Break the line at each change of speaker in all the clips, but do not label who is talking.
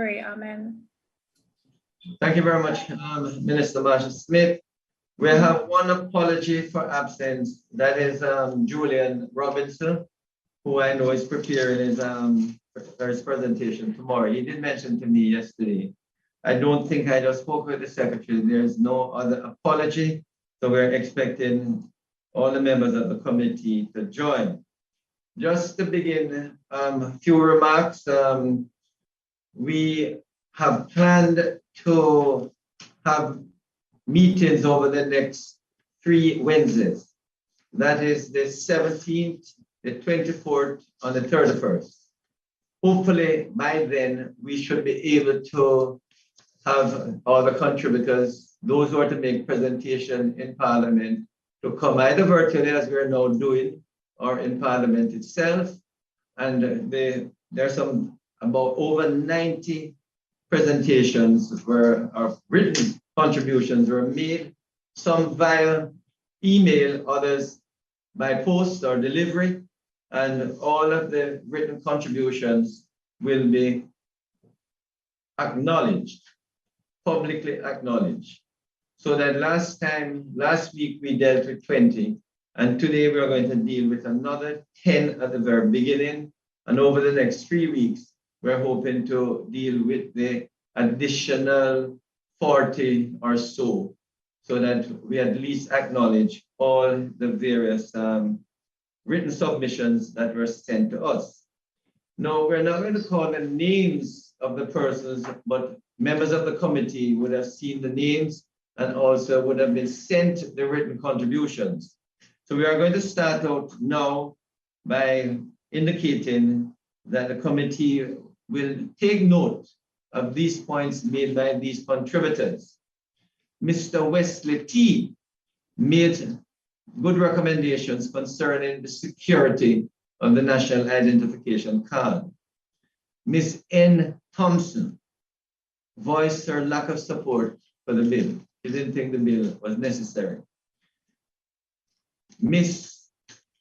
pray. Amen.
Thank you very much, Minister Marsha Smith. We have one apology for absence. That is Julian Robinson, who I know is preparing his presentation tomorrow. He did mention to me yesterday. I don't think I just spoke with the secretary. There's no other apology. So we're expecting all the members of the committee to join. Just to begin, a few remarks. We have planned to have meetings over the next 3 Wednesdays. That is the 17th, the 24th, and the 31st. Hopefully by then we should be able to have all the contributors, those who are to make presentation in Parliament, to come either virtually as we're now doing, or in Parliament itself. And there are some about over 90 presentations where our written contributions were made, some via email, others by post or delivery, and all of the written contributions will be acknowledged, publicly acknowledged. So that last week we dealt with 20, and today we are going to deal with another 10 at the very beginning, and over the next 3 weeks, we're hoping to deal with the additional 40 or so that we at least acknowledge all the various written submissions that were sent to us. Now, we're not going to call the names of the persons, but members of the committee would have seen the names and also would have been sent the written contributions. So we are going to start out now by indicating that the committee will take note of these points made by these contributors. Mr. Wesley T. made good recommendations concerning the security of the National Identification Card. Ms. N. Thompson voiced her lack of support for the bill. She didn't think the bill was necessary. Ms.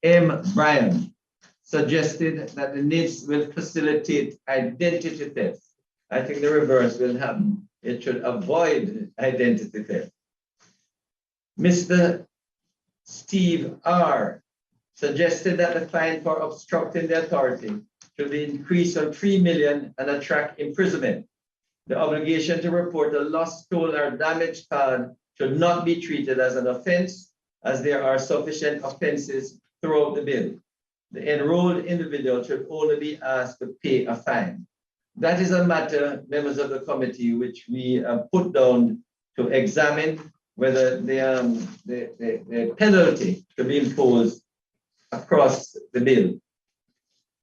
M. Bryan suggested that the NIDs will facilitate identity theft. I think the reverse will happen. It should avoid identity theft. Mr. Steve R. suggested that the fine for obstructing the authority should be increased from 3 million and attract imprisonment. The obligation to report a lost, stolen, or damaged card should not be treated as an offense, as there are sufficient offenses throughout the bill. The enrolled individual should only be asked to pay a fine. That is a matter, members of the committee, which we have put down to examine whether the penalty should be imposed across the bill.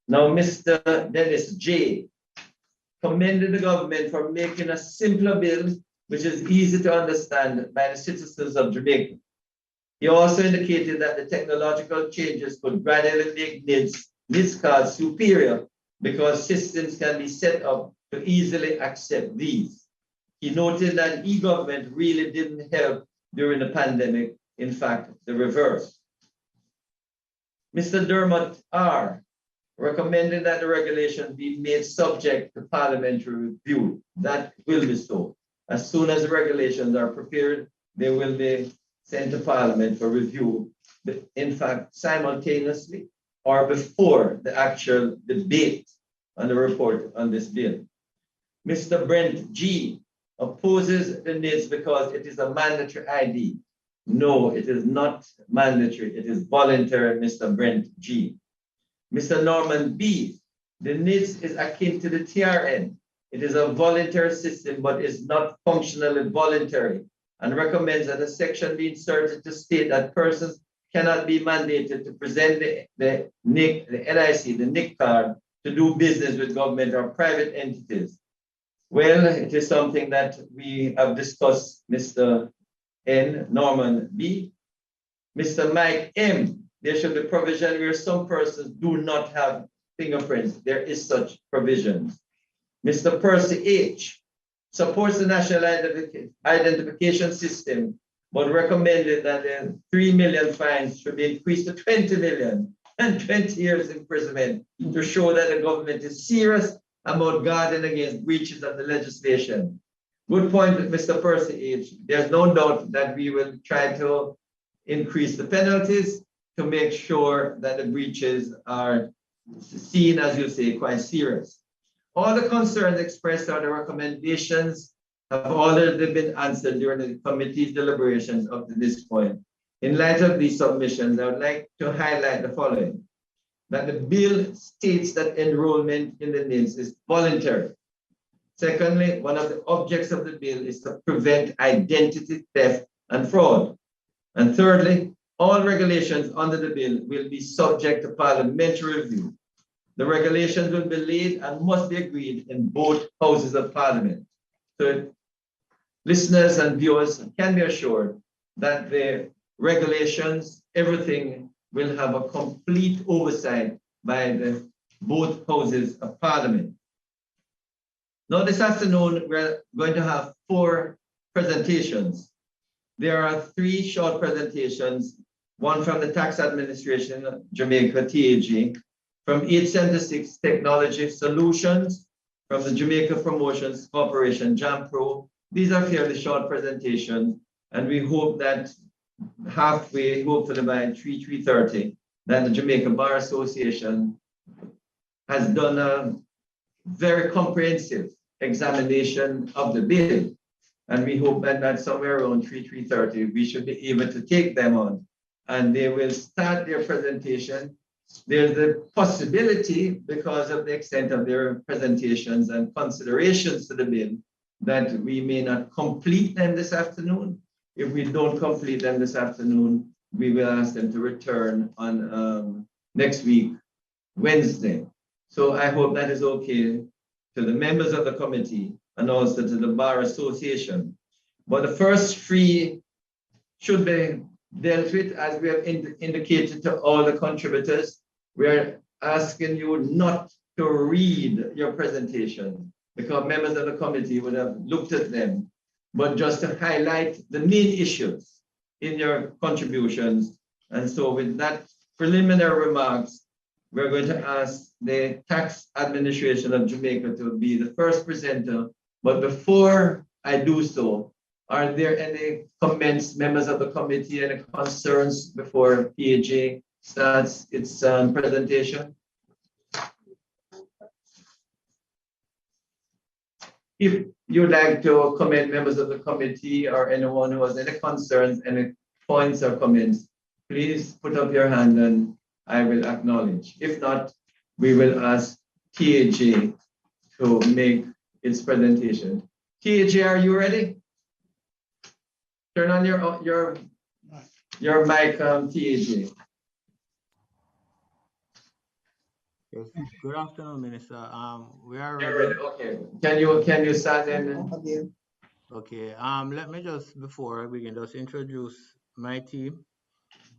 Now, Mr. Dennis J. commended the government for making a simpler bill, which is easy to understand by the citizens of Jamaica. He also indicated that the technological changes could gradually make NIDS cards superior because systems can be set up to easily accept these. He noted that e-government really didn't help during the pandemic, in fact, the reverse. Mr. Dermot R. recommended that the regulations be made subject to parliamentary review. That will be so. As soon as the regulations are prepared, they will be sent to Parliament for review, in fact, simultaneously or before the actual debate on the report on this bill. Mr. Brent G. opposes the NIDS because it is a mandatory ID. No, it is not mandatory. It is voluntary, Mr. Brent G. Mr. Norman B. The NIDS is akin to the TRN. It is a voluntary system, but is not functionally voluntary, and recommends that a section be inserted to state that persons cannot be mandated to present the NIC, the NIC, the NIC card to do business with government or private entities. Well, it is something that we have discussed, Mr. N. Norman B. Mr. Mike M. There should be provision where some persons do not have fingerprints. There is such provision. Mr. Percy H. supports the national identification system, but recommended that the 3 million fines should be increased to 20 million and 20 years imprisonment to show that the government is serious about guarding against breaches of the legislation. Good point, Mr. Percy H. There's no doubt that we will try to increase the penalties to make sure that the breaches are seen, as you say, quite serious. All the concerns expressed or the recommendations have already been answered during the committee's deliberations up to this point. In light of these submissions, I would like to highlight the following: that the bill states that enrollment in the NIDS is voluntary. Secondly, one of the objects of the bill is to prevent identity theft and fraud. And thirdly, all regulations under the bill will be subject to parliamentary review. The regulations will be laid and must be agreed in both houses of parliament. So listeners and viewers can be assured that the regulations, everything will have a complete oversight by the both houses of parliament. Now this afternoon, we're going to have 4 presentations. There are 3 short presentations, one from the Tax Administration of Jamaica, TAJ, from 876 Technology Solutions, from the Jamaica Promotions Corporation, JAMPRO. These are fairly short presentations, and we hope that halfway, hopefully by 3:30, that the Jamaica Bar Association has done a very comprehensive examination of the bill. And we hope that somewhere around 3:30, we should be able to take them on, and they will start their presentation. There's a possibility, because of the extent of their presentations and considerations to the bill, that we may not complete them this afternoon. If we don't complete them this afternoon, we will ask them to return on next week, Wednesday. So I hope that is okay to the members of the committee and also to the Bar Association. But the first 3 should be dealt with, as we have indicated to all the contributors. We are asking you not to read your presentation, because members of the committee would have looked at them, but just to highlight the main issues in your contributions. And so with that preliminary remarks, we're going to ask the Tax Administration of Jamaica to be the first presenter. But before I do so, are there any comments, members of the committee, any concerns before PAJ starts its presentation? If you'd like to comment, members of the committee, or anyone who has any concerns, any points or comments, please put up your hand and I will acknowledge. If not, we will ask TAJ to make its presentation. TAJ, are you ready? Turn on your mic, TAJ.
Yes. Good afternoon, Minister. We are
ready. Okay. Can you start then?
Okay. Let me just, before I begin, just introduce my team.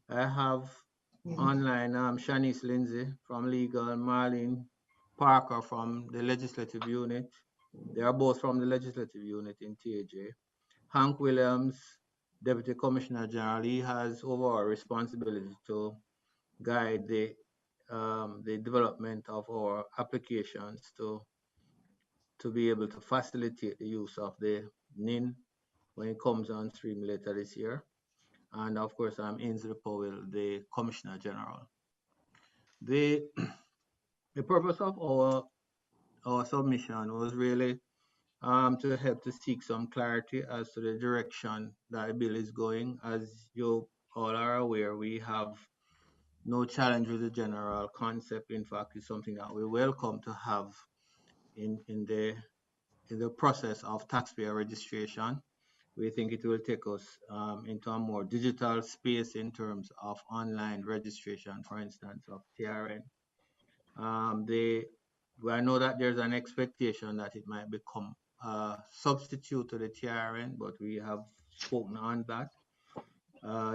I have online Shanice Lindsay from Legal, Marlene Parker from the Legislative Unit. They are both from the Legislative Unit in TAJ. Hank Williams, Deputy Commissioner General, he has overall responsibility to guide the development of our applications to be able to facilitate the use of the NIN when it comes on stream later this year. And of course, I'm Ainsley Powell, the Commissioner General. The purpose of our submission was really to help to seek some clarity as to the direction that the bill is going. As you all are aware, we have no challenge with the general concept. In fact, it's something that we welcome to have in the process of taxpayer registration. We think it will take us into a more digital space in terms of online registration, for instance, of TRN. I know that there's an expectation that it might become a substitute to the TRN, but we have spoken on that,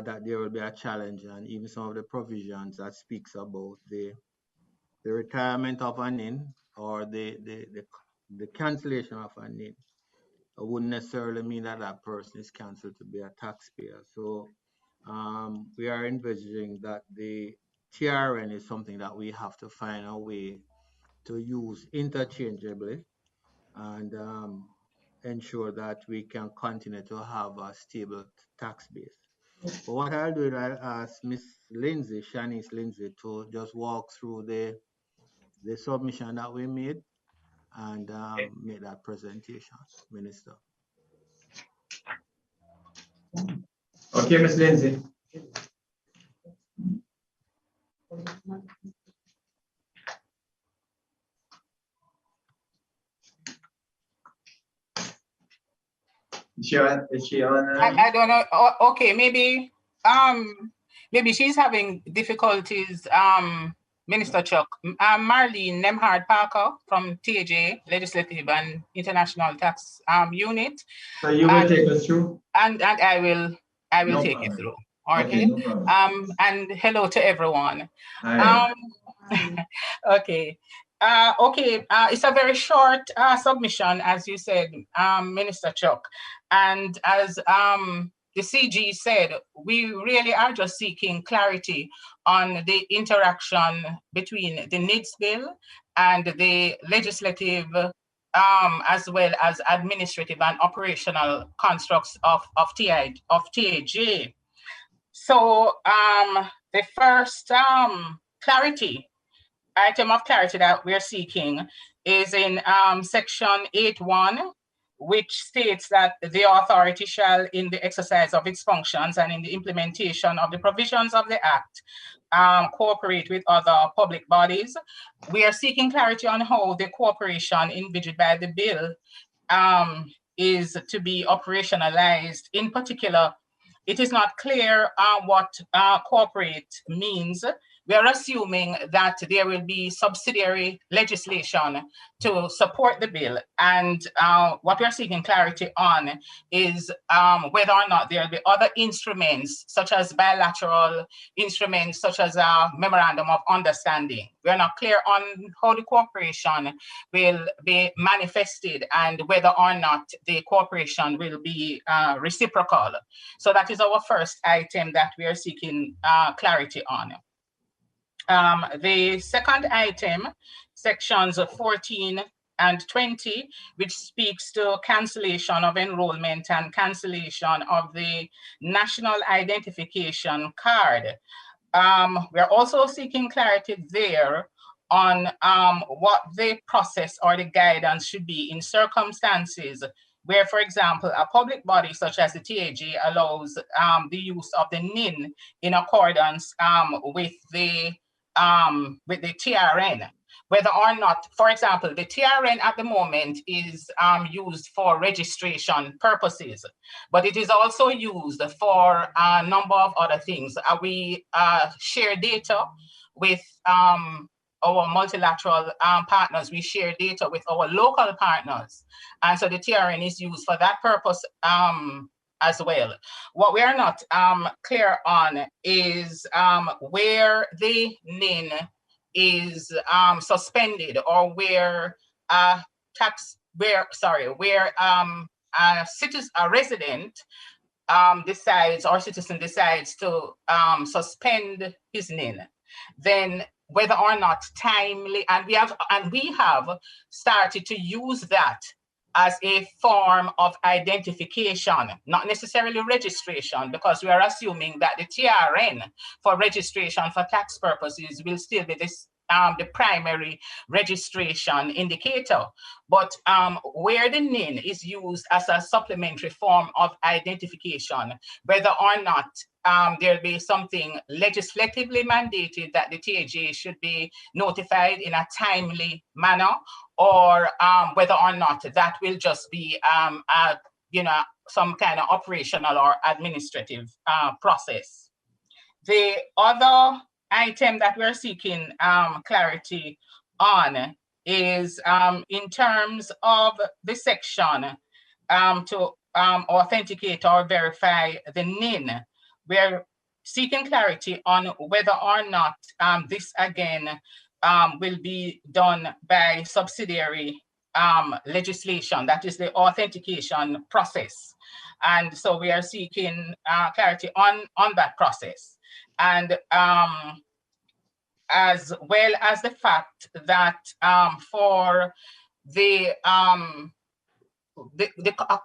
that there will be a challenge, and even some of the provisions that speaks about the retirement of an NIN or the cancellation of a NIN wouldn't necessarily mean that that person is cancelled to be a taxpayer. So we are envisaging that the TRN is something that we have to find a way to use interchangeably and ensure that we can continue to have a stable tax base. But what I'll do is I'll ask Miss Lindsay, Shanice Lindsay, to just walk through the submission that we made and make that presentation, Minister.
Okay, Ms. Lindsay. Is she on?
I don't know. Okay, maybe she's having difficulties. Minister Chuck, Marlene Nemhard Parker from TAJ, Legislative and International Tax Unit.
So you will take us through?
And I will take you through. Okay. No and hello to everyone.
Hi.
Okay. It's a very short submission, as you said, Minister Chuck. And as the CG said, we really are just seeking clarity on the interaction between the NIDS bill and the legislative as well as administrative and operational constructs of TAJ. So the first item of clarity that we're seeking is in section 8.1, which states that the authority shall, in the exercise of its functions and in the implementation of the provisions of the Act, cooperate with other public bodies. We are seeking clarity on how the cooperation envisaged by the bill is to be operationalized. In particular, it is not clear what cooperate means. We are assuming that there will be subsidiary legislation to support the bill. And what we are seeking clarity on is whether or not there will be other instruments, such as bilateral instruments, such as a memorandum of understanding. We are not clear on how the cooperation will be manifested and whether or not the cooperation will be reciprocal. So that is our first item that we are seeking clarity on. The second item, sections 14 and 20, which speaks to cancellation of enrollment and cancellation of the national identification card. We are also seeking clarity there on what the process or the guidance should be in circumstances where, for example, a public body such as the TAJ allows the use of the NIN in accordance with the TRN, whether or not, for example, the TRN at the moment is used for registration purposes, but it is also used for a number of other things. We share data with our multilateral partners. We share data with our local partners. And so the TRN is used for that purpose as well. What we are not clear on is where the NIN is suspended, or where a resident decides, or citizen decides to suspend his NIN, then whether or not timely, and we have started to use that as a form of identification, not necessarily registration, because we are assuming that the TRN for registration for tax purposes will still be this, the primary registration indicator. But where the NIN is used as a supplementary form of identification, whether or not there'll be something legislatively mandated that the TAJ should be notified in a timely manner, or whether or not that will just be some kind of operational or administrative process. The other item that we're seeking clarity on is in terms of the section to authenticate or verify the NIN. We're seeking clarity on whether or not this again will be done by subsidiary legislation, that is the authentication process. And so we are seeking clarity on that process. And as well as the fact that for the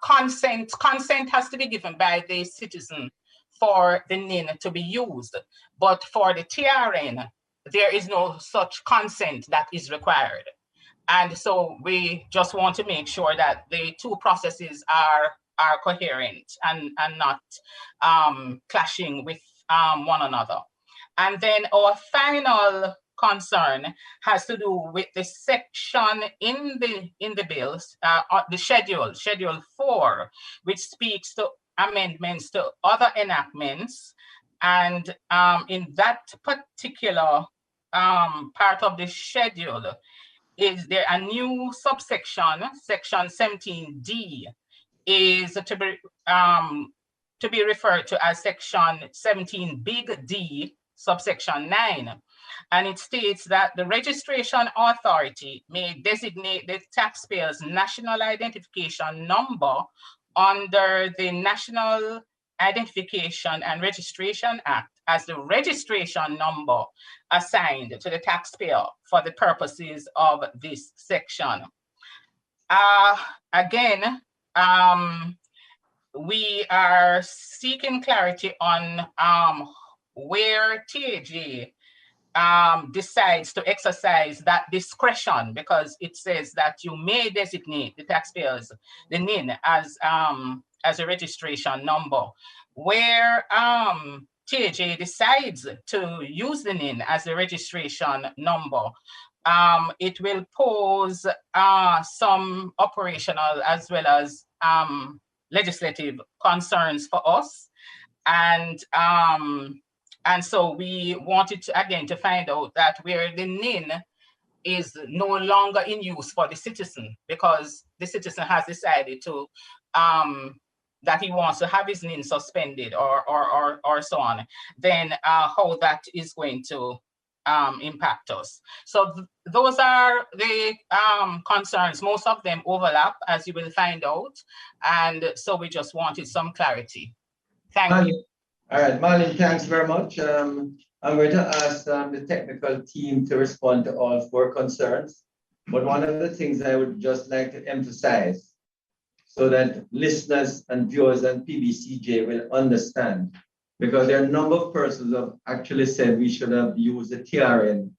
consent has to be given by the citizen for the NIN to be used, but for the TRN, there is no such consent that is required. And so we just want to make sure that the two processes are coherent and not clashing with one another. And then our final concern has to do with the section in the bills, the schedule 4, which speaks to amendments to other enactments. And in that particular part of the schedule, is there a new subsection, section 17D, is to be referred to as section 17 big D, subsection 9. And it states that the registration authority may designate the taxpayer's national identification number under the National Identification and Registration Act as the registration number assigned to the taxpayer for the purposes of this section. Again, we are seeking clarity on where TAJ decides to exercise that discretion, because it says that you may designate the taxpayers, the NIN, as a registration number. Where TAJ decides to use the NIN as a registration number, it will pose some operational as well as legislative concerns for us. And so we wanted to, again, to find out that where the NIN is no longer in use for the citizen, because the citizen has decided to that he wants to have his NIN suspended or so on, then how that is going to impact us. So those are the concerns. Most of them overlap, as you will find out. And so we just wanted some clarity. Thank you.
All right, Marlene, thanks very much. I'm going to ask the technical team to respond to all 4 concerns. But one of the things I would just like to emphasize, so that listeners and viewers and PBCJ will understand, because there are a number of persons who have actually said we should have used the TRN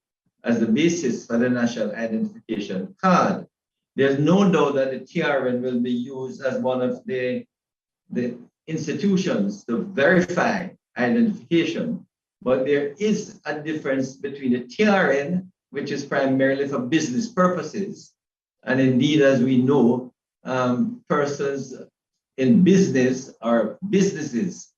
as the basis for the national identification card. There's no doubt that the TRN will be used as one of the institutions to verify identification. But there is a difference between the TRN, which is primarily for business purposes. And indeed, as we know, persons in business or businesses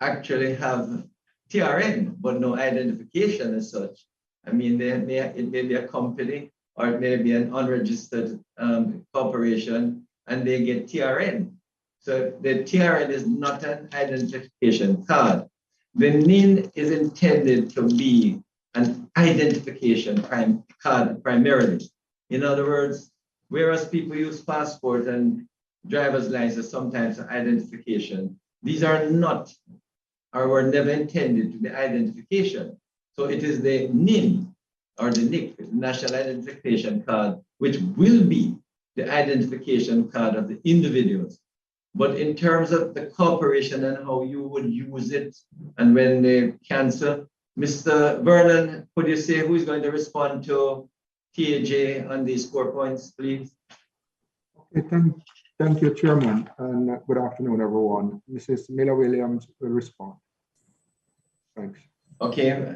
actually have TRN, but no identification as such. I mean, it may be a company or it may be an unregistered corporation and they get TRN. So the TRN is not an identification card. The NIN is intended to be an identification card primarily. In other words, whereas people use passport and driver's license sometimes for identification, these are not or were never intended to be identification. So it is the NIN or the NIC, the National Identification Card, which will be the identification card of the individuals. But in terms of the corporation and how you would use it and when they cancel, Mr. Vernon, could you say who is going to respond to TAJ on these 4 points, please?
Okay, thank you, Chairman, and good afternoon, everyone. Mrs. Miller Williams will respond. Thanks.
Okay,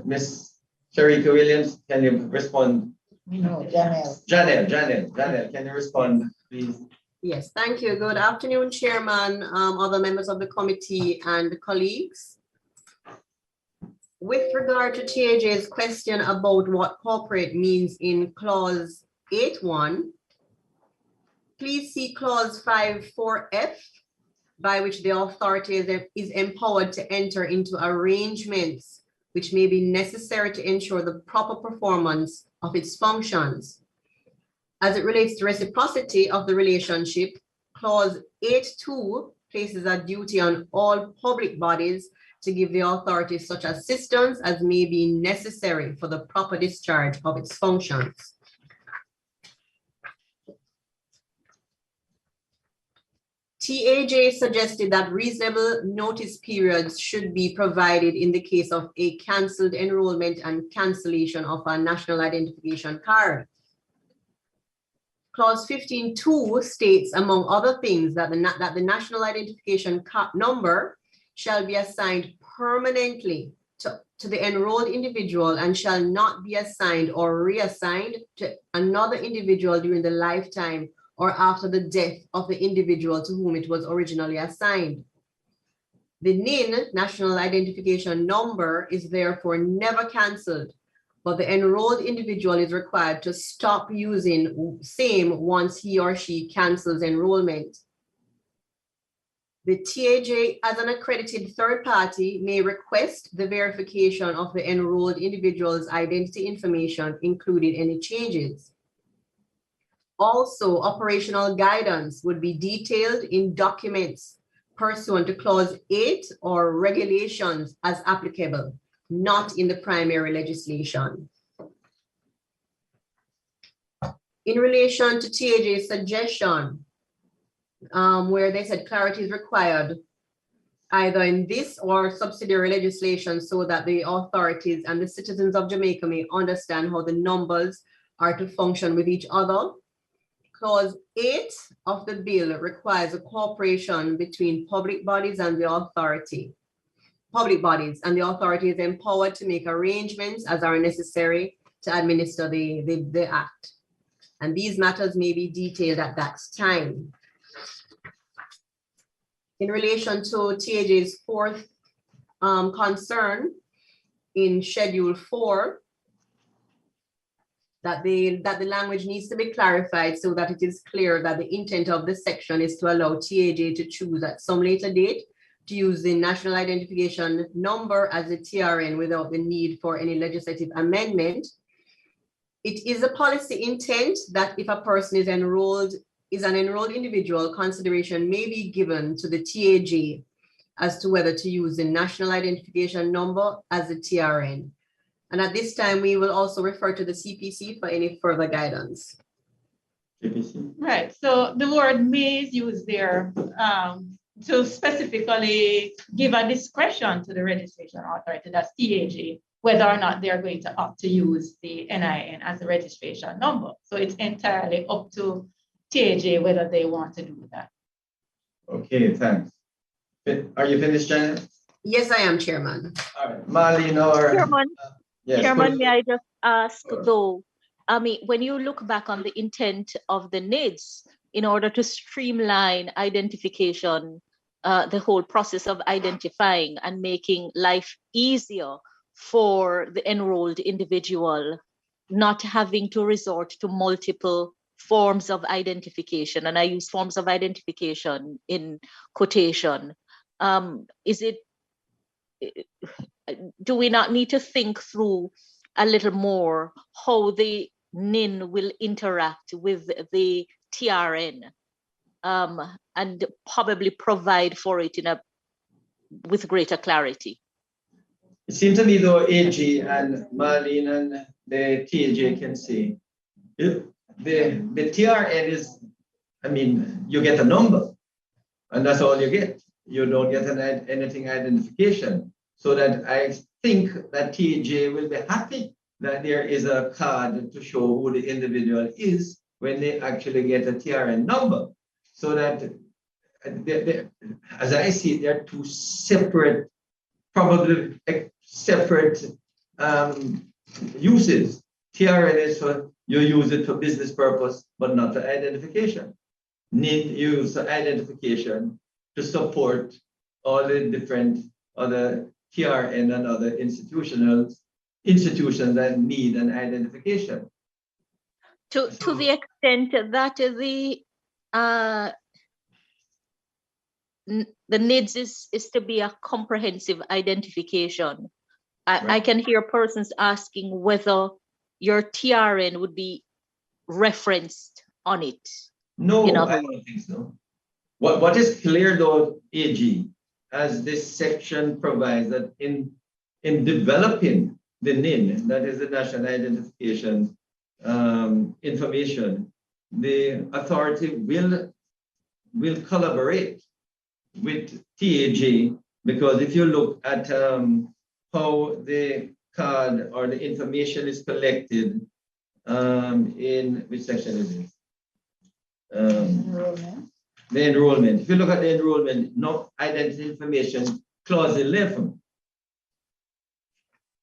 Ms. Sharika Williams, can you respond?
No, Janelle.
Janelle, can you respond, please?
Yes, thank you. Good afternoon, Chairman, other members of the committee and colleagues. With regard to TAJ's question about what corporate means in clause 8.1, please see clause 5.4f, by which the authority is empowered to enter into arrangements which may be necessary to ensure the proper performance of its functions. As it relates to reciprocity of the relationship, clause 8.2 places a duty on all public bodies to give the authority such assistance as may be necessary for the proper discharge of its functions. TAJ suggested that reasonable notice periods should be provided in the case of a cancelled enrollment and cancellation of a national identification card. Clause 15.2 states, among other things, that the national identification number shall be assigned permanently to the enrolled individual and shall not be assigned or reassigned to another individual during the lifetime or after the death of the individual to whom it was originally assigned. The NIN, National Identification Number, is therefore never cancelled, but the enrolled individual is required to stop using same once he or she cancels enrollment. The TAJ, as an accredited third party, may request the verification of the enrolled individual's identity information, including any changes. Also, operational guidance would be detailed in documents pursuant to Clause 8 or regulations as applicable, not in the primary legislation. In relation to TAJ's suggestion, where they said clarity is required either in this or subsidiary legislation so that the authorities and the citizens of Jamaica may understand how the numbers are to function with each other. Clause 8 of the bill requires a cooperation between public bodies and the authority. Public bodies and the authority is empowered to make arrangements as are necessary to administer the act. And these matters may be detailed at that time. In relation to TAJ's fourth concern in Schedule 4, that the language needs to be clarified so that it is clear that the intent of this section is to allow TAJ to choose at some later date to use the national identification number as a TRN without the need for any legislative amendment. It is a policy intent that if a person is an enrolled individual, consideration may be given to the TAJ as to whether to use the national identification number as a TRN. And at this time, we will also refer to the CPC for any further guidance.
CPC.
Right, so the word may is used there to specifically give a discretion to the registration authority, that's TAJ, whether or not they're going to opt to use the NIN as a registration number. So it's entirely up to TAJ whether they want to do that.
Okay, thanks. Are you finished, Janet?
Yes, I am, Chairman.
All right, Marlene or...
Chairman,
yes,
Chairman, may I just ask though, I mean, when you look back on the intent of the NIDs in order to streamline identification, the whole process of identifying and making life easier for the enrolled individual, not having to resort to multiple forms of identification, and I use forms of identification in quotation, do we not need to think through a little more how the NIN will interact with the TRN and probably provide for it with greater clarity?
It seems to me though AG and Marlene and the TAJ can say, the TRN is, I mean, you get a number and that's all you get. You don't get anything identification. So that I think that TAJ will be happy that there is a card to show who the individual is when they actually get a TRN number. So that, as I see it, they're two separate, probably separate uses. TRN is for, you use it for business purpose, but not for identification. NIN use for identification to support all the different other TRN and other institutions that need an identification.
To the extent that the NIDS is to be a comprehensive identification, I can hear persons asking whether your TRN would be referenced on it.
No, I don't think so. What is clear though, AG, as this section provides, that in developing the NIN, that is the National Identification Information, the authority will collaborate with TAJ, because if you look at how the card or the information is collected in which section is it?
Enrollment.
The enrollment. If you look at the enrollment, no identity information, clause 11,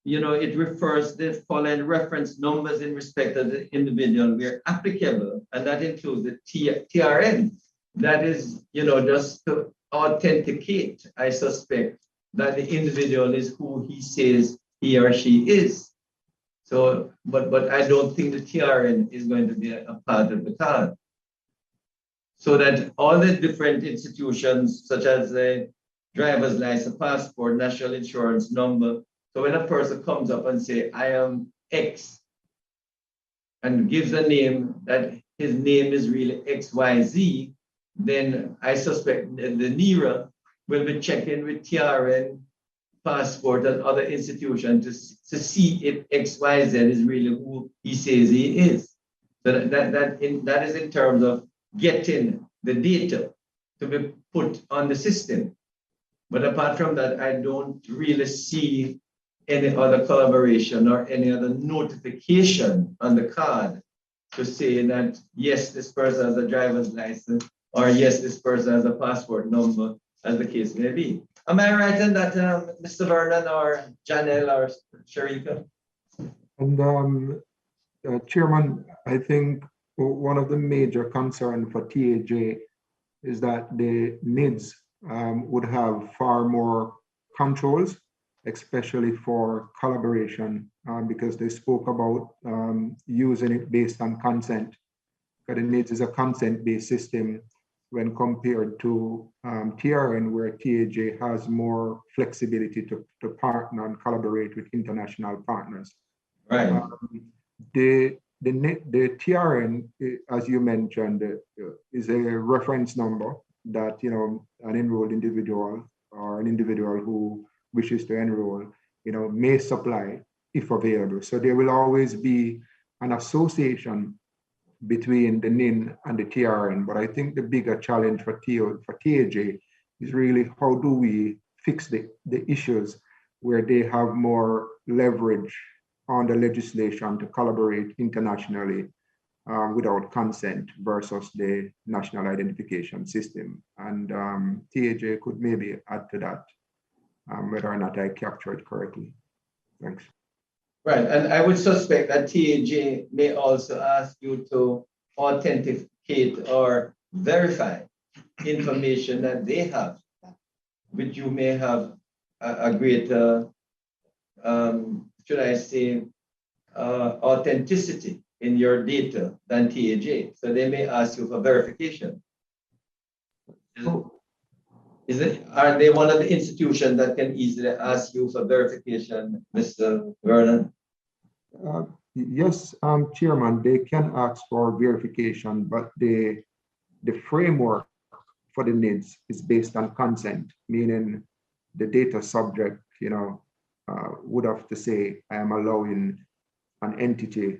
you know, it refers the following reference numbers in respect of the individual where applicable, and that includes the TRN. That is, you know, just to authenticate, I suspect, that the individual is who he says he or she is. So, but I don't think the TRN is going to be a part of the card. So that all the different institutions, such as the driver's license, passport, national insurance number. So when a person comes up and say, I am X, and gives a name that his name is really XYZ, then I suspect the NERA will be checking with TRN, passport, and other institutions to see if XYZ is really who he says he is. So that is in terms of getting the data to be put on the system. But apart from that, I don't really see any other collaboration or any other notification on the card to say that, yes, this person has a driver's license, or yes, this person has a passport number, as the case may be. Am I right in that, Mr. Vernon or Janelle or Sharika?
And Chairman, I think one of the major concerns for TAJ is that the NIDs would have far more controls, especially for collaboration, because they spoke about using it based on consent. Because the NIDs is a consent-based system when compared to TRN, where TAJ has more flexibility to partner and collaborate with international partners.
Right.
The TRN, as you mentioned, is a reference number that, you know, an enrolled individual or an individual who wishes to enroll, you know, may supply if available. So there will always be an association between the NIN and the TRN. But I think the bigger challenge for TAJ is really how do we fix the issues where they have more leverage on the legislation to collaborate internationally without consent versus the national identification system. And TAJ could maybe add to that, whether or not I captured it correctly. Thanks.
Right, and I would suspect that TAJ may also ask you to authenticate or verify information that they have, which you may have a greater, should I say, authenticity in your data than TAJ. So they may ask you for verification. Are they one of the institutions that can easily ask you for verification, Mr. Vernon?
Yes, Chairman, they can ask for verification, but the framework for the NIDs is based on consent, meaning the data subject, you know, would have to say, I am allowing an entity,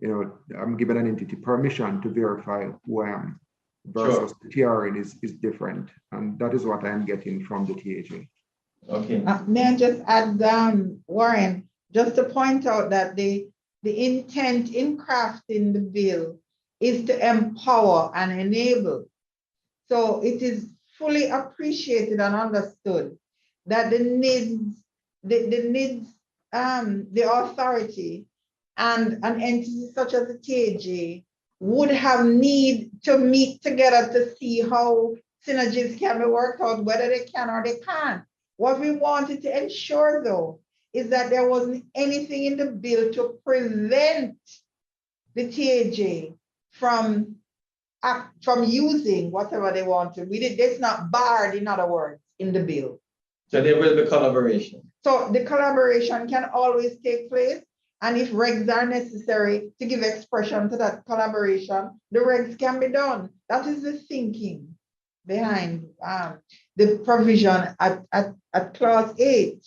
you know, I'm giving an entity permission to verify who I am, versus the TRN is different. And that is what I'm getting from the TAJ.
Okay.
May I just add, Warren, just to point out that the intent in crafting the bill is to empower and enable. So it is fully appreciated and understood that the authority and an entity such as the TAJ would have need to meet together to see how synergies can be worked out, whether they can or they can't. What we wanted to ensure, though, is that there wasn't anything in the bill to prevent the TAJ from using whatever they want to. It's not barred, in other words, in the bill.
So there will be collaboration.
So the collaboration can always take place. And if regs are necessary to give expression to that collaboration, the regs can be done. That is the thinking. behind the provision at clause 8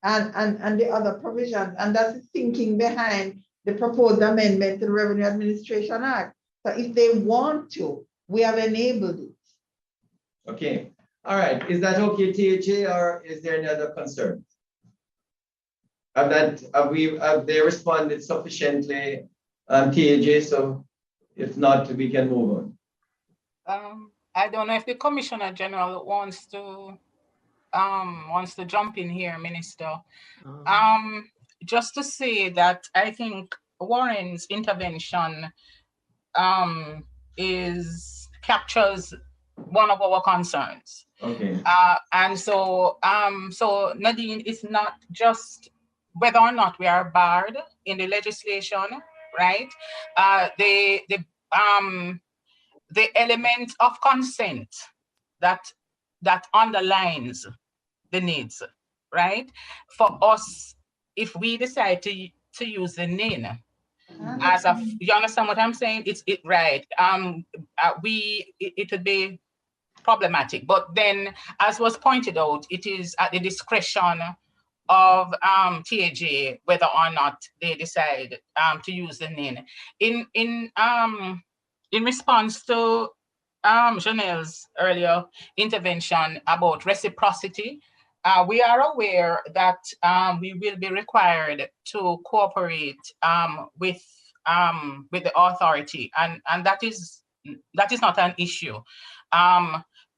and the other provisions, and that's the thinking behind the proposed amendment to the Revenue Administration Act. So if they want to, we have enabled it.
Okay, all right. Is that okay, THA, or is there any other concerns? Have they responded sufficiently, THA? So if not, we can move on.
I don't know if the Commissioner General wants to jump in here, Minister. Just to say that I think Warren's intervention captures one of our concerns.
Okay.
And so Nadine, it's not just whether or not we are barred in the legislation, right? The element of consent that underlines the needs, right? For us, if we decide to use the NIN as a, you understand what I'm saying? It right. It would be problematic, but then, as was pointed out, it is at the discretion of TAJ whether or not they decide to use the NIN. In response to Janelle's earlier intervention about reciprocity, we are aware that we will be required to cooperate with the authority, and that is not an issue.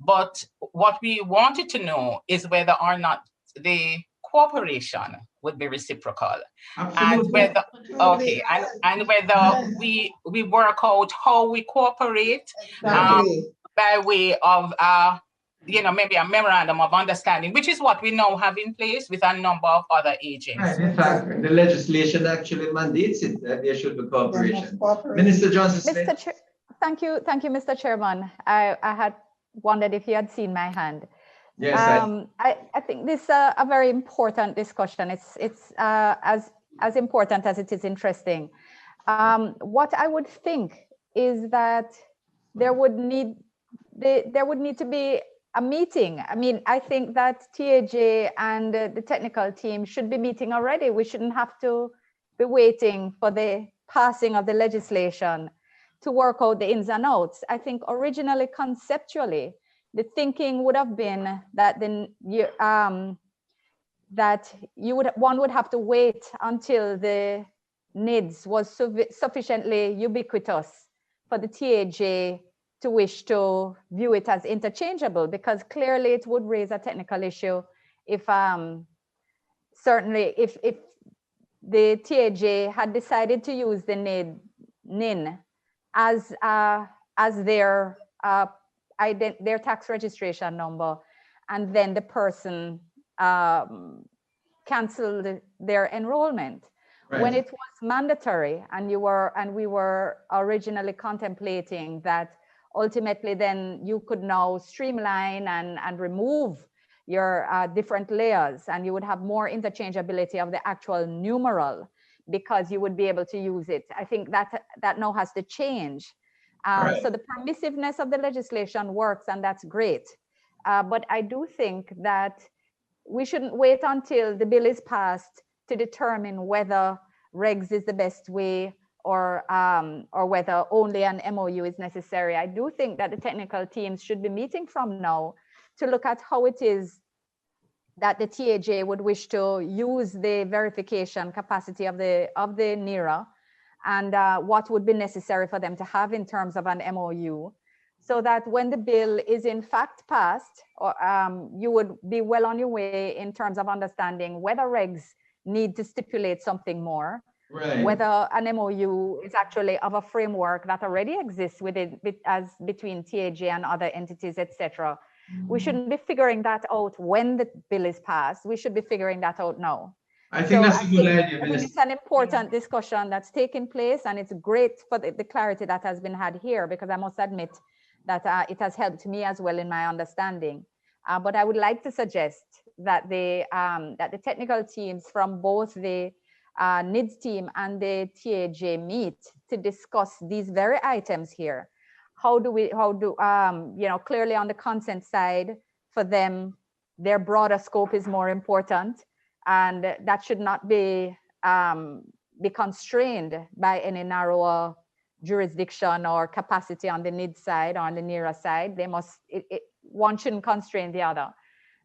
But what we wanted to know is whether or not the cooperation would be reciprocal.
Absolutely.
And whether we work out how we cooperate by way of maybe a memorandum of understanding, which is what we now have in place with a number of other agencies.
Right. In fact, the legislation actually mandates it that there should be cooperation. Minister Johnson.
Thank you, Mr. Chairman. I had wondered if you had seen my hand.
Yes,
I think this is a very important discussion. It's as important as it is interesting. What I would think is that there would need to be a meeting. I mean, I think that TAJ and the technical team should be meeting already. We shouldn't have to be waiting for the passing of the legislation to work out the ins and outs. I think originally, conceptually, the thinking would have been that one would have to wait until the NIDS was sufficiently ubiquitous for the TAJ to wish to view it as interchangeable, because clearly it would raise a technical issue if certainly if the TAJ had decided to use the NIN as their tax registration number, and then the person canceled their enrollment. Right. When it was mandatory, and we were originally contemplating that ultimately then you could now streamline and remove your different layers, and you would have more interchangeability of the actual numeral because you would be able to use it. I think that now has to change. Right. So the permissiveness of the legislation works, and that's great. But I do think that we shouldn't wait until the bill is passed to determine whether regs is the best way or whether only an MOU is necessary. I do think that the technical teams should be meeting from now to look at how it is that the TAJ would wish to use the verification capacity of the NERA, and what would be necessary for them to have in terms of an MOU, so that when the bill is in fact passed, you would be well on your way in terms of understanding whether regs need to stipulate something more, right, whether an MOU is actually of a framework that already exists within between TAJ and other entities, etc. We shouldn't be figuring that out when the bill is passed. We should be figuring that out now.
I think that's a good idea.
I think it's an important discussion that's taking place, and it's great for the clarity that has been had here, because I must admit that it has helped me as well in my understanding. But I would like to suggest that the technical teams from both the NIDS team and the TAJ meet to discuss these very items here. clearly on the consent side, for them, their broader scope is more important, and that should not be constrained by any narrower jurisdiction or capacity on the NID side or on the NERA side. They must, one shouldn't constrain the other.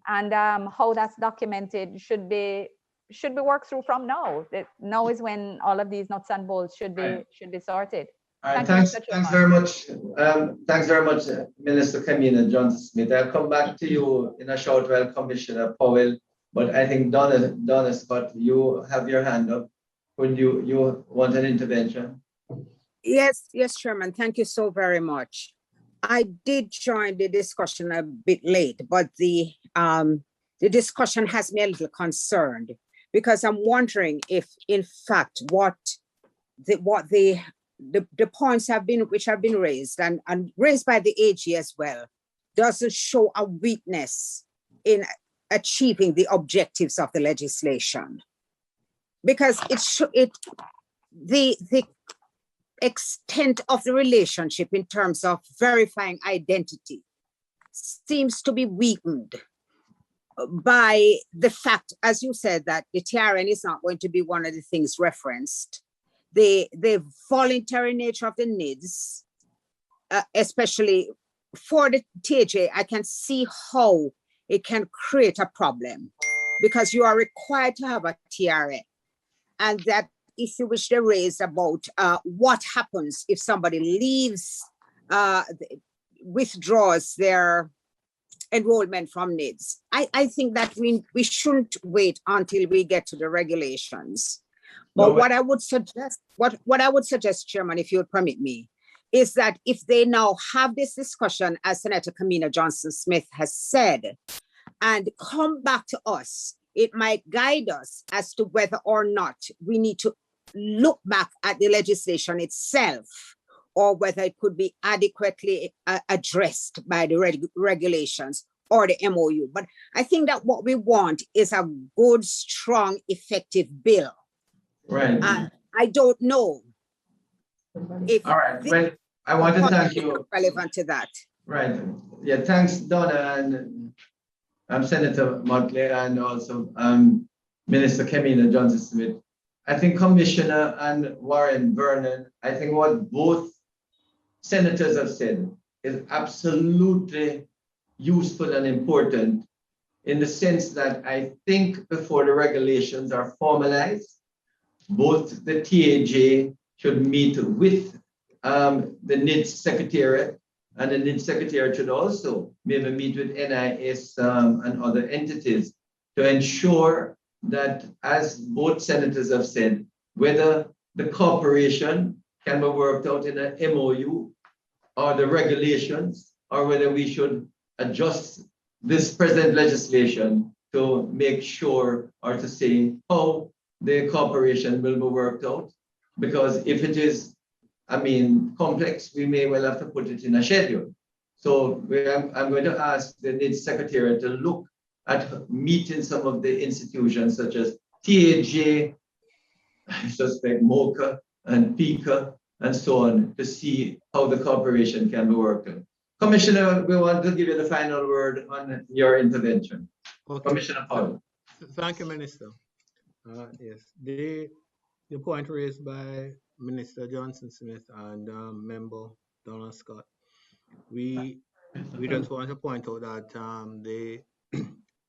And how that's documented should be worked through from now. Now is when all of these nuts and bolts should be sorted.
All right, thanks very much. Thanks very much, Minister Kamina Johnson-Smith. I'll come back to you in a short while, Commissioner Powell. But I think Donna Scott, you have your hand up. Would you want an intervention?
Yes, Chairman. Thank you so very much. I did join the discussion a bit late, but the discussion has me a little concerned, because I'm wondering if, in fact, what the points which have been raised and raised by the AG as well, doesn't show a weakness in achieving the objectives of the legislation, because the extent of the relationship in terms of verifying identity seems to be weakened by the fact, as you said, that the TRN is not going to be one of the things referenced. The voluntary nature of the NIDs, especially for the TJ, I can see how it can create a problem, because you are required to have a TRN. And that issue which they raised about what happens if somebody leaves, withdraws their enrollment from NIDs. I think that we shouldn't wait until we get to the regulations. But what I would suggest, Chairman, if you would permit me, is that if they now have this discussion, as Senator Kamina Johnson-Smith has said, and come back to us, it might guide us as to whether or not we need to look back at the legislation itself, or whether it could be adequately addressed by the regulations or the MOU. But I think that what we want is a good, strong, effective bill.
Right.
I don't know if.
All right. Well, I want to thank you.
Relevant to that.
Right. Yeah. Thanks, Donna and Senator Motley, and also Minister Kamina Johnson-Smith. I think Commissioner and Warren Vernon, I think what both senators have said is absolutely useful and important, in the sense that I think before the regulations are formalized, both the TAJ should meet with the NID Secretariat, and the NID Secretariat should also maybe meet with NIS and other entities to ensure that, as both senators have said, whether the corporation can be worked out in an MOU or the regulations, or whether we should adjust this present legislation to make sure, or to say how the corporation will be worked out. Because if it is, complex, we may well have to put it in a schedule. So I'm going to ask the NID Secretary to look at meeting some of the institutions such as TAJ, I suspect MOCA and PICA, and so on, to see how the corporation can be worked on. Commissioner, we want to give you the final word on your intervention. Okay. Commissioner Powell.
Thank you, Minister. Yes, the point raised by Minister Johnson-Smith and Member Donald Scott, we just want to point out that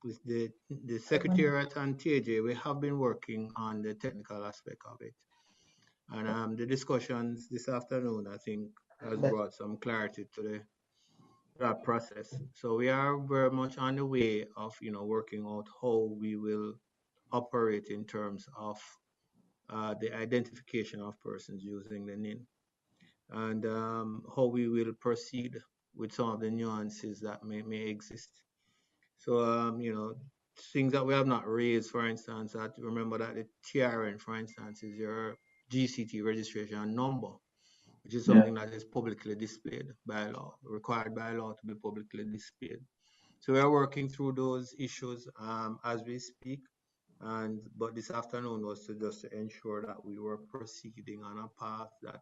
the Secretariat and TAJ, we have been working on the technical aspect of it. And the discussions this afternoon, I think, has brought some clarity to that process. So we are very much on the way of, working out how we will operate in terms of the identification of persons using the NIN, and how we will proceed with some of the nuances that may exist. So, things that we have not raised, for instance, remember that the TRN, for instance, is your GCT registration number, which is something that is publicly displayed by law, required by law to be publicly displayed. So we are working through those issues as we speak. But this afternoon was just to ensure that we were proceeding on a path that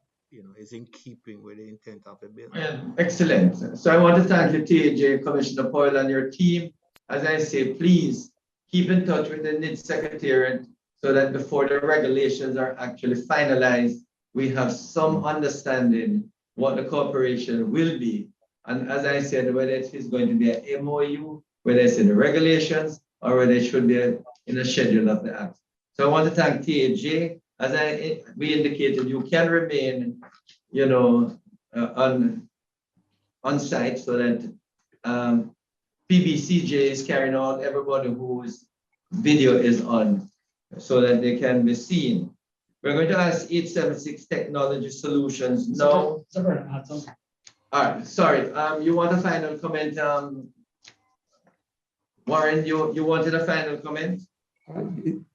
is in keeping with the intent of the bill.
Well, excellent. So I want to thank you, TJ, Commissioner Poyle, and your team. As I say, please keep in touch with the NID Secretariat so that before the regulations are actually finalized, we have some understanding what the corporation will be. And as I said, whether it is going to be an MOU, whether it's in the regulations, or whether it should be in the schedule of the act. So I want to thank TAJ. As we indicated, you can remain, on site so that PBCJ is carrying on everybody whose video is on so that they can be seen. We're going to ask 876 Technology Solutions now. All right, sorry, you want a final comment? Warren, you wanted a final comment?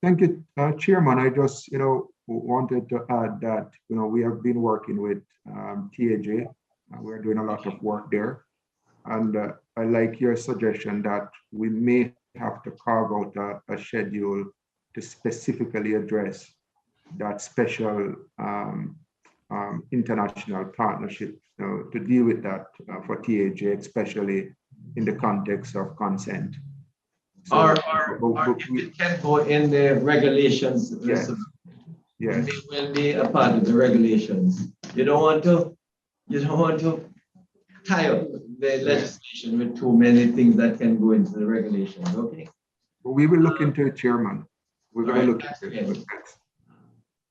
Thank you, Chairman. I just, wanted to add that, we have been working with TAJ. We're doing a lot of work there. And I like your suggestion that we may have to carve out a schedule to specifically address that special international partnership to deal with that for TAJ, especially in the context of consent. So,
if it can go in the regulations,
yes. Yes.
It will be a part of the regulations. You don't want to tie up the legislation with too many things that can go into the regulations. Okay.
We will look into it, Chairman. We're going to look into it.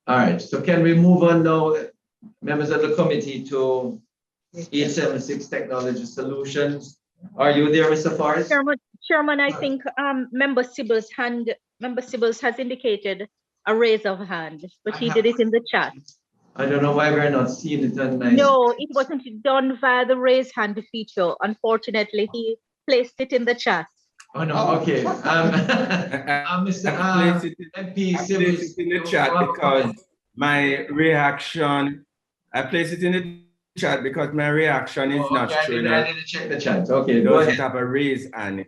All right. So can we move on now, members of the committee, to 876 Technology Solutions? Are you there, Mr. Forrest?
Chairman, I think Member Sybil's has indicated a raise of hand, but he did it in the chat.
I don't know why we're not seeing it on my...
No, it wasn't done via the raise hand feature. Unfortunately, he placed it in the chat.
Oh, no, okay. Mr. MP Sybil,
placed it in the chat because my reaction, I placed it in the chat because my reaction is not showing.
I didn't check the chat. Okay,
go ahead. Have a raise and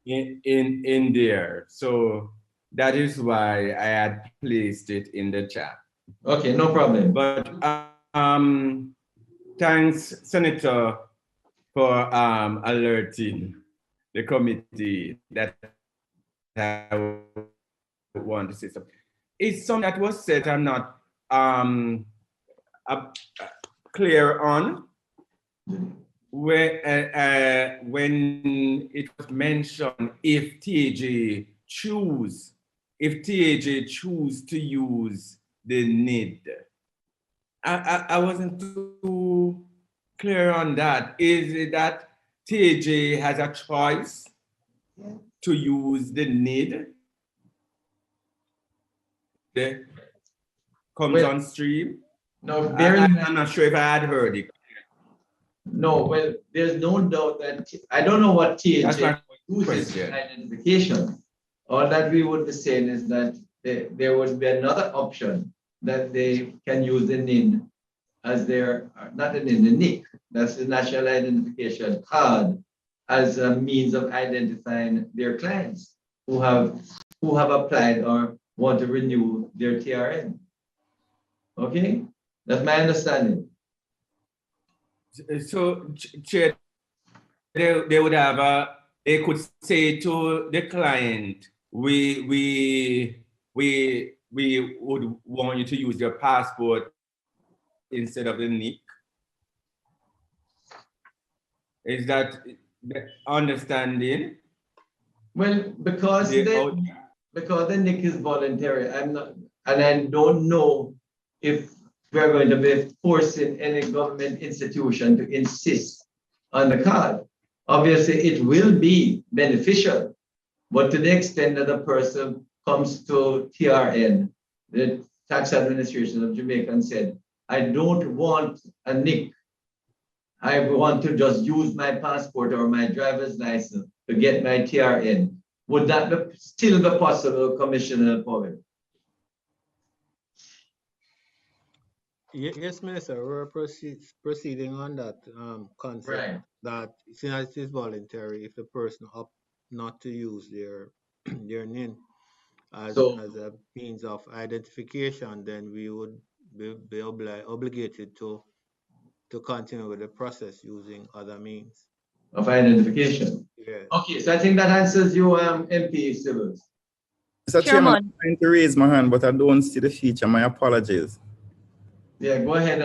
in there. So that is why I had placed it in the chat.
Okay, no problem.
But thanks, Senator, for alerting the committee that I want to say something. It's something that was said I'm not clear on. When it was mentioned, if TAJ choose to use the NID, I wasn't too clear on that. Is it that TAJ has a choice to use the NID? That comes on stream?
No,
I'm not sure if I had heard it.
No, well, there's no doubt that I don't know what TAJ uses in identification. All that we would be saying is that there would be another option that they can use the NID as their, not the NID, the NIC, that's the National Identification Card, as a means of identifying their clients who have applied or want to renew their TRN. Okay, that's my understanding.
So, Chair, they would have they could say to the client, we would want you to use your passport instead of the NIC. Is that the understanding?
Well, because the NIC is voluntary, I'm not, and I don't know if we're going to be forcing any government institution to insist on the card. Obviously, it will be beneficial, but to the extent that a person comes to TRN, the Tax Administration of Jamaica, and said, I don't want a NIC. I want to just use my passport or my driver's license to get my TRN. Would that still be possible, Commissioner Powell?
Yes, Minister, we're proceeding on that concept,
right,
that since it is voluntary, if the person opt not to use their NIN as a means of identification, then we would obligated to continue with the process using other means
of identification.
Yeah.
Okay, so I think that answers you, MP Civils.
Mr. Chairman, I'm trying to raise my hand, but I don't see the feature. My apologies.
Yeah, go ahead,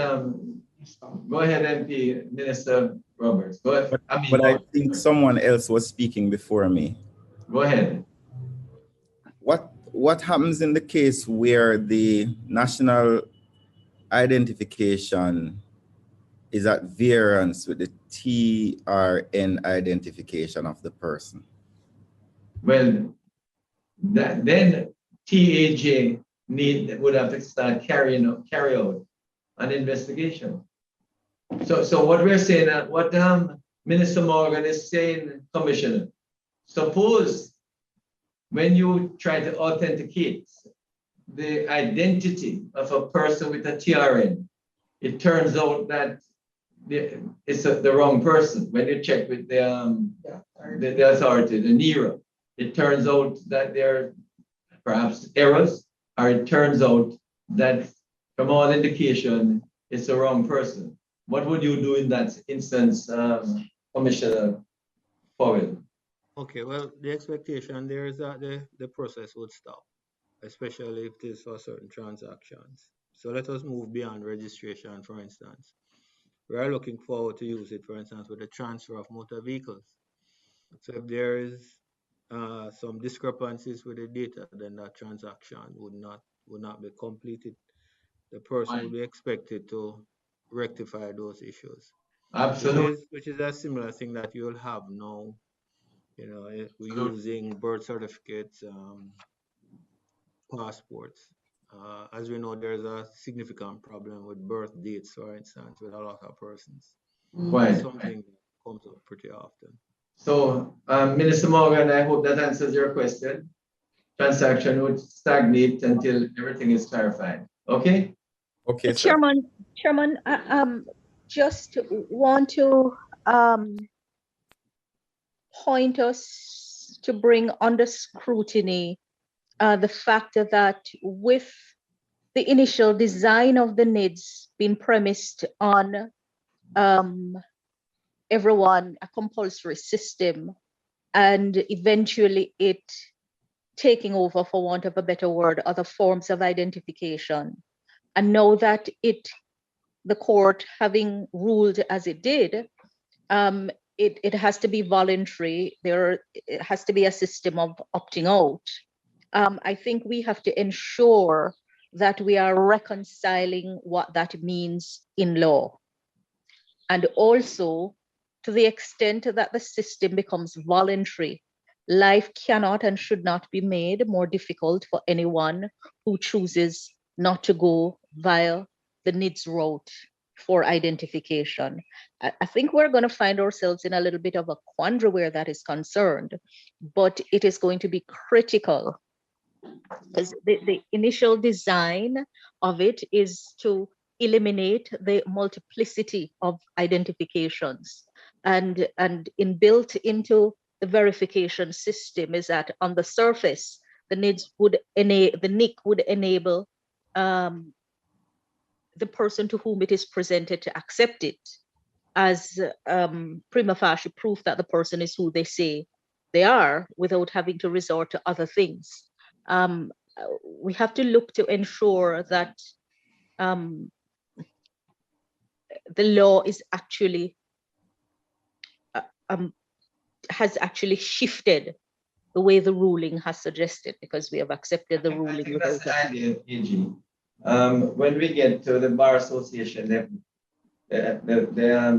MP Minister Roberts. Go ahead.
But I think someone else was speaking before me.
Go ahead.
What happens in the case where the national identification is at variance with the TRN identification of the person?
Well, then TAJ would have to start carry out an investigation. So what we're saying, what Minister Morgan is saying, Commissioner, suppose when you try to authenticate the identity of a person with a TRN, it turns out that it's the wrong person. When you check with the authority, the NERA, it turns out that there are perhaps errors, or it turns out that from all indication, it's the wrong person. What would you do in that instance, Commissioner Powell?
Okay, well, the expectation there is that the process would stop, especially if it is for certain transactions. So let us move beyond registration, for instance. We are looking forward to use it, for instance, with the transfer of motor vehicles. So if there is some discrepancies with the data, then that transaction would not be completed. The person will be expected to rectify those issues.
Absolutely.
Which is a similar thing that you'll have now. You know, we're using birth certificates, passports. As we know, there's a significant problem with birth dates, for instance, with a lot of persons.
Right.
Something that comes up pretty often.
So, Minister Morgan, I hope that answers your question. Transaction would stagnate until everything is clarified. Okay?
Okay,
Chairman, I just want to point us to bring under scrutiny the fact that with the initial design of the NIDs being premised on everyone a compulsory system, and eventually it taking over, for want of a better word, other forms of identification, and know that the court having ruled as it did, it has to be voluntary. It has to be a system of opting out. I think we have to ensure that we are reconciling what that means in law. And also, to the extent that the system becomes voluntary, life cannot and should not be made more difficult for anyone who chooses not to go via the NIDS route for identification. I think we're going to find ourselves in a little bit of a quandary where that is concerned, but it is going to be critical because the initial design of it is to eliminate the multiplicity of identifications, and built into the verification system is that on the surface, the NIDS would the NIC would enable the person to whom it is presented to accept it as prima facie proof that the person is who they say they are, without having to resort to other things. We have to look to ensure that the law is actually has actually shifted the way the ruling has suggested, because we have accepted the ruling.
I think that's the idea, AG. When we get to the Bar Association, they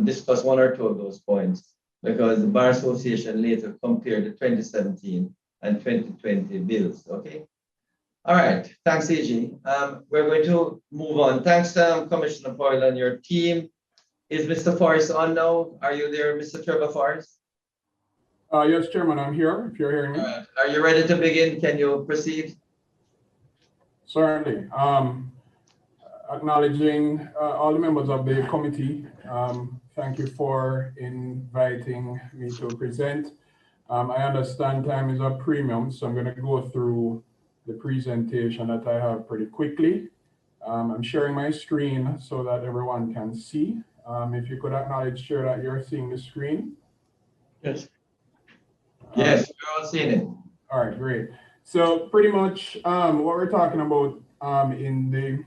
discuss one or two of those points, because the Bar Association later compared the 2017 and 2020 bills. Okay. All right. Thanks, AG. We're going to move on. Thanks, Commissioner Powell and your team. Is Mr. Forrest on now? Are you there, Mr. Trevor Forrest?
Yes, Chairman, I'm here, if you're hearing me.
Are you ready to begin? Can you proceed?
Certainly. Acknowledging all the members of the committee. Thank you for inviting me to present. I understand time is a premium, so I'm going to go through the presentation that I have pretty quickly. I'm sharing my screen so that everyone can see. If you could acknowledge, share that you're seeing the screen.
Yes. Yes, we're all seeing it.
All right, great. So pretty much what we're talking about in the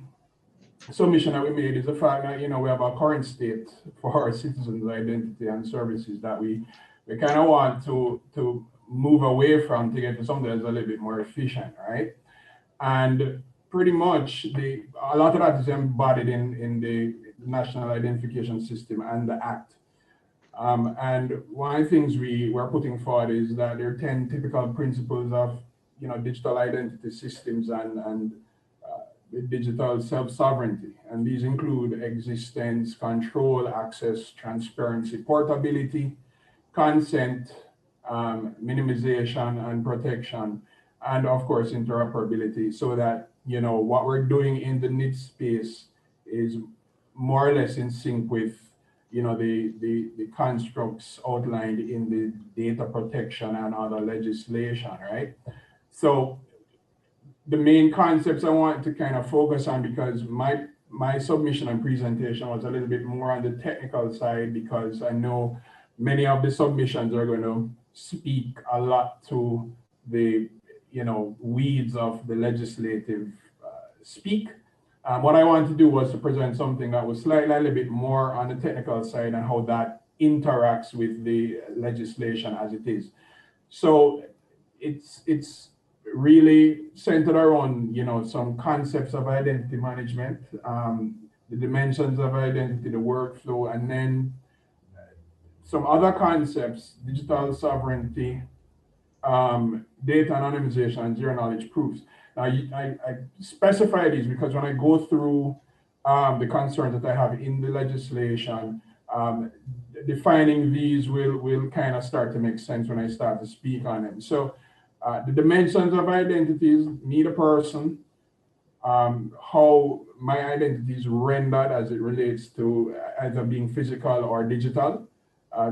submission that we made is the fact that, we have a current state for our citizens' identity and services that we kind of want to move away from to get to something that's a little bit more efficient, right? And pretty much a lot of that is embodied in the National Identification System and the Act. And one of the things we're putting forward is that there are 10 typical principles of digital identity systems and digital self-sovereignty. And these include existence, control, access, transparency, portability, consent, minimization and protection, and of course interoperability, so that what we're doing in the NID space is more or less in sync with the constructs outlined in the data protection and other legislation, right? So the main concepts I want to kind of focus on, because my submission and presentation was a little bit more on the technical side, because I know many of the submissions are going to speak a lot to the weeds of the legislative speak. What I wanted to do was to present something that was slightly a little bit more on the technical side and how that interacts with the legislation as it is. So it's really centered around some concepts of identity management, the dimensions of identity, the workflow, and then some other concepts: digital sovereignty, data anonymization, and zero knowledge proofs. Now, I specify these because when I go through the concerns that I have in the legislation, defining these will kind of start to make sense when I start to speak on them. So the dimensions of identities: me, the person, how my identity is rendered as it relates to either being physical or digital.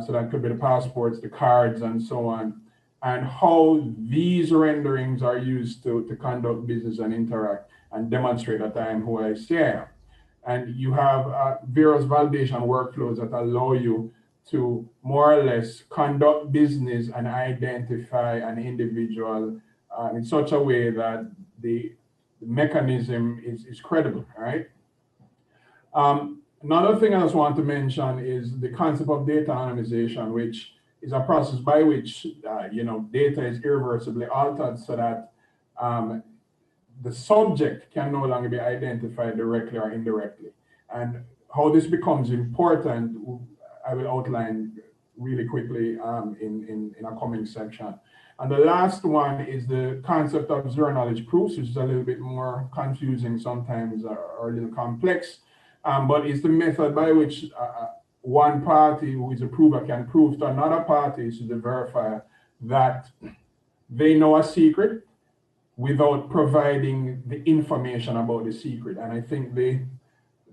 So that could be the passports, the cards, and so on. And how these renderings are used to conduct business and interact and demonstrate that I am who I say I am. And you have various validation workflows that allow you to more or less conduct business and identify an individual in such a way that the mechanism is credible, right? Another thing I just want to mention is the concept of data anonymization, which is a process by which data is irreversibly altered so that the subject can no longer be identified directly or indirectly. And how this becomes important, I will outline really quickly in a coming section. And the last one is the concept of zero knowledge proofs, which is a little bit more confusing sometimes or a little complex, but it's the method by which one party who is a prover can prove to another party, which is the verifier, that they know a secret without providing the information about the secret. And I think the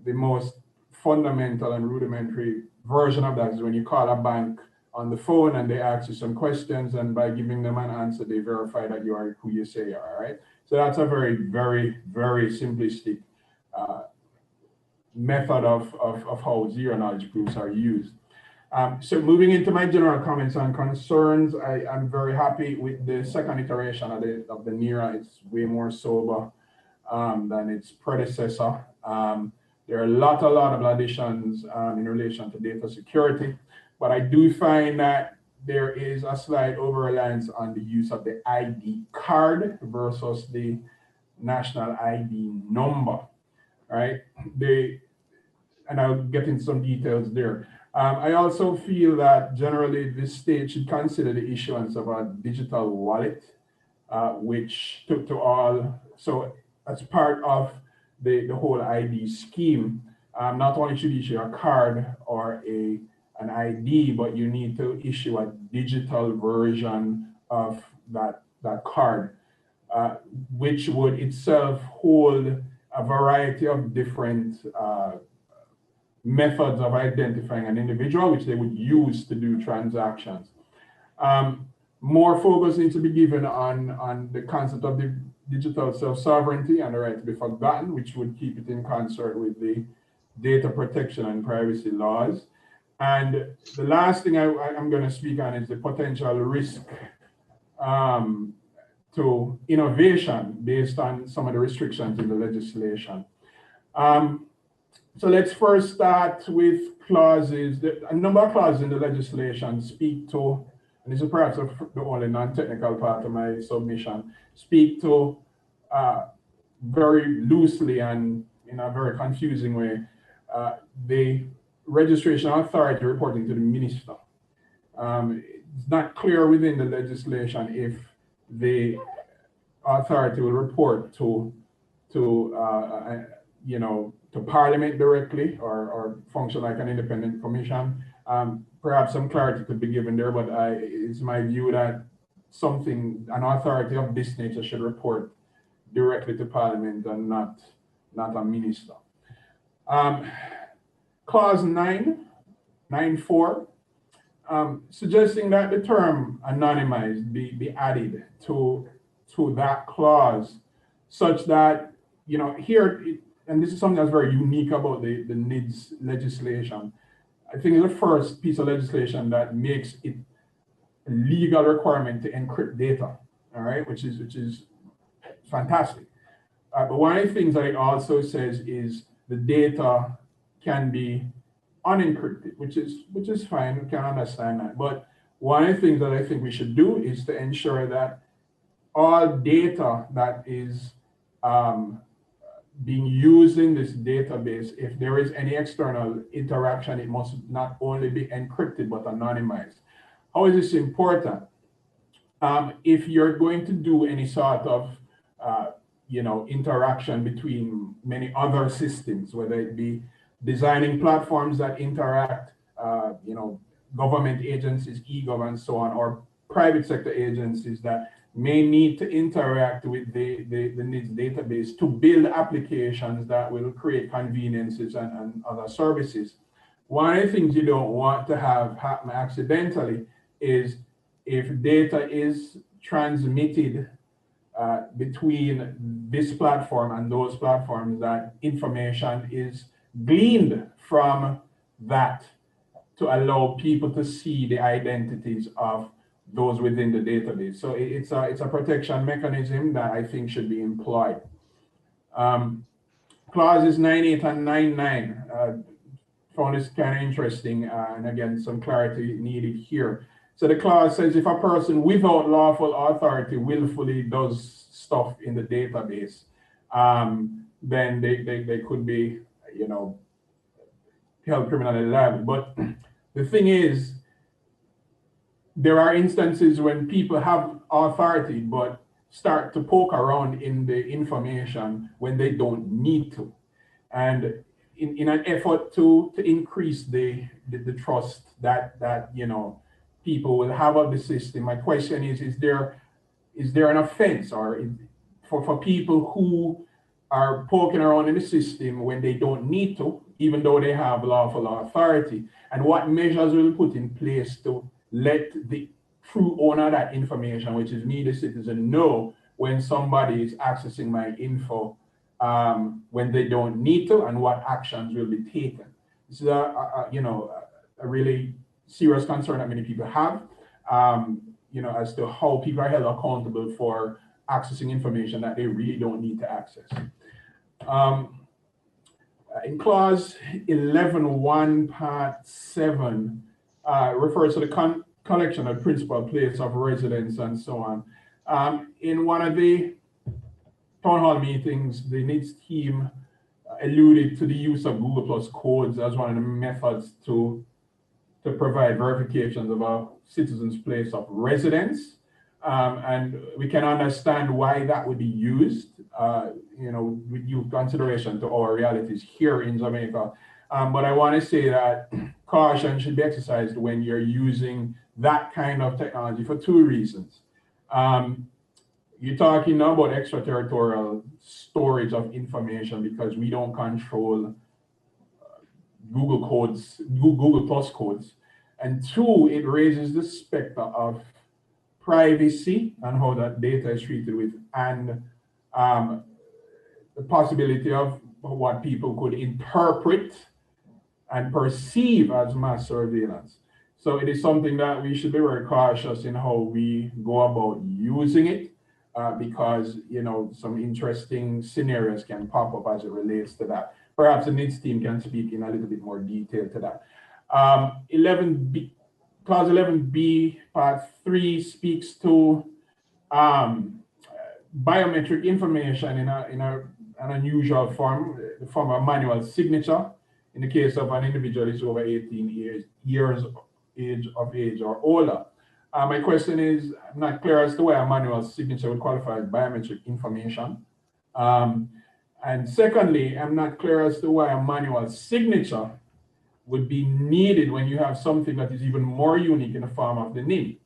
most fundamental and rudimentary version of that is when you call a bank on the phone and they ask you some questions, and by giving them an answer, they verify that you are who you say you are, right? So that's a very, very, very simplistic method of how zero knowledge proofs are used. So moving into my general comments and concerns, I'm very happy with the second iteration of the NERA. It's way more sober than its predecessor. There are a lot of additions in relation to data security, but I do find that there is a slight over-reliance on the use of the ID card versus the national ID number, right? And I'll get into some details there. I also feel that generally this state should consider the issuance of a digital wallet, which to all, so as part of the whole ID scheme, not only should you issue a card or an ID, but you need to issue a digital version of that card, which would itself hold a variety of different methods of identifying an individual, which they would use to do transactions. More focus needs to be given on the concept of the digital self-sovereignty and the right to be forgotten, which would keep it in concert with the data protection and privacy laws. And the last thing I'm going to speak on is the potential risk to innovation based on some of the restrictions in the legislation. So let's first start with clauses. A number of clauses in the legislation speak to, and this is perhaps the only non-technical part of my submission, speak to very loosely and in a very confusing way, the registration authority reporting to the minister. It's not clear within the legislation if the authority will report to Parliament directly or function like an independent commission. Perhaps some clarity could be given there, but it's my view that an authority of this nature should report directly to Parliament and not a minister. Clause 9.4, suggesting that the term anonymized be added to that clause, such that, here, and this is something that's very unique about the NIDS legislation. I think it's the first piece of legislation that makes it a legal requirement to encrypt data, all right, which is fantastic. But one of the things that it also says is the data can be unencrypted, which is fine, we can understand that. But one of the things that I think we should do is to ensure that all data that is being used in this database, if there is any external interaction, it must not only be encrypted, but anonymized. How is this important? If you're going to do any sort of interaction between many other systems, whether it be designing platforms that interact, government agencies, e-gov and so on, or private sector agencies that may need to interact with the NIDS database to build applications that will create conveniences and other services. One of the things you don't want to have happen accidentally is if data is transmitted between this platform and those platforms, that information is gleaned from that to allow people to see the identities of those within the database. So it's a protection mechanism that I think should be employed. Clauses 9.8 and 9.9, found this kind of interesting, and again, some clarity needed here. So the clause says if a person without lawful authority willfully does stuff in the database, then they could be, held criminally liable. But the thing is, there are instances when people have authority but start to poke around in the information when they don't need to. And in an effort to increase the trust that people will have of the system, my question is there an offense or for people who are poking around in the system when they don't need to, even though they have lawful authority? And what measures will be put in place to let the true owner of that information, which is me, the citizen, know when somebody is accessing my info when they don't need to, and what actions will be taken? This is a really serious concern that many people have, as to how people are held accountable for accessing information that they really don't need to access. In clause 11.1 part 7, refers to the collection of principal place of residence and so on. In one of the town hall meetings, the NIDS team alluded to the use of Google Plus codes as one of the methods to provide verifications of a citizen's place of residence. And we can understand why that would be used, with due consideration to our realities here in Jamaica. But I want to say that caution should be exercised when you're using that kind of technology for two reasons. You're talking now about extraterritorial storage of information because we don't control Google Plus codes. And two, it raises the specter of privacy and how that data is treated with, and the possibility of what people could interpret and perceive as mass surveillance. So it is something that we should be very cautious in how we go about using it, because some interesting scenarios can pop up as it relates to that. Perhaps the NIDS team can speak in a little bit more detail to that. 11B, Clause 11B, Part 3 speaks to biometric information in an unusual form, the form of manual signature, in the case of an individual is over 18 years of age or older. My question is, I'm not clear as to why a manual signature would qualify as biometric information. And secondly, I'm not clear as to why a manual signature would be needed when you have something that is even more unique in the form of the NID.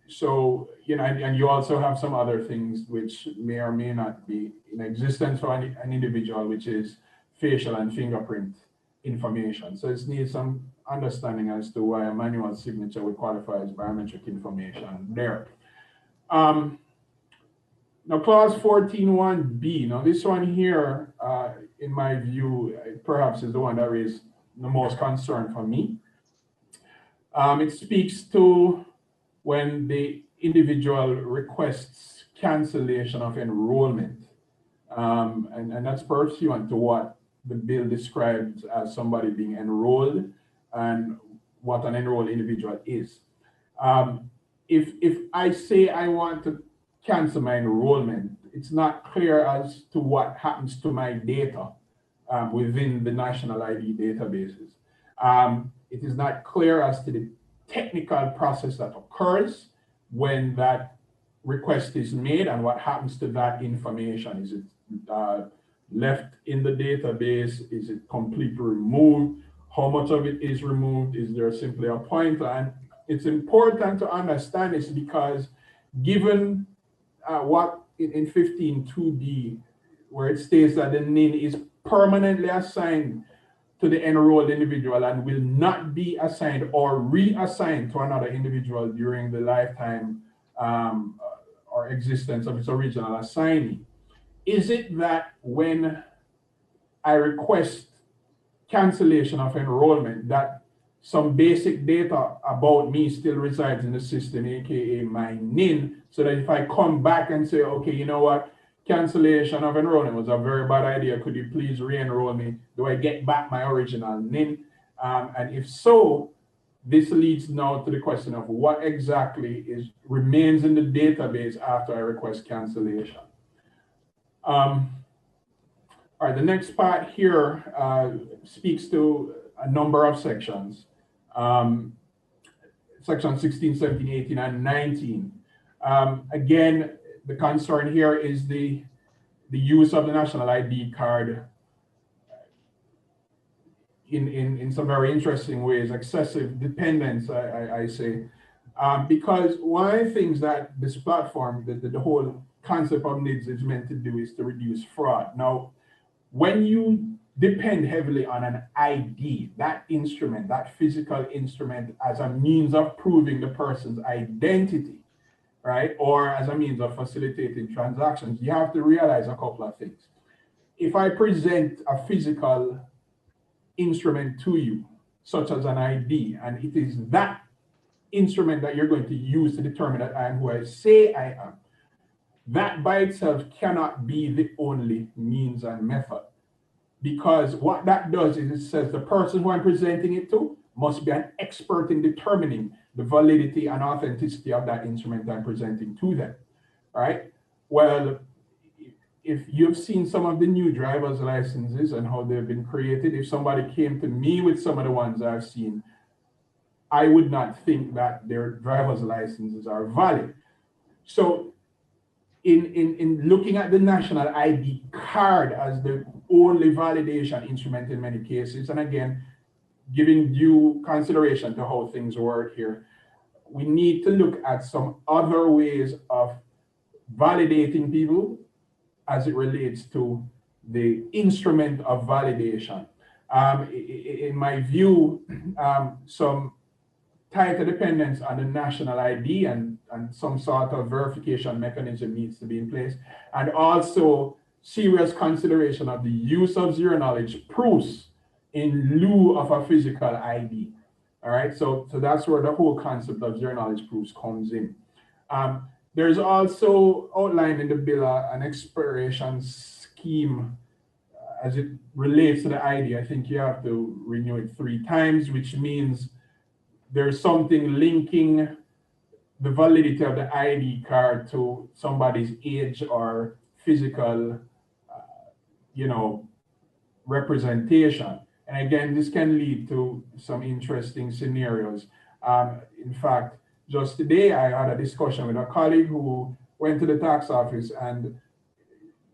So, and you also have some other things which may or may not be in existence for an individual, which is facial and fingerprint information. So it needs some understanding as to why a manual signature would qualify as biometric information there. Now, clause 14.1b, now this one here, in my view, perhaps is the one that raised the most concern for me. It speaks to when the individual requests cancellation of enrollment. And that's pursuant to what the bill describes as somebody being enrolled and what an enrolled individual is. If I say I want to cancel my enrollment, it's not clear as to what happens to my data within the national ID databases. It is not clear as to the technical process that occurs when that request is made and what happens to that information. Is it left in the database? Is it completely removed? How much of it is removed? Is there simply a pointer? And it's important to understand this because given what in 15.2d, where it states that the NIN is permanently assigned to the enrolled individual and will not be assigned or reassigned to another individual during the lifetime or existence of its original assignee. Is it that when I request cancellation of enrollment that some basic data about me still resides in the system, aka my NIN, so that if I come back and say, okay, you know what, cancellation of enrollment was a very bad idea, could you please re-enroll me? Do I get back my original NIN? And if so, this leads now to the question of what exactly remains in the database after I request cancellation. All right, the next part here speaks to a number of sections. Section 16, 17, 18, and 19. Again, the concern here is the use of the national ID card in some very interesting ways, excessive dependence, I say. Because one of the things that this platform, the whole concept of NIDS is meant to do is to reduce fraud. Now, when you depend heavily on an ID, that instrument, that physical instrument as a means of proving the person's identity, right? Or as a means of facilitating transactions, you have to realize a couple of things. If I present a physical instrument to you, such as an ID, and it is that instrument that you're going to use to determine that I am who I say I am, that by itself cannot be the only means and method. Because what that does is it says the person who I'm presenting it to must be an expert in determining the validity and authenticity of that instrument I'm presenting to them, right? Well, if you've seen some of the new driver's licenses and how they've been created, if somebody came to me with some of the ones I've seen, I would not think that their driver's licenses are valid. So in looking at the national ID card as the only validation instrument in many cases, and again, giving due consideration to how things work here, we need to look at some other ways of validating people as it relates to the instrument of validation. In my view, some tighter dependence on the national ID and some sort of verification mechanism needs to be in place. And also serious consideration of the use of zero knowledge proofs in lieu of a physical ID. All right, so that's where the whole concept of zero knowledge proofs comes in. There's also outlined in the bill an expiration scheme as it relates to the ID. I think you have to renew it 3 times, which means there's something linking the validity of the ID card to somebody's age or physical, representation. And again, this can lead to some interesting scenarios. In fact, just today, I had a discussion with a colleague who went to the tax office and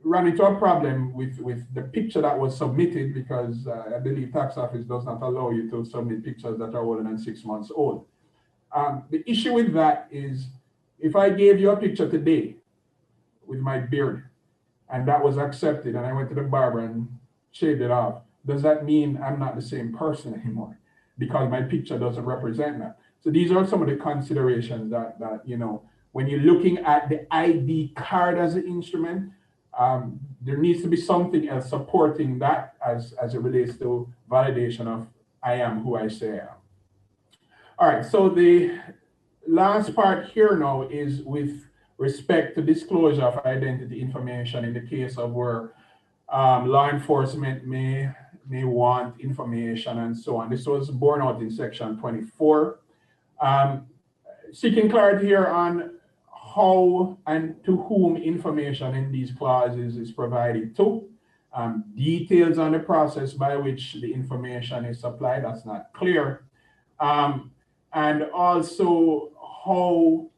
ran into a problem with the picture that was submitted, because I believe tax office does not allow you to submit pictures that are older than 6 months old. The issue with that is, if I gave you a picture today with my beard and that was accepted and I went to the barber and shaved it off, does that mean I'm not the same person anymore because my picture doesn't represent that? So these are some of the considerations that when you're looking at the ID card as an instrument, there needs to be something else supporting that as it relates to validation of I am who I say I am. All right, so the last part here now is with respect to disclosure of identity information in the case of where law enforcement may want information and so on. This was borne out in section 24. Seeking clarity here on how and to whom information in these clauses is provided to. Details on the process by which the information is supplied, that's not clear. And also how,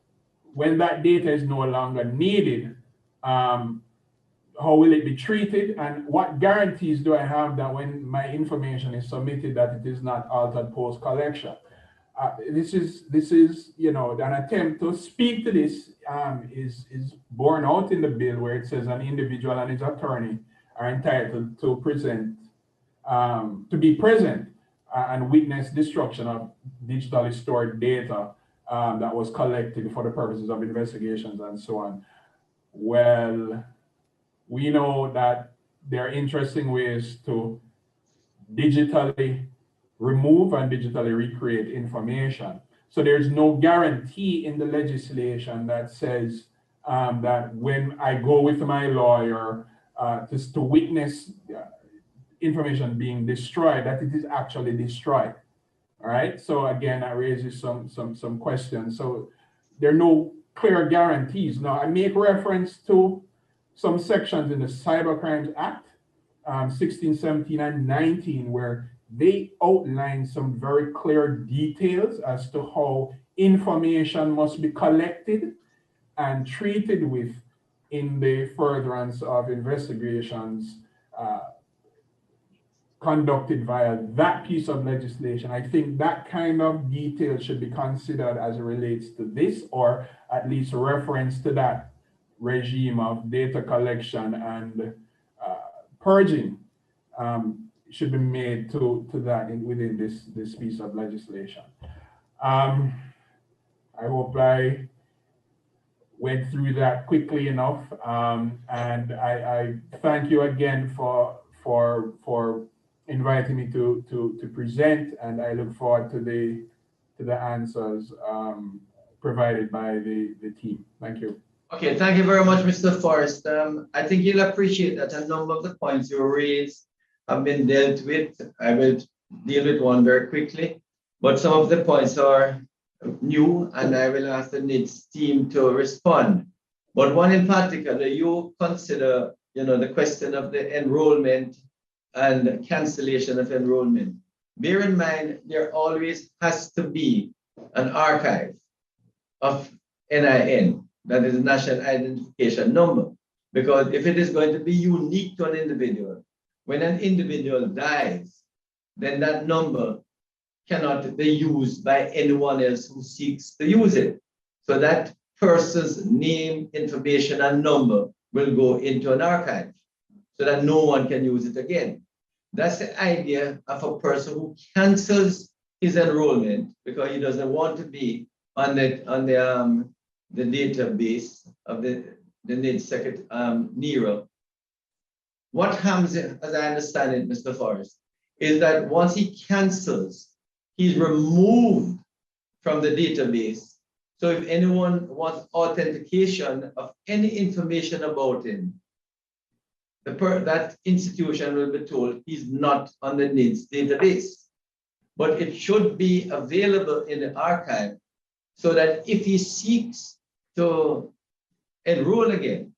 when that data is no longer needed, how will it be treated, and what guarantees do I have that when my information is submitted that it is not altered post collection? This is an attempt to speak to this is borne out in the bill, where it says an individual and his attorney are entitled to be present and witness destruction of digitally stored data that was collected for the purposes of investigations and so on. Well, we know that there are interesting ways to digitally remove and digitally recreate information. So there's no guarantee in the legislation that says that when I go with my lawyer to witness information being destroyed, that it is actually destroyed. All right. So again, that raises some questions. So there are no clear guarantees. Now, I make reference to some sections in the Cybercrimes Act, 16, 17, and 19, where they outline some very clear details as to how information must be collected and treated with in the furtherance of investigations conducted via that piece of legislation. I think that kind of detail should be considered as it relates to this, or at least reference to that regime of data collection and purging should be made to that within this piece of legislation. I hope I went through that quickly enough, and I thank you again for inviting me to present, and I look forward to the answers provided by the team. Thank you.
Okay, thank you very much, Mr. Forrest. I think you'll appreciate that a number of the points you raised have been dealt with. I will deal with one very quickly, but some of the points are new, and I will ask the NIDS team to respond. But one in particular, you consider, the question of the enrollment and cancellation of enrollment. Bear in mind, there always has to be an archive of NIN, that is National Identification Number, because if it is going to be unique to an individual, when an individual dies, then that number cannot be used by anyone else who seeks to use it. So that person's name, information, and number will go into an archive so that no one can use it again. That's the idea of a person who cancels his enrollment because he doesn't want to be on the database of the NID secret NERA. What happens, as I understand it, Mr. Forrest, is that once he cancels, he's removed from the database. So if anyone wants authentication of any information about him, that institution will be told he's not on the NIDS database. But it should be available in the archive so that if he seeks to enroll again,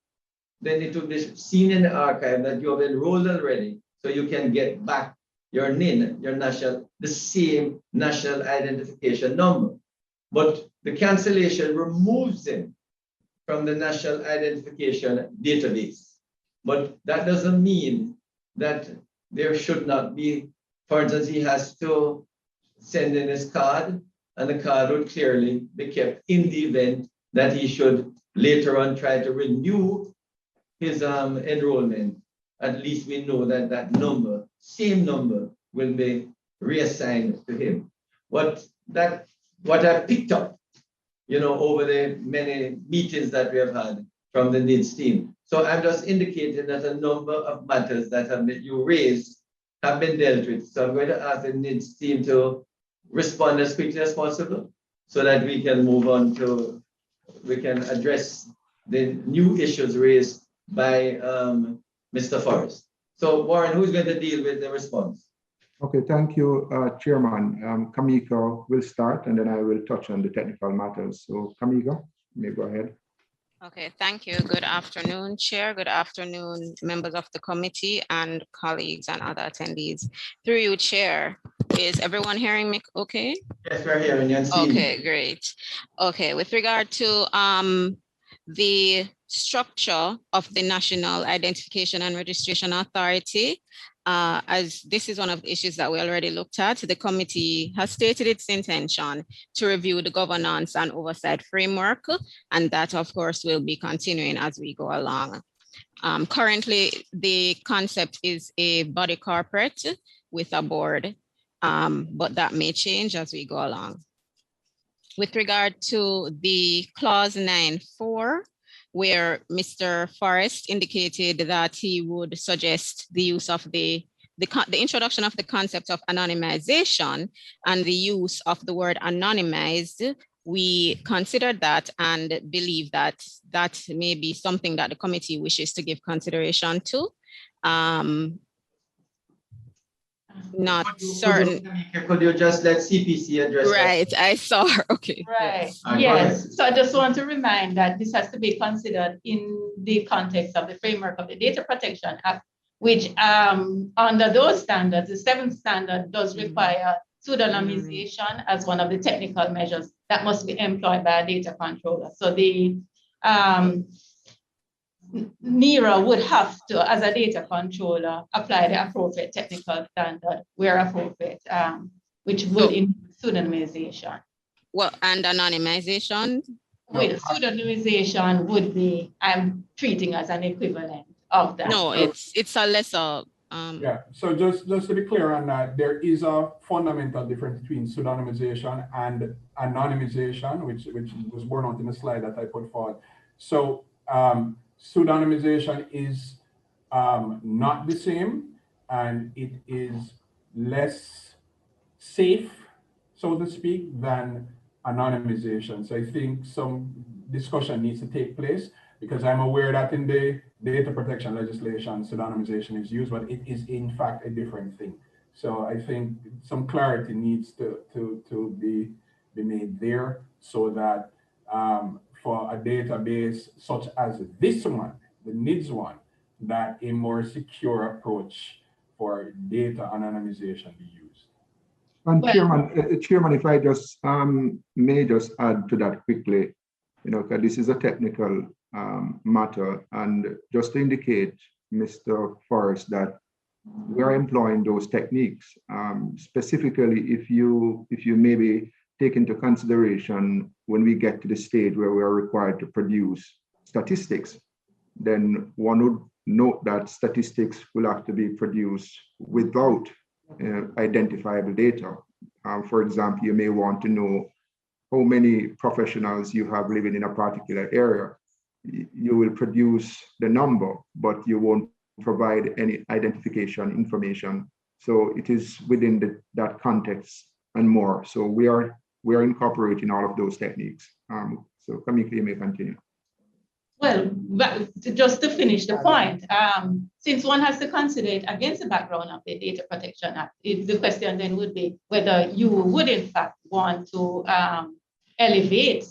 then it will be seen in the archive that you have enrolled already, so you can get back your NIN, the same national identification number. But the cancellation removes him from the national identification database. But that doesn't mean that there should not be, for instance, he has to send in his card, and the card would clearly be kept in the event that he should later on try to renew his enrollment. At least we know that that number, same number, will be reassigned to him. What I picked up, over the many meetings that we have had from the NIDS team. So I'm just indicating that a number of matters that you raised have been dealt with. So I'm going to ask the NIDS team to respond as quickly as possible so that we can move on we can address the new issues raised by Mr. Forrest. So Warren, who's going to deal with the response?
Okay, thank you, Chairman. Kamika will start, and then I will touch on the technical matters. So Kamika, you may go ahead.
Okay, thank you. Good afternoon, Chair. Good afternoon, members of the committee and colleagues and other attendees. Through you, Chair, is everyone hearing me okay?
Yes, we're hearing you.
Okay, great. Okay, with regard to the structure of the National Identification and Registration Authority, as this is one of the issues that we already looked at, the committee has stated its intention to review the governance and oversight framework, and that, of course, will be continuing as we go along. Currently, the concept is a body corporate with a board, but that may change as we go along. With regard to the clause 9.4, where Mr. Forrest indicated that he would suggest the use of the introduction of the concept of anonymization and the use of the word anonymized, we considered that and believe that that may be something that the committee wishes to give consideration to. Not certain.
Could you just let CPC address
right, that? I saw her. Okay.
Right. Yes. So I just want to remind that this has to be considered in the context of the framework of the Data Protection Act, which under those standards, the 7th standard does require pseudonymization as one of the technical measures that must be employed by a data controller. So the NERA would have to, as a data controller, apply the appropriate technical standard where appropriate, which would include pseudonymization.
Well, and anonymization?
Well, pseudonymization would be, I'm treating as an equivalent of that.
No, it's a lesser.
Yeah, so just to be clear on that, there is a fundamental difference between pseudonymization and anonymization, which was borne out in the slide that I put forward. So pseudonymization is not the same, and it is less safe, so to speak, than anonymization. So I think some discussion needs to take place, because I'm aware that in the data protection legislation, pseudonymization is used, but it is in fact a different thing. So I think some clarity needs to be made there, so that for a database such as this one, the NIDS one, that a more secure approach for data anonymization be used.
And Chairman, if I just may just add to that quickly, because this is a technical matter, and just to indicate, Mr. Forrest, that we are employing those techniques. Specifically, if you maybe take into consideration when we get to the stage where we are required to produce statistics, then one would note that statistics will have to be produced without identifiable data. For example, you may want to know how many professionals you have living in a particular area. You will produce the number, but you won't provide any identification information. So it is within that context and more. So we are incorporating all of those techniques. So Kamika, you may continue.
Well, just to finish the point, since one has to consider it against the background of the Data Protection Act, the question then would be whether you would in fact want to elevate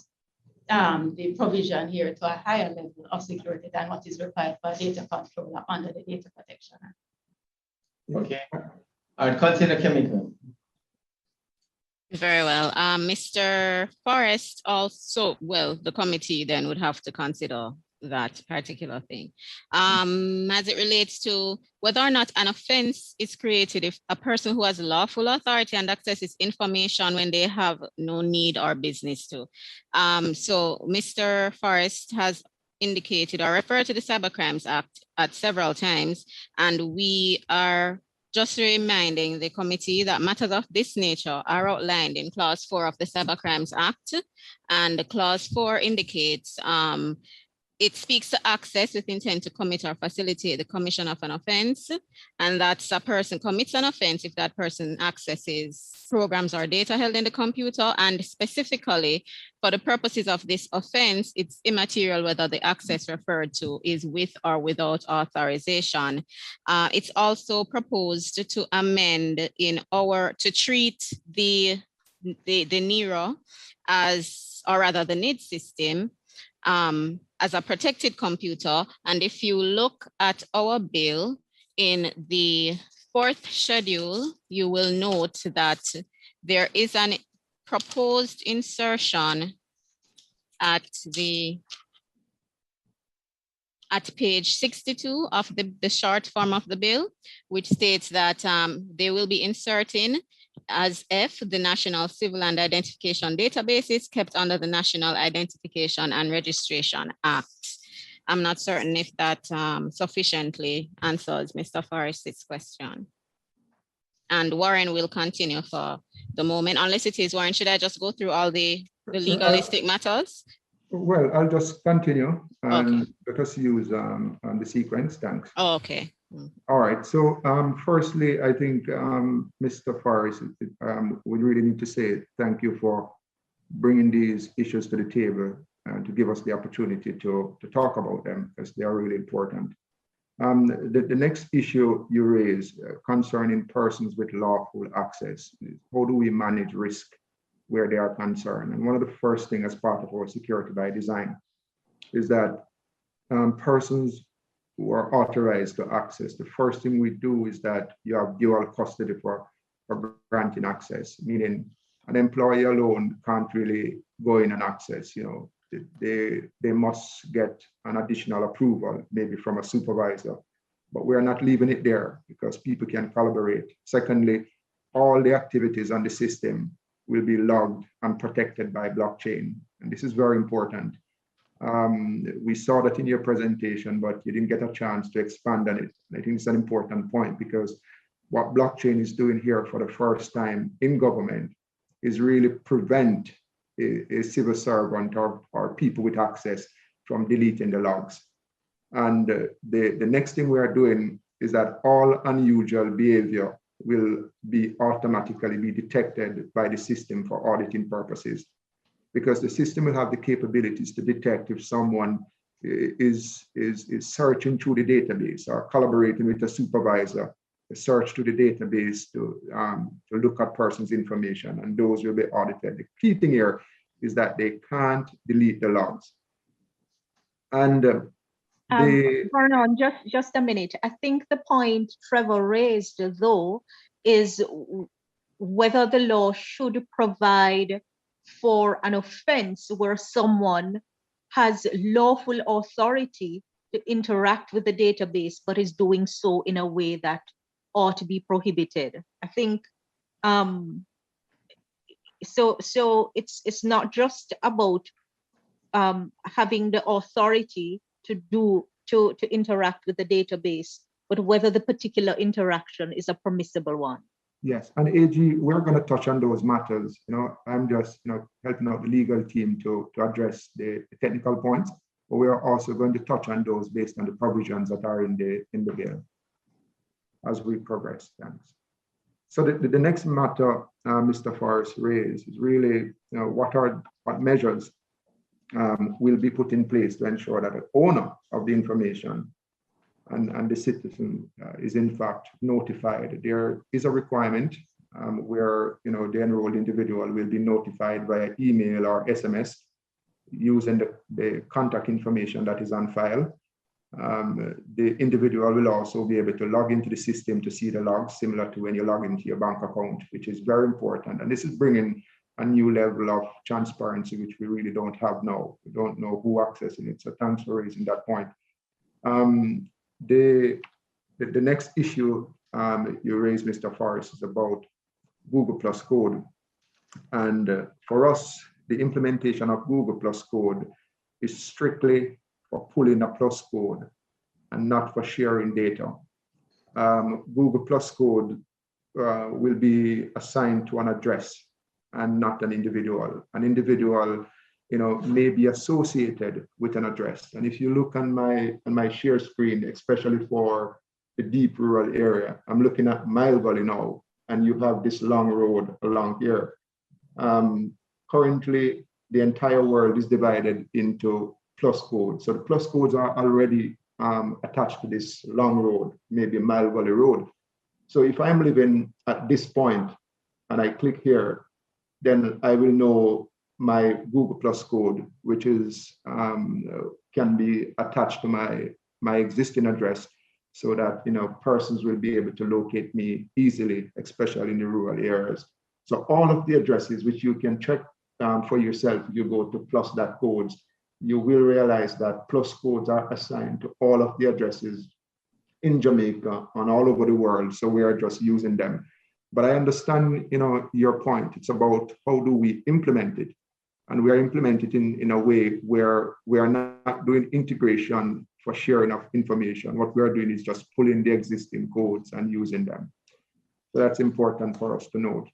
the provision here to a higher level of security than what is required for a data controller under the Data Protection Act.
Okay. All right, continue, Kamika.
Very well. Mr. Forrest also, well, the committee then would have to consider that particular thing. As it relates to whether or not an offense is created if a person who has lawful authority and accesses information when they have no need or business to. So Mr. Forrest has indicated or referred to the Cybercrimes Act at several times, and we are just reminding the committee that matters of this nature are outlined in Clause 4 of the Cybercrimes Act, and Clause 4 indicates it speaks to access with intent to commit or facilitate the commission of an offense, and that a person commits an offense if that person accesses programs or data held in the computer, and specifically for the purposes of this offense, it's immaterial whether the access referred to is with or without authorization. It's also proposed to amend to treat the NERO as, or rather the NID system, as a protected computer. And if you look at our bill in the 4th schedule, you will note that there is an proposed insertion at page 62 of the short form of the bill, which states that they will be inserting as F, the National Civil and Identification Databases kept under the National Identification and Registration Act. I'm not certain if that sufficiently answers Mr. Forrest's question. And Warren will continue for the moment, unless it is Warren. Should I just go through all the legalistic matters?
Well, I'll just continue and let us use the sequence. Thanks.
Oh, okay.
All right. So firstly, I think Mr. Forrest we really need to say thank you for bringing these issues to the table and to give us the opportunity to talk about them, because they are really important. The next issue you raise concerning persons with lawful access, how do we manage risk where they are concerned? And one of the first things as part of our security by design is that persons who are authorized to access, the first thing we do is that you have dual custody for granting access, meaning an employee alone can't really go in and access. They must get an additional approval, maybe from a supervisor, but we're not leaving it there because people can collaborate. Secondly, all the activities on the system will be logged and protected by blockchain. And this is very important. We saw that in your presentation, but you didn't get a chance to expand on it. I think it's an important point, because what blockchain is doing here for the first time in government is really prevent a civil servant or people with access from deleting the logs. And the next thing we are doing is that all unusual behavior will automatically be detected by the system for auditing purposes, because the system will have the capabilities to detect if someone is searching through the database or collaborating with a supervisor, a search to the database to look at person's information, and those will be audited. The key thing here is that they can't delete the logs. And
Vernon, just a minute. I think the point Trevor raised, though, is whether the law should provide for an offense where someone has lawful authority to interact with the database, but is doing so in a way that ought to be prohibited. I think so it's not just about having the authority to interact with the database, but whether the particular interaction is a permissible one.
Yes, and AG, we're going to touch on those matters. I'm just, helping out the legal team to address the technical points, but we are also going to touch on those based on the provisions that are in the bill as we progress. Thanks. So the next matter Mr. Forrest raised is really, what measures will be put in place to ensure that the owner of the information and the citizen is in fact notified. There is a requirement where the enrolled individual will be notified via email or SMS using the contact information that is on file. The individual will also be able to log into the system to see the logs, similar to when you log into your bank account, which is very important. And this is bringing a new level of transparency, which we really don't have now. We don't know who accessing it. So thanks for raising that point. The next issue you raised, Mr. Forrest, is about Google Plus Code. And for us, the implementation of Google Plus Code is strictly for pulling a plus code and not for sharing data. Google Plus Code will be assigned to an address and not an individual. An individual, may be associated with an address. And if you look on my share screen, especially for the deep rural area, I'm looking at Mile Gully now, and you have this long road along here. Currently, the entire world is divided into plus codes. So the plus codes are already attached to this long road, maybe Mile Gully Road. So if I'm living at this point and I click here, then I will know my Google Plus code, which is can be attached to my existing address, so that persons will be able to locate me easily, especially in the rural areas. So all of the addresses which you can check for yourself, if you go to plus.codes, you will realize that plus codes are assigned to all of the addresses in Jamaica and all over the world. So we are just using them. But I understand, your point. It's about how do we implement it, and we are implementing it in a way where we are not doing integration for sharing of information. What we are doing is just pulling the existing codes and using them. So that's important for us to note.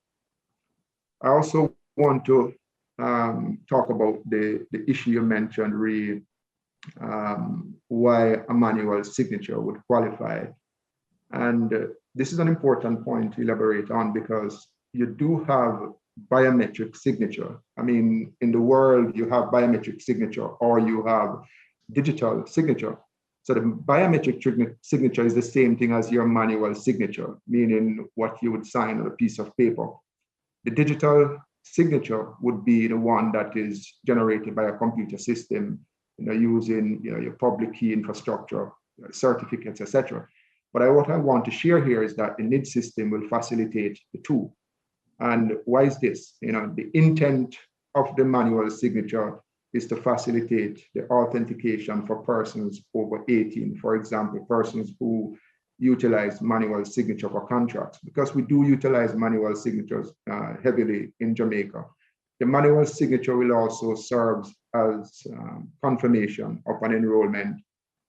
I also want to talk about the issue you mentioned, why a manual signature would qualify. And this is an important point to elaborate on, because you do have biometric signature. I mean, in the world, you have biometric signature or you have digital signature. So the biometric signature is the same thing as your manual signature, meaning what you would sign on a piece of paper. The digital signature would be the one that is generated by a computer system, using your public key infrastructure, certificates, etc. But what I want to share here is that the NID system will facilitate the two. And why is this? The intent of the manual signature is to facilitate the authentication for persons over 18, for example, persons who utilize manual signature for contracts, because we do utilize manual signatures heavily in Jamaica. The manual signature will also serve as confirmation of an enrollment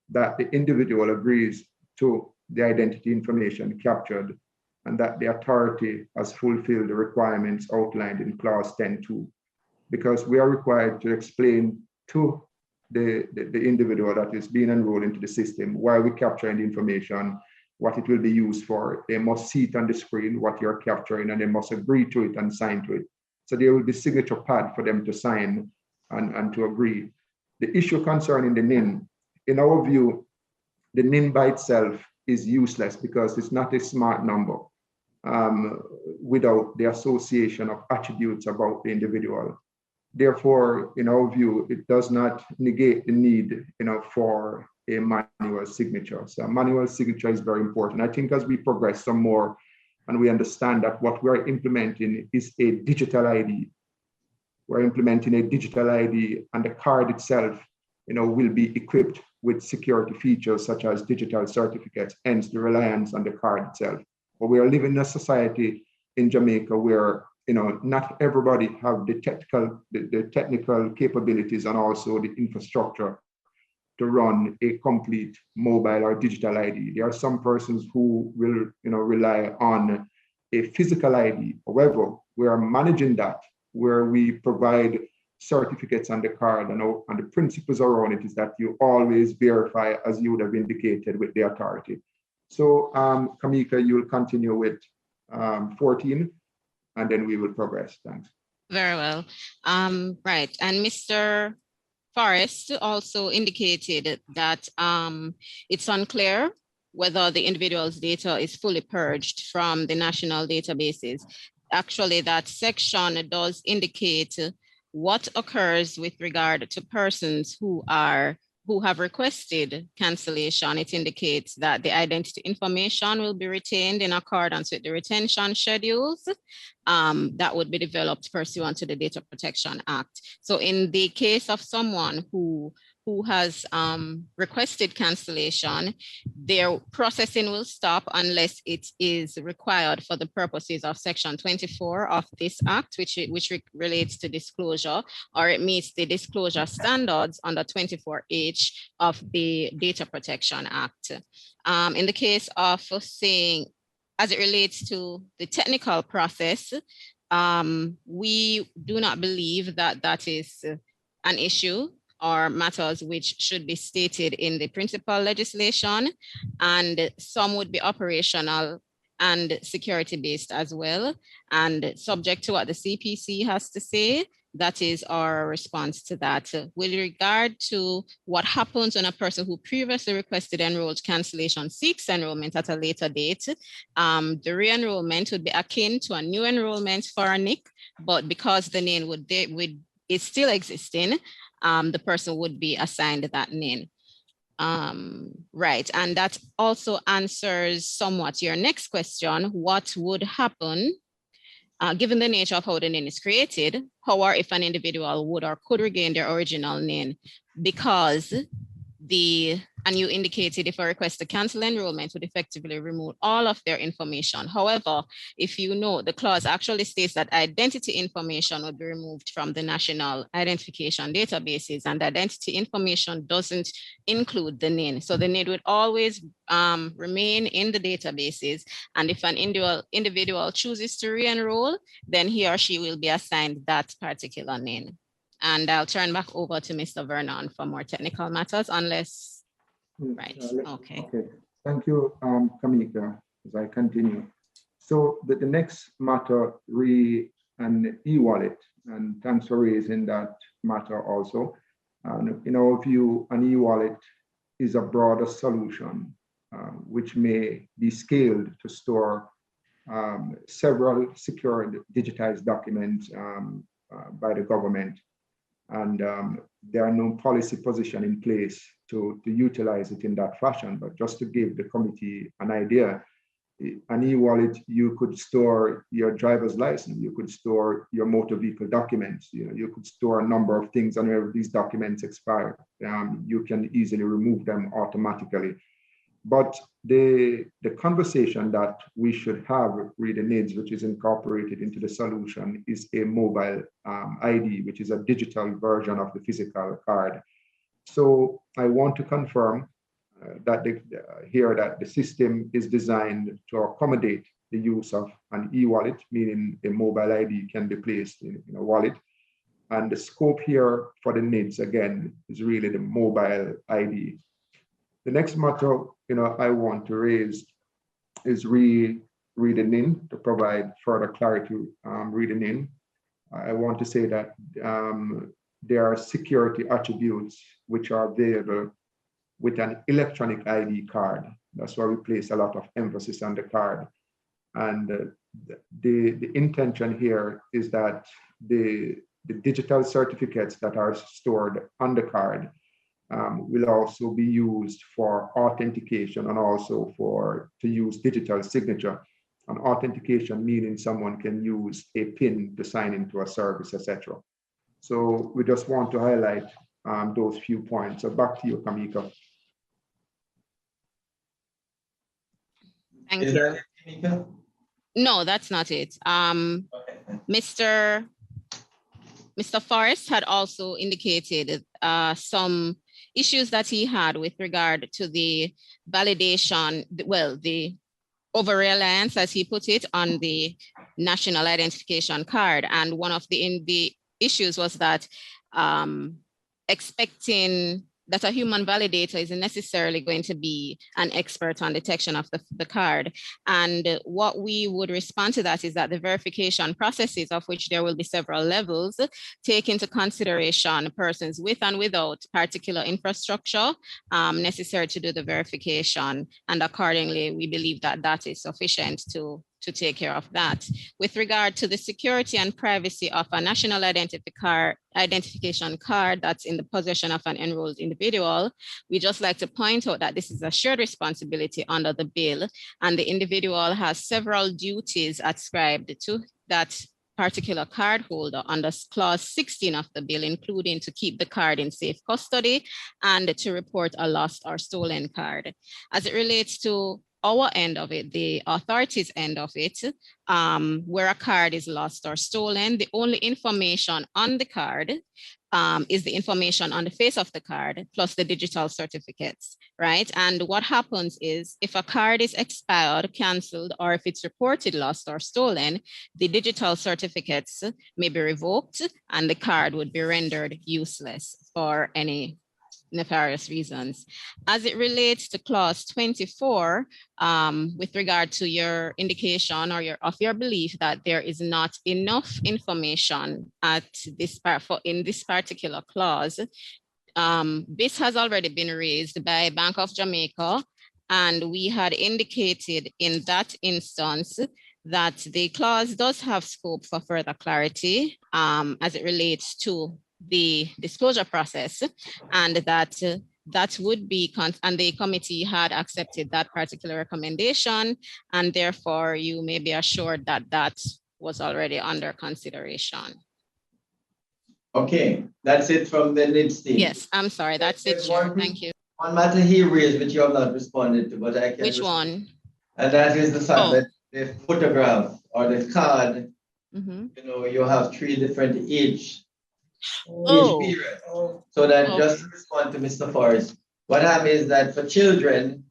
that the individual agrees to the identity information captured and that the authority has fulfilled the requirements outlined in clause 10.2, because we are required to explain to the individual that is being enrolled into the system why we're capturing the information, what it will be used for. They must see it on the screen, what you're capturing, and they must agree to it and sign to it. So there will be signature pad for them to sign and to agree. The issue concerning the NIN, in our view, the NIN by itself is useless because it's not a smart number without the association of attributes about the individual. Therefore, in our view, it does not negate the need, for a manual signature. So a manual signature is very important. I think as we progress some more and we understand that what we're implementing is a digital ID, we're implementing a digital ID, and the card itself, will be equipped with security features such as digital certificates, hence the reliance on the card itself. But we are living in a society in Jamaica where not everybody have the technical capabilities and also the infrastructure to run a complete mobile or digital ID. There are some persons who will rely on a physical ID. However, we are managing that where we provide certificates on the card, and the principles around it is that you always verify as you would have indicated with the authority. So Kamika, you will continue with 14 and then we will progress. Thanks.
Very well. Right. And Mr. Forrest also indicated that it's unclear whether the individual's data is fully purged from the national databases. Actually, that section does indicate what occurs with regard to persons who have requested cancellation. It indicates that the identity information will be retained in accordance with the retention schedules that would be developed pursuant to the Data Protection Act. So in the case of someone who has requested cancellation, their processing will stop unless it is required for the purposes of Section 24 of this Act, which relates to disclosure, or it meets the disclosure standards under 24H of the Data Protection Act. In the case of saying, as it relates to the technical process, we do not believe that that is an issue or matters which should be stated in the principal legislation, and some would be operational and security-based as well. And subject to what the CPC has to say, that is our response to that. With regard to what happens when a person who previously requested enrolled cancellation seeks enrollment at a later date, the re-enrollment would be akin to a new enrollment for a NIC, but because the name is still existing, the person would be assigned that name. Right, and that also answers somewhat your next question, what would happen given the nature of how the name is created, how or if an individual would or could regain their original name, because and you indicated if a request to cancel enrollment would effectively remove all of their information. However, if you know, the clause actually states that identity information would be removed from the national identification databases, and identity information doesn't include the name. So the name would always remain in the databases. And if an individual chooses to re-enroll, then he or she will be assigned that particular name. And I'll turn back over to Mr. Vernon for more technical matters, unless, right, okay.
Okay, thank you, Kamika, as I continue. So the next matter, an e-wallet, and thanks for raising that matter also. In our view, an e-wallet is a broader solution, which may be scaled to store several secure digitized documents by the government. And there are no policy position in place to utilize it in that fashion. But just to give the committee an idea, an e-wallet, you could store your driver's license, you could store your motor vehicle documents, you could store a number of things, and whenever these documents expire, you can easily remove them automatically. But the conversation that we should have really needs, which is incorporated into the solution, is a mobile ID, which is a digital version of the physical card. So I want to confirm that that the system is designed to accommodate the use of an e-wallet, meaning a mobile ID can be placed in a wallet. And the scope here for the NIDs, again, is really the mobile ID. The next matter I want to raise is reading in to provide further clarity. Reading in, I want to say that there are security attributes which are available with an electronic ID card. That's why we place a lot of emphasis on the card. And the intention here is that the digital certificates that are stored on the card will also be used for authentication and also to use digital signature. And authentication meaning someone can use a PIN to sign into a service, etc. So we just want to highlight those few points. So back to you, Kamika.
Thank you. No, that's not it. Mr. Forrest had also indicated some issues that he had with regard to the validation, well, the over-reliance, as he put it, on the national identification card. And one of the issues was that expecting that a human validator isn't necessarily going to be an expert on detection of the card. And what we would respond to that is that the verification processes, of which there will be several levels, take into consideration persons with and without particular infrastructure necessary to do the verification. And accordingly, we believe that that is sufficient to take care of that. With regard to the security and privacy of a national identification card that's in the possession of an enrolled individual, we just like to point out that this is a shared responsibility under the bill, and the individual has several duties ascribed to that particular card holder under clause 16 of the bill, including to keep the card in safe custody and to report a lost or stolen card. As it relates to our end of it, the authorities' end of it, where a card is lost or stolen, the only information on the card is the information on the face of the card plus the digital certificates, right? And what happens is if a card is expired, canceled, or if it's reported lost or stolen, the digital certificates may be revoked and the card would be rendered useless for any nefarious reasons. As it relates to clause 24, with regard to your indication or your belief that there is not enough information in this particular clause, this has already been raised by Bank of Jamaica, and we had indicated in that instance that the clause does have scope for further clarity as it relates to the disclosure process, and that would be, and the committee had accepted that particular recommendation, and therefore you may be assured that that was already under consideration.
Okay, that's it from the NID team.
Yes, I'm sorry, that's it, Chair. Thank you.
One matter he raised, which you have not responded to, but I can.
Which one?
And that is the fact that the photograph or the card, you have 3 different age period. So that just to respond to Mr. Forrest, what happens is that for children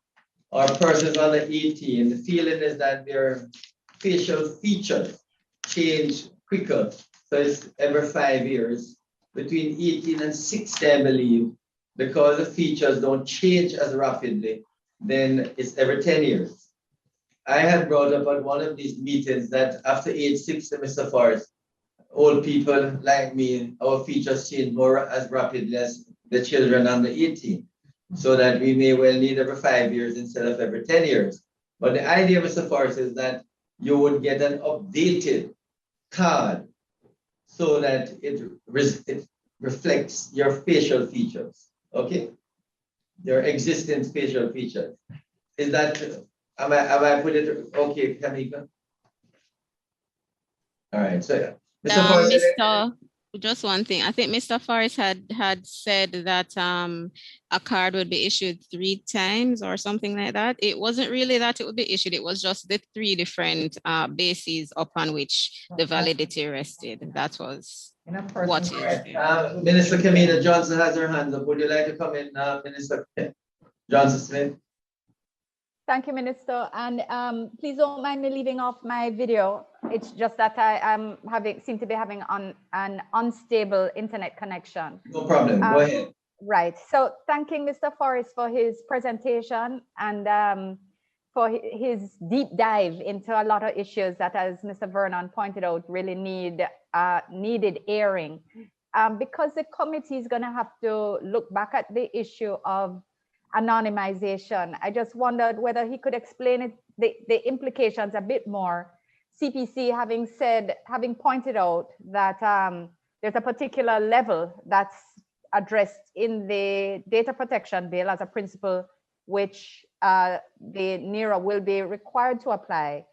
or persons under 18, the feeling is that their facial features change quicker. So it's every 5 years. Between 18 and 60, I believe, because the features don't change as rapidly, then it's every 10 years. I had brought up at one of these meetings that after age 60, Mr. Forrest, old people like me, our features change more as rapidly as the children under 18, so that we may well need every 5 years instead of every 10 years. But the idea, Mr. Forrest, is that you would get an updated card so that it reflects your facial features, okay? Your existing facial features. Is that, have I put it, okay, Kamika? All right, so yeah.
Just one thing. I think Mr. Forrest had said that a card would be issued 3 times or something like that. It wasn't really that it would be issued. It was just the 3 different bases upon which the validity rested. That was what is.
Minister Kamina Johnson has her hand up. Would you like to come in, Minister Johnson Smith?
Thank you, Minister. And please don't mind me leaving off my video. It's just that I seem to be having an unstable internet connection.
No problem. Go ahead.
Right. So thanking Mr. Forrest for his presentation and for his deep dive into a lot of issues that, as Mr. Vernon pointed out, really needed airing. Because the committee is going to have to look back at the issue of anonymization, I just wondered whether he could explain the implications a bit more. CPC having pointed out that there's a particular level that's addressed in the data protection bill as a principle which the NERA will be required to apply,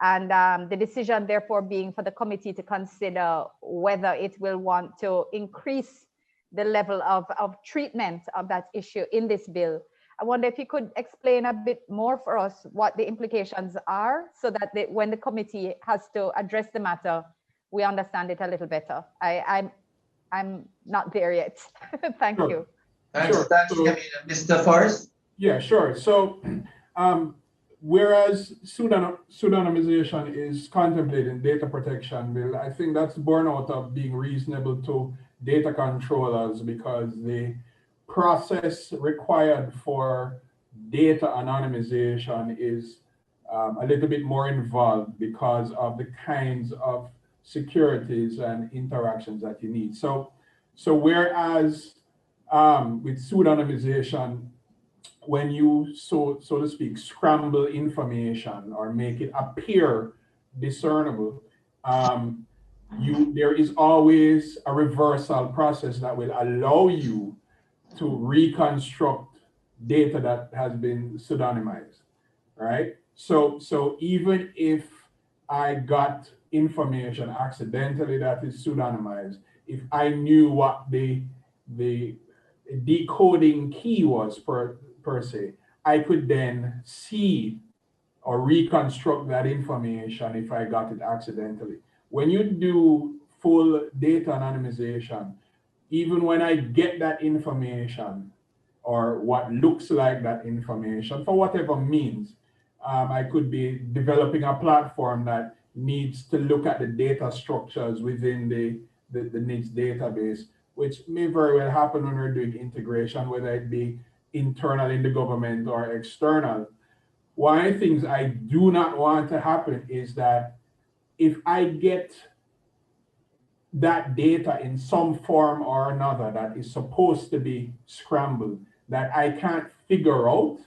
and the decision therefore being for the committee to consider whether it will want to increase the level of treatment of that issue in this bill. I wonder if you could explain a bit more for us what the implications are, so that when the committee has to address the matter, we understand it a little better. I'm not there yet. Thank you.
Thanks, Mr. Forrest.
Yeah, sure. So whereas pseudonymization is contemplated in data protection bill, I think that's born out of being reasonable to data controllers, because the process required for data anonymization is a little bit more involved because of the kinds of securities and interactions that you need. So whereas with pseudonymization, when you, so to speak, scramble information or make it appear discernible, there is always a reversal process that will allow you to reconstruct data that has been pseudonymized, right? So even if I got information accidentally that is pseudonymized, if I knew what the decoding key was per se, I could then see or reconstruct that information if I got it accidentally. When you do full data anonymization, even when I get that information or what looks like that information, for whatever means, I could be developing a platform that needs to look at the data structures within the NIDS database, which may very well happen when we're doing integration, whether it be internal in the government or external. One of the things I do not want to happen is that if I get that data in some form or another that is supposed to be scrambled, that I can't figure out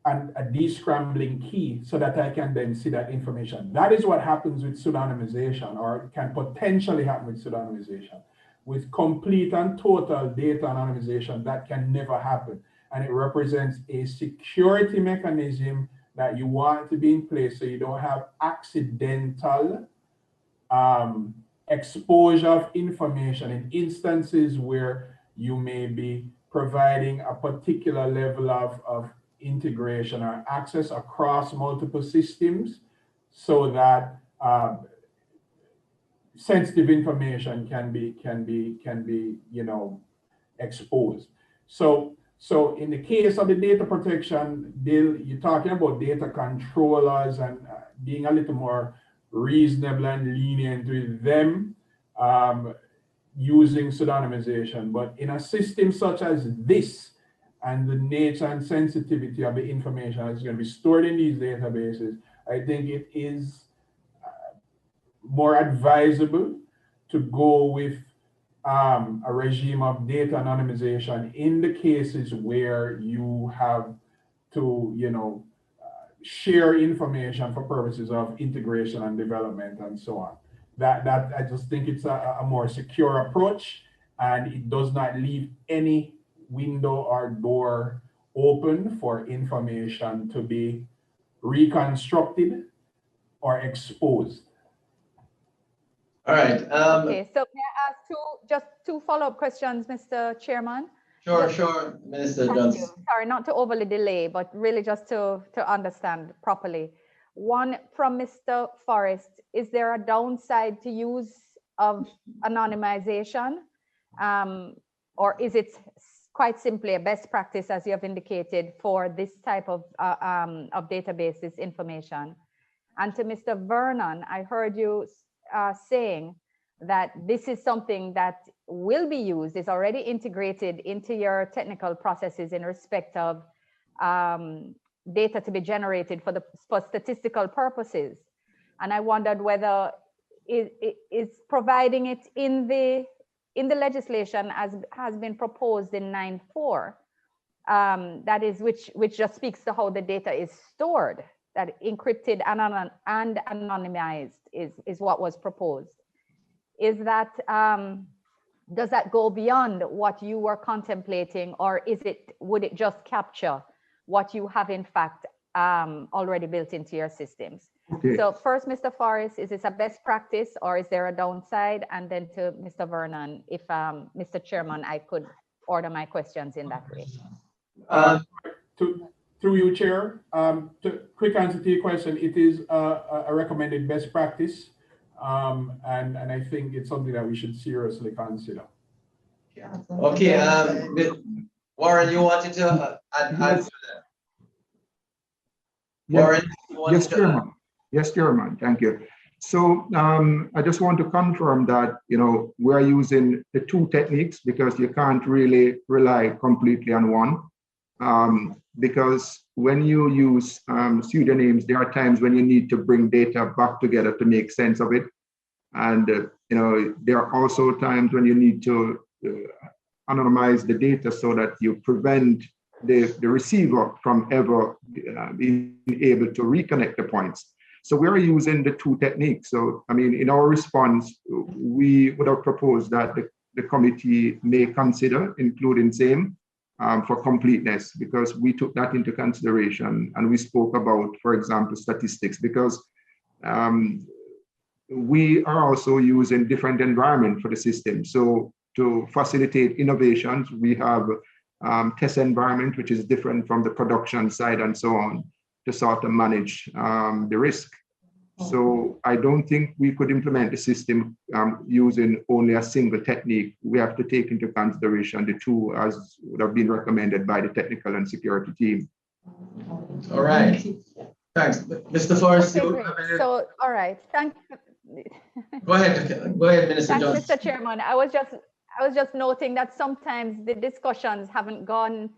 a descrambling key so that I can then see that information. That is what happens with pseudonymization, or can potentially happen with pseudonymization. With complete and total data anonymization, that can never happen. And it represents a security mechanism that you want to be in place so you don't have accidental exposure of information in instances where you may be providing a particular level of integration or access across multiple systems, so that sensitive information can be exposed. So in the case of the data protection bill, you're talking about data controllers and being a little more reasonable and lenient with them using pseudonymization. But in a system such as this, and the nature and sensitivity of the information that's going to be stored in these databases, I think it is more advisable to go with a regime of data anonymization in the cases where you have to, share information for purposes of integration and development and so on. That I just think it's a more secure approach, and it does not leave any window or door open for information to be reconstructed or exposed.
All right.
Okay, so may I ask two follow-up questions, Mr. Chairman?
Sure, Minister Johnson.
Sorry, not to overly delay, but really just to understand properly. One from Mr. Forrest: is there a downside to use of anonymization, or is it quite simply a best practice, as you have indicated, for this type of databases information? And to Mr. Vernon, I heard you saying that this is something that will be used, is already integrated into your technical processes in respect of data to be generated for statistical purposes. And I wondered whether it is providing it in the legislation as has been proposed in 9.4, that is, which just speaks to how the data is stored, that encrypted and anonymized is what was proposed. Is that, does that go beyond what you were contemplating, or would it just capture what you have in fact already built into your systems? Okay. So first, Mr. Forrest, is this a best practice or is there a downside? And then to Mr. Vernon, if Mr. Chairman, I could order my questions in that way.
Through you, Chair, to quick answer to your question, it is a recommended best practice. And I think it's something that we should seriously consider.
Okay, Warren, you wanted to add to that?
Yes, yes, Chairman. Yes, Chairman. Thank you. So I just want to confirm that, you know, we're using the two techniques because you can't really rely completely on one. Because when you use pseudonyms, there are times when you need to bring data back together to make sense of it. And, you know, there are also times when you need to anonymize the data so that you prevent the receiver from ever being able to reconnect the points. So we're using the two techniques. So, I mean, in our response, we would have proposed that the committee may consider including same for completeness, because we took that into consideration and we spoke about, for example, statistics, because we are also using different environment for the system. So to facilitate innovations, we have test environment, which is different from the production side and so on, to sort of manage the risk. So I don't think we could implement the system using only a single technique. We have to take into consideration the two as would have been recommended by the technical and security team.
All right. Thanks. Mr. Forrest.
Okay, so, all right. Thank you.
Go ahead, Minister
Thanks,
Johnson.
Mr. Chairman. I was just noting that sometimes the discussions haven't gone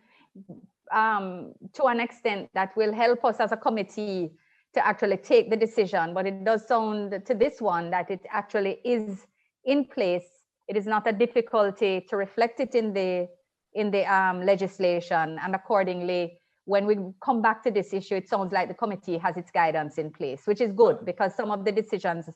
to an extent that will help us as a committee to actually take the decision, but it does sound to this one that it actually is in place. It is not a difficulty to reflect it in the legislation, and accordingly, when we come back to this issue, it sounds like the committee has its guidance in place, which is good because some of the decisions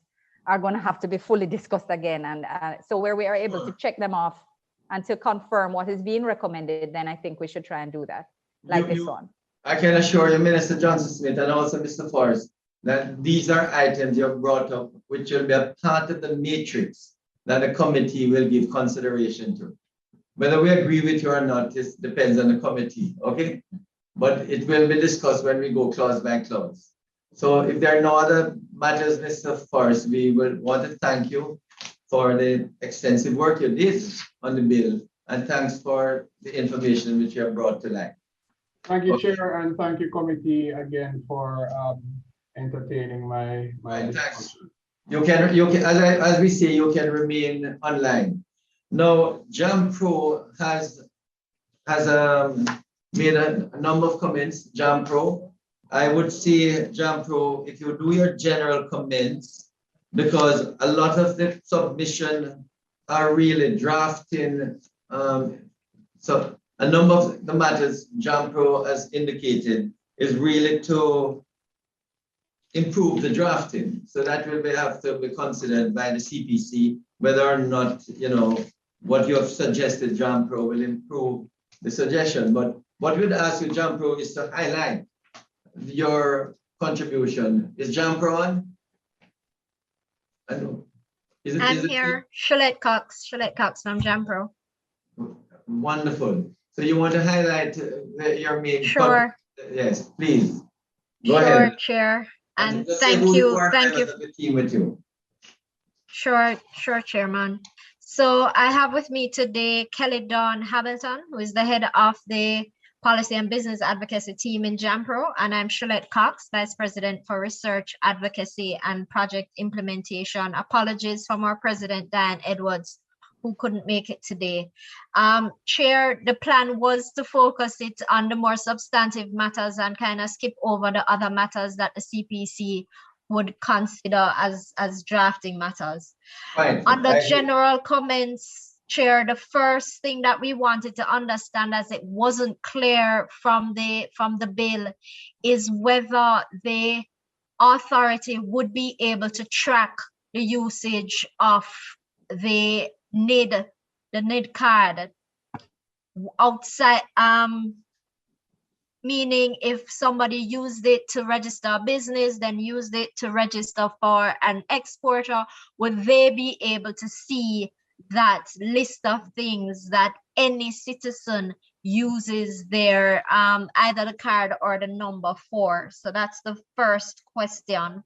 are going to have to be fully discussed again, and so where we are able to check them off and to confirm what is being recommended, then I think we should try and do that, like this one.
I can assure you, Minister Johnson-Smith, and also Mr. Forrest, that these are items you have brought up, which will be a part of the matrix that the committee will give consideration to. Whether we agree with you or not, this depends on the committee, okay? But it will be discussed when we go clause by clause. So if there are no other matters, Mr. Forrest, we will want to thank you for the extensive work you did on the bill, and thanks for the information which you have brought to light.
Thank you, Chair, and thank you, committee, again for entertaining my
thanks. You can, as we say, you can remain online. Now, JAMPRO has made a number of comments. JAMPRO, I would say, JAMPRO, if you do your general comments, because a lot of the submission are really drafting. So a number of the matters JAMPRO has indicated is really to improve the drafting. So that will have to be considered by the CPC, whether or not, you know, what you have suggested JAMPRO will improve the suggestion. But what we'd ask you, JAMPRO, is to highlight your contribution. Is JAMPRO on? I know.
I'm here, Shalette Cox from JAMPRO.
Wonderful. So you want to highlight your main?
Sure.
Yes, please. Go
sure,
ahead.
Chair. And thank you. Thank you.
The team with you.
Sure, Chairman. So I have with me today Kelly Dawn Hamilton, who is the head of the Policy and Business Advocacy team in JAMPRO, and I'm Shalette Cox, Vice President for Research, Advocacy, and Project Implementation. Apologies from our President, Diane Edwards, who couldn't make it today. Chair, the plan was to focus it on the more substantive matters and kind of skip over the other matters that the CPC would consider as drafting matters.
Right.
On the general comments, Chair, the first thing that we wanted to understand, as it wasn't clear from the bill, is whether the authority would be able to track the usage of the NID card outside, meaning if somebody used it to register a business, then used it to register for an exporter, would they be able to see that list of things that any citizen uses their either the card or the number for? So that's the first question.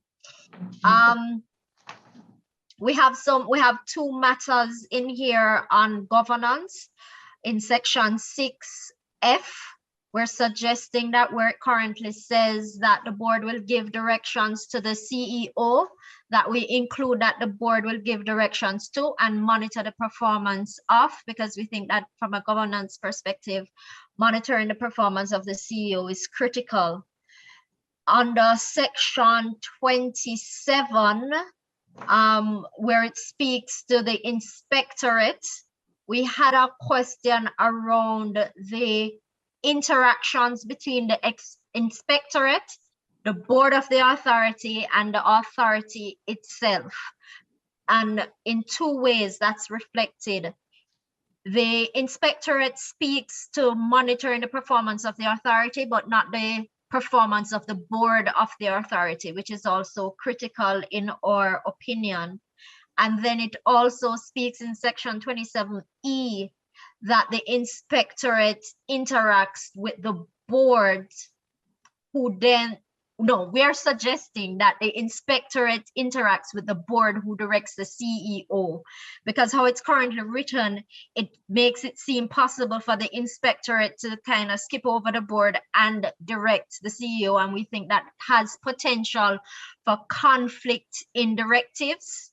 We have two matters in here on governance in section 6F. we're suggesting that where it currently says that the board will give directions to the CEO, that we include that the board will give directions to and monitor the performance of, because we think that from a governance perspective, monitoring the performance of the CEO is critical. Under section 27, where it speaks to the inspectorate, we had a question around the interactions between the inspectorate, the board of the authority, and the authority itself. And in two ways that's reflected. The inspectorate speaks to monitoring the performance of the authority, but not the performance of the board of the authority, which is also critical in our opinion. And then it also speaks in section 27E that the inspectorate interacts with the board, who then, no, we are suggesting that the inspectorate interacts with the board who directs the CEO, because how it's currently written, it makes it seem possible for the inspectorate to kind of skip over the board and direct the CEO. And we think that has potential for conflict in directives.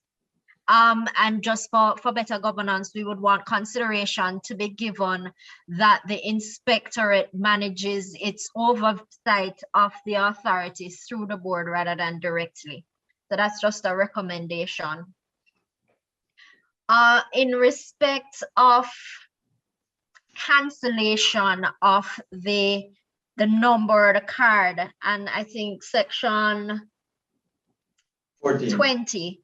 And just for better governance, we would want consideration to be given that the inspectorate manages its oversight of the authority through the board rather than directly. So that's just a recommendation. In respect of cancellation of the number, the card, and I think section 14. 20.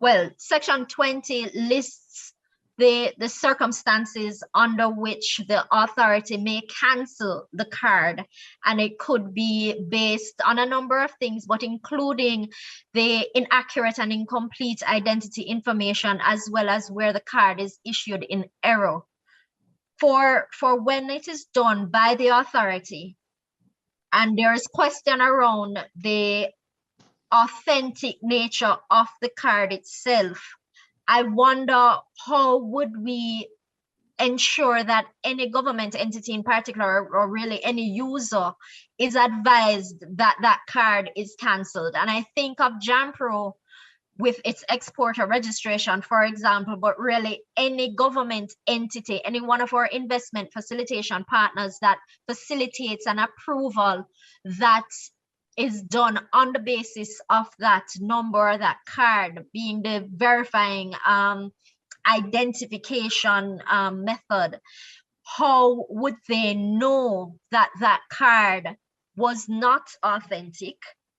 Well, section 20 lists the circumstances under which the authority may cancel the card, and it could be based on a number of things, but including the inaccurate and incomplete identity information, as well as where the card is issued in error. For when it is done by the authority, and there is question around the authentic nature of the card itself, I wonder how would we ensure that any government entity in particular, or really any user, is advised that that card is cancelled. And I think of JAMPRO with its exporter registration, for example, but really any government entity, any one of our investment facilitation partners that facilitates an approval that is done on the basis of that number, that card being the verifying identification method. How would they know that that card was not authentic,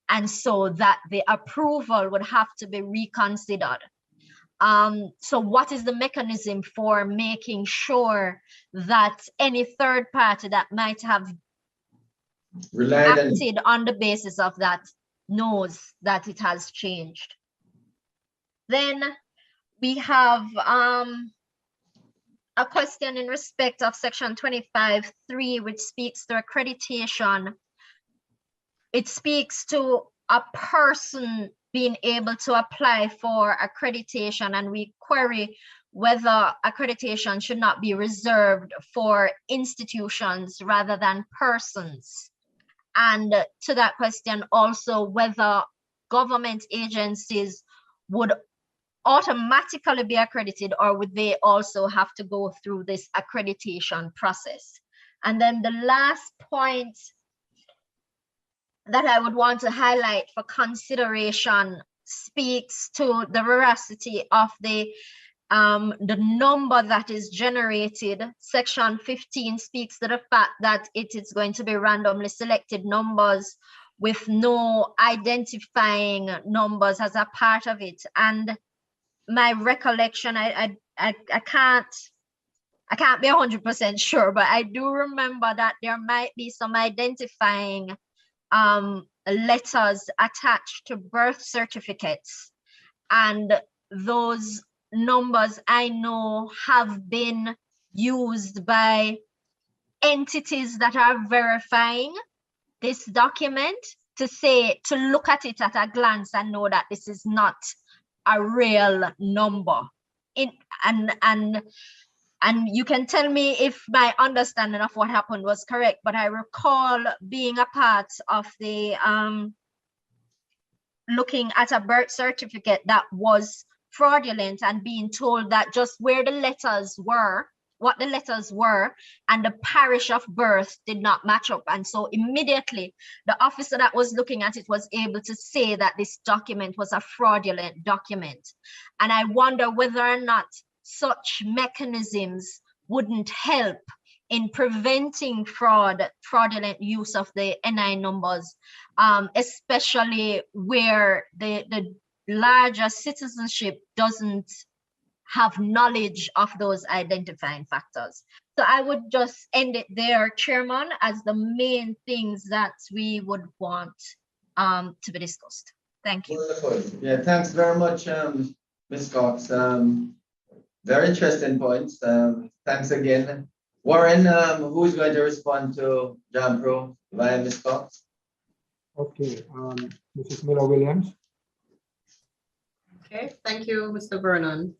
and so that the approval would have to be reconsidered? So what is the mechanism for making sure that any third party that might have acted on the basis of that knows that it has changed? Then we have a question in respect of section 25.3, which speaks to accreditation. It speaks to a person being able to apply for accreditation, and we query whether accreditation should not be reserved for institutions rather than persons. And to that question also, whether government agencies would automatically be accredited, or would they also have to go through this accreditation process? And then the last point that I would want to highlight for consideration speaks to the veracity of the number that is generated. Section 15 speaks to the fact that it is going to be randomly selected numbers with no identifying numbers as a part of it. And my recollection, I can't be 100% sure, but I do remember that there might be some identifying letters attached to birth certificates, and those numbers I know have been used by entities that are verifying this document to look at it at a glance and know that this is not a real number. And And you can tell me if my understanding of what happened was correct, but I recall being a part of the looking at a birth certificate that was fraudulent and being told that just where the letters were, what the letters were, and the parish of birth did not match up. And so immediately the officer that was looking at it was able to say that this document was a fraudulent document. And I wonder whether or not such mechanisms wouldn't help in preventing fraudulent use of the NI numbers, especially where the larger citizenship doesn't have knowledge of those identifying factors. So I would just end it there, Chairman, as the main things that we would want to be discussed. Thank you.
Wonderful. Yeah, thanks very much, Ms. Cox. Very interesting points. Thanks again. Warren, who is going to respond to JAMPRO via Ms. Cox?
Okay, Mrs. Miller-Williams.
Okay, thank you, Mr. Vernon.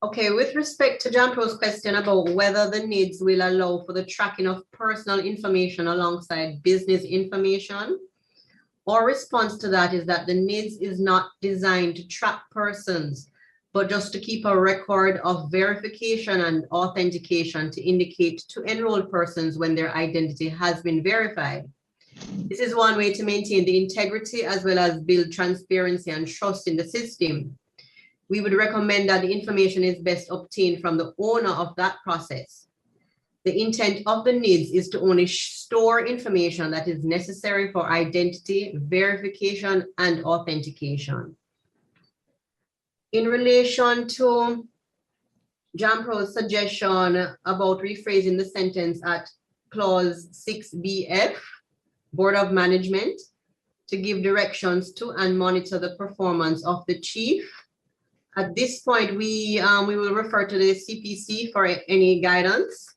Okay, with respect to JAMPRO's question about whether the NIDs will allow for the tracking of personal information alongside business information, our response to that is that the NIDs is not designed to track persons, but just to keep a record of verification and authentication to indicate to enrolled persons when their identity has been verified. This is one way to maintain the integrity as well as build transparency and trust in the system. We would recommend that the information is best obtained from the owner of that process. The intent of the NIDs is to only store information that is necessary for identity, verification, and authentication. In relation to JAMPRO's suggestion about rephrasing the sentence at clause 6BF, Board of Management, to give directions to and monitor the performance of the chief. At this point, we will refer to the CPC for any guidance.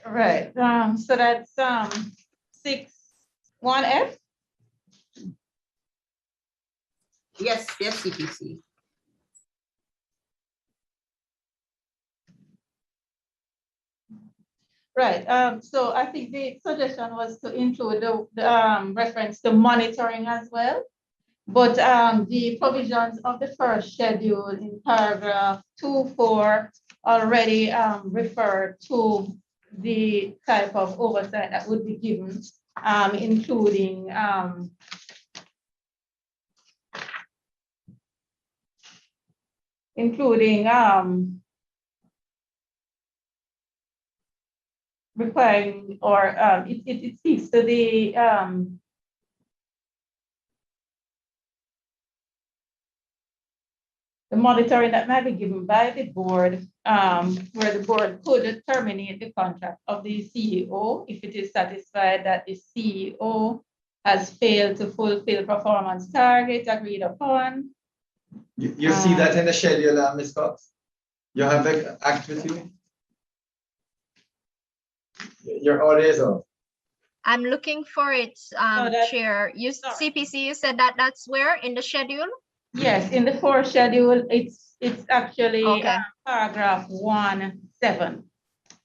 Right, so that's 6(1)(f)?
Yes, CPC.
Right, so I think the suggestion was to include the reference to monitoring as well. But the provisions of the first schedule in paragraph 2.4 already refer to the type of oversight that would be given, including requiring, or it speaks to the monitoring that might be given by the board, where the board could terminate the contract of the CEO if it is satisfied that the CEO has failed to fulfill performance targets agreed upon.
You see that in the schedule, Ms. Cox? You have the act with you? Your audio is off.
I'm looking for it, Chair. CPC, you said that that's where in the schedule?
Yes, in the fourth schedule, it's actually paragraph 1.7.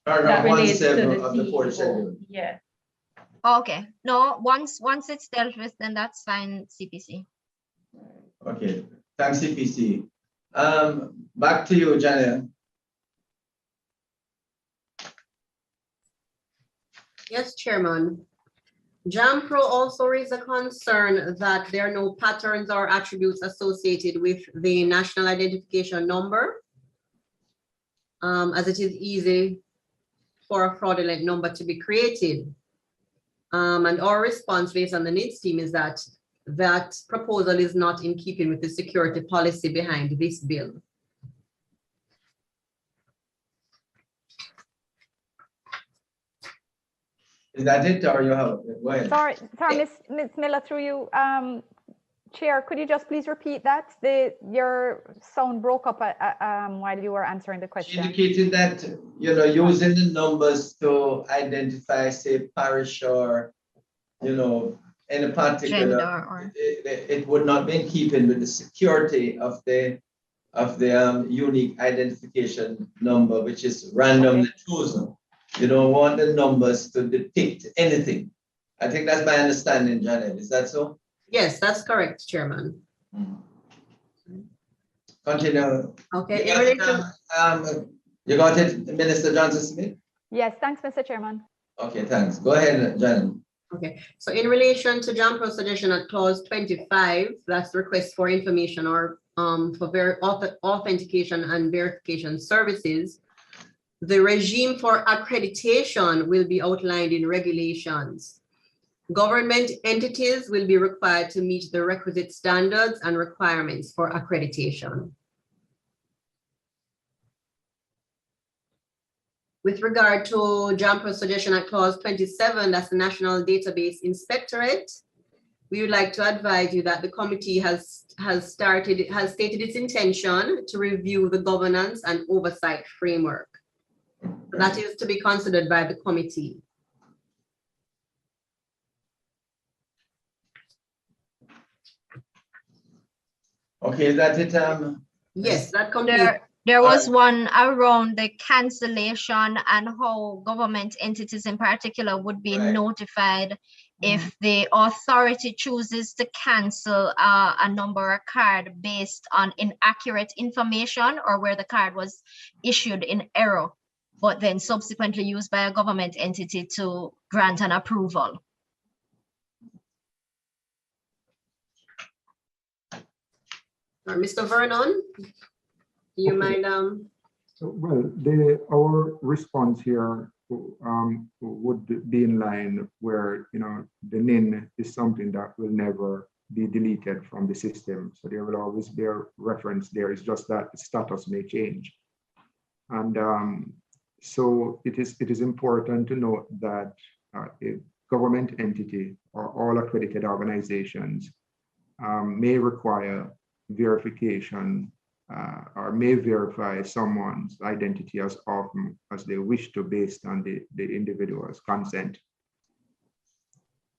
Paragraph 1.7 of the fourth schedule.
Yeah.
Okay. No, once it's dealt with, then that's fine, CPC.
Okay. Thanks, CPC. Back to you, Janet.
Yes, Chairman. JAMPRO also raised a concern that there are no patterns or attributes associated with the national identification number, as it is easy for a fraudulent number to be created. And our response based on the NIDS team is that that proposal is not in keeping with the security policy behind this bill.
Is that it, or you have? Go ahead.
Sorry, Ms. Miller, through you, Chair. Could you just please repeat that? Your sound broke up while you were answering the question.
She indicated that using the numbers to identify, say, parish or any particular,
gender or
it would not be in keeping with the security of the unique identification number, which is randomly chosen. You don't want the numbers to depict anything. I think that's my understanding, Janet. Is that so?
Yes, that's correct, Chairman.
Continue.
Okay.
You got it, Minister Johnson Smith?
Yes, thanks, Mr. Chairman.
Okay, thanks. Go ahead, Janet.
Okay, so in relation to JAMPRO suggestion at clause 25, that's the request for information or for authentication and verification services. The regime for accreditation will be outlined in regulations. Government entities will be required to meet the requisite standards and requirements for accreditation. With regard to JAMPRO suggestion at clause 27, that's the National Database Inspectorate, we would like to advise you that the committee has stated its intention to review the governance and oversight framework. That is to be considered by the committee.
Okay, that's it.
Yes, that completes.
There was one around the cancellation and how government entities in particular would be notified if the authority chooses to cancel a number or card based on inaccurate information or where the card was issued in error, but then subsequently used by a government entity to grant an approval.
Mr. Vernon? Do you mind?
Well, our response here would be in line where, you know, the NIN is something that will never be deleted from the system. So there will always be a reference there. It's just that the status may change. And so it is important to note that a government entity or all accredited organizations may require verification or may verify someone's identity as often as they wish to based on the individual's consent.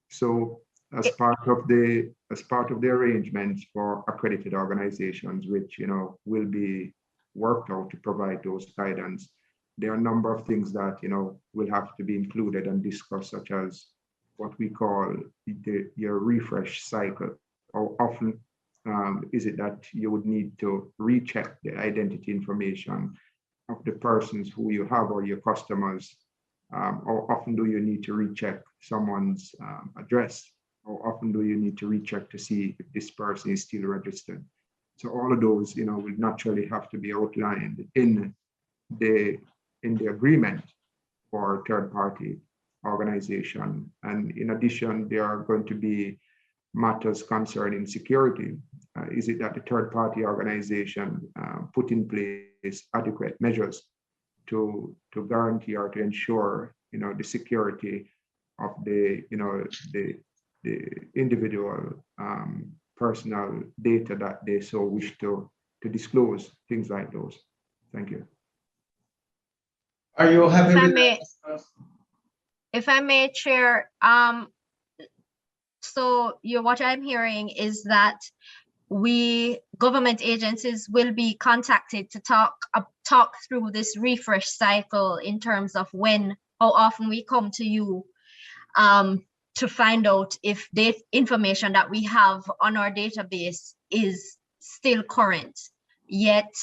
So as part of the arrangements for accredited organizations, which, you know, will be worked out to provide those guidance, there are a number of things that, you know, will have to be included and discussed, such as what we call your refresh cycle. How often is it that you would need to recheck the identity information of the persons who you have or your customers? How often do you need to recheck someone's address? How often do you need to recheck to see if this person is still registered? So all of those, you know, will naturally have to be outlined in the agreement for third-party organization. And in addition, there are going to be matters concerning security. Is it that the third-party organization put in place adequate measures to guarantee or to ensure, you know, the security of the, you know, the individual personal data that they so wish to disclose, things like those. Thank you.
Are you happy with that?
If I may, Chair, so what I'm hearing is that government agencies will be contacted to talk through this refresh cycle in terms of how often we come to you to find out if the information that we have on our database is still current. Yet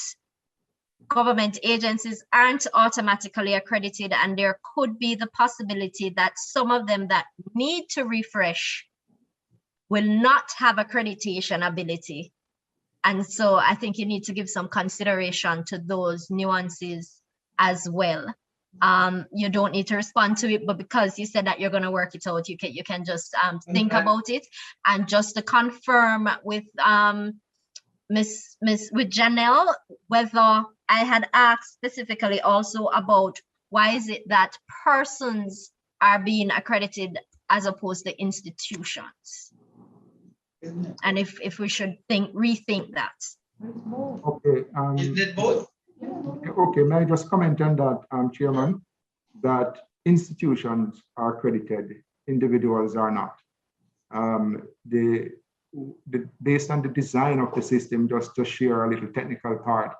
government agencies aren't automatically accredited, and there could be the possibility that some of them that need to refresh will not have accreditation ability. And so I think you need to give some consideration to those nuances as well. You don't need to respond to it, but because you said that you're going to work it out, you can just think about it. And just to confirm with with Janelle, whether I had asked specifically also about why is it that persons are being accredited as opposed to institutions, and if we should rethink that.
Okay.
Isn't it both?
Okay, may I just comment on that, Chairman, that institutions are accredited, individuals are not. based on the design of the system, just to share a little technical part,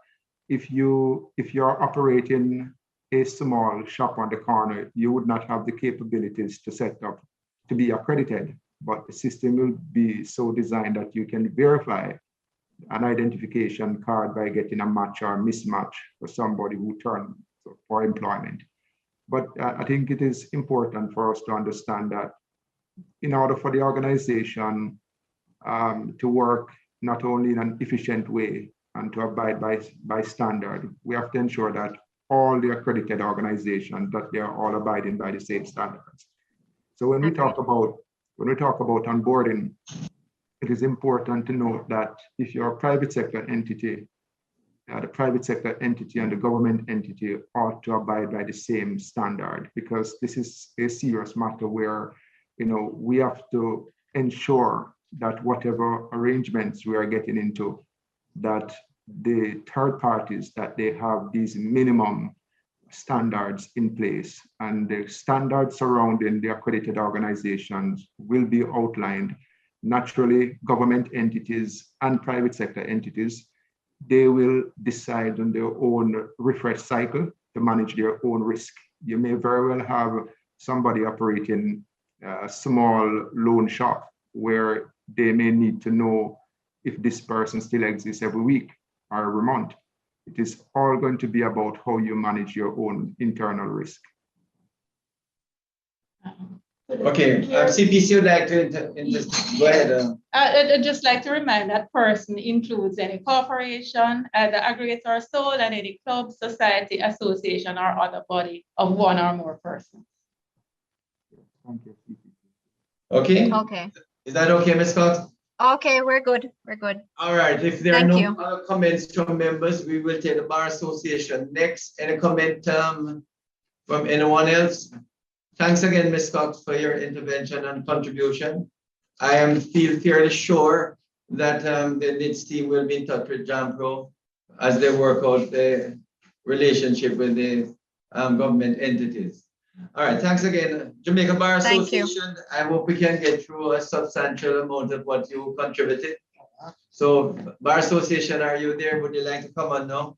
if you're operating a small shop on the corner, you would not have the capabilities to set up to be accredited, but the system will be so designed that you can verify an identification card by getting a match or mismatch for somebody who turned for employment. But I think it is important for us to understand that in order for the organization to work not only in an efficient way and to abide by standard, we have to ensure that all the accredited organizations, that they are all abiding by the same standards. So when we talk about onboarding, it is important to note that if you're a private sector entity, the private sector entity and the government entity ought to abide by the same standard, because this is a serious matter where, we have to ensure that whatever arrangements we are getting into, that the third parties, that they have these minimum standards in place, and the standards surrounding the accredited organizations will be outlined. Naturally, government entities and private sector entities, they will decide on their own refresh cycle to manage their own risk. You may very well have somebody operating a small loan shop where they may need to know if this person still exists every week or every month. It is all going to be about how you manage your own internal risk.
Okay, CPC would like to go ahead.
I'd just like to remind that person includes any corporation, the aggregator or sole, and any club, society, association, or other body of one or more persons.
Thank you.
Okay.
Okay.
Is that okay, Ms. Scott?
Okay, we're good. We're good.
All right. If there
Thank
are no
you.
other comments from members, we will take the Bar Association next. Any comment from anyone else? Thanks again, Ms. Cox, for your intervention and contribution. I feel fairly sure that the NIDS team will be in touch with JAMPRO as they work out the relationship with the government entities. All right, thanks again. Jamaica Bar Association, I hope we can get through a substantial amount of what you contributed. So, Bar Association, are you there? Would you like to come on now?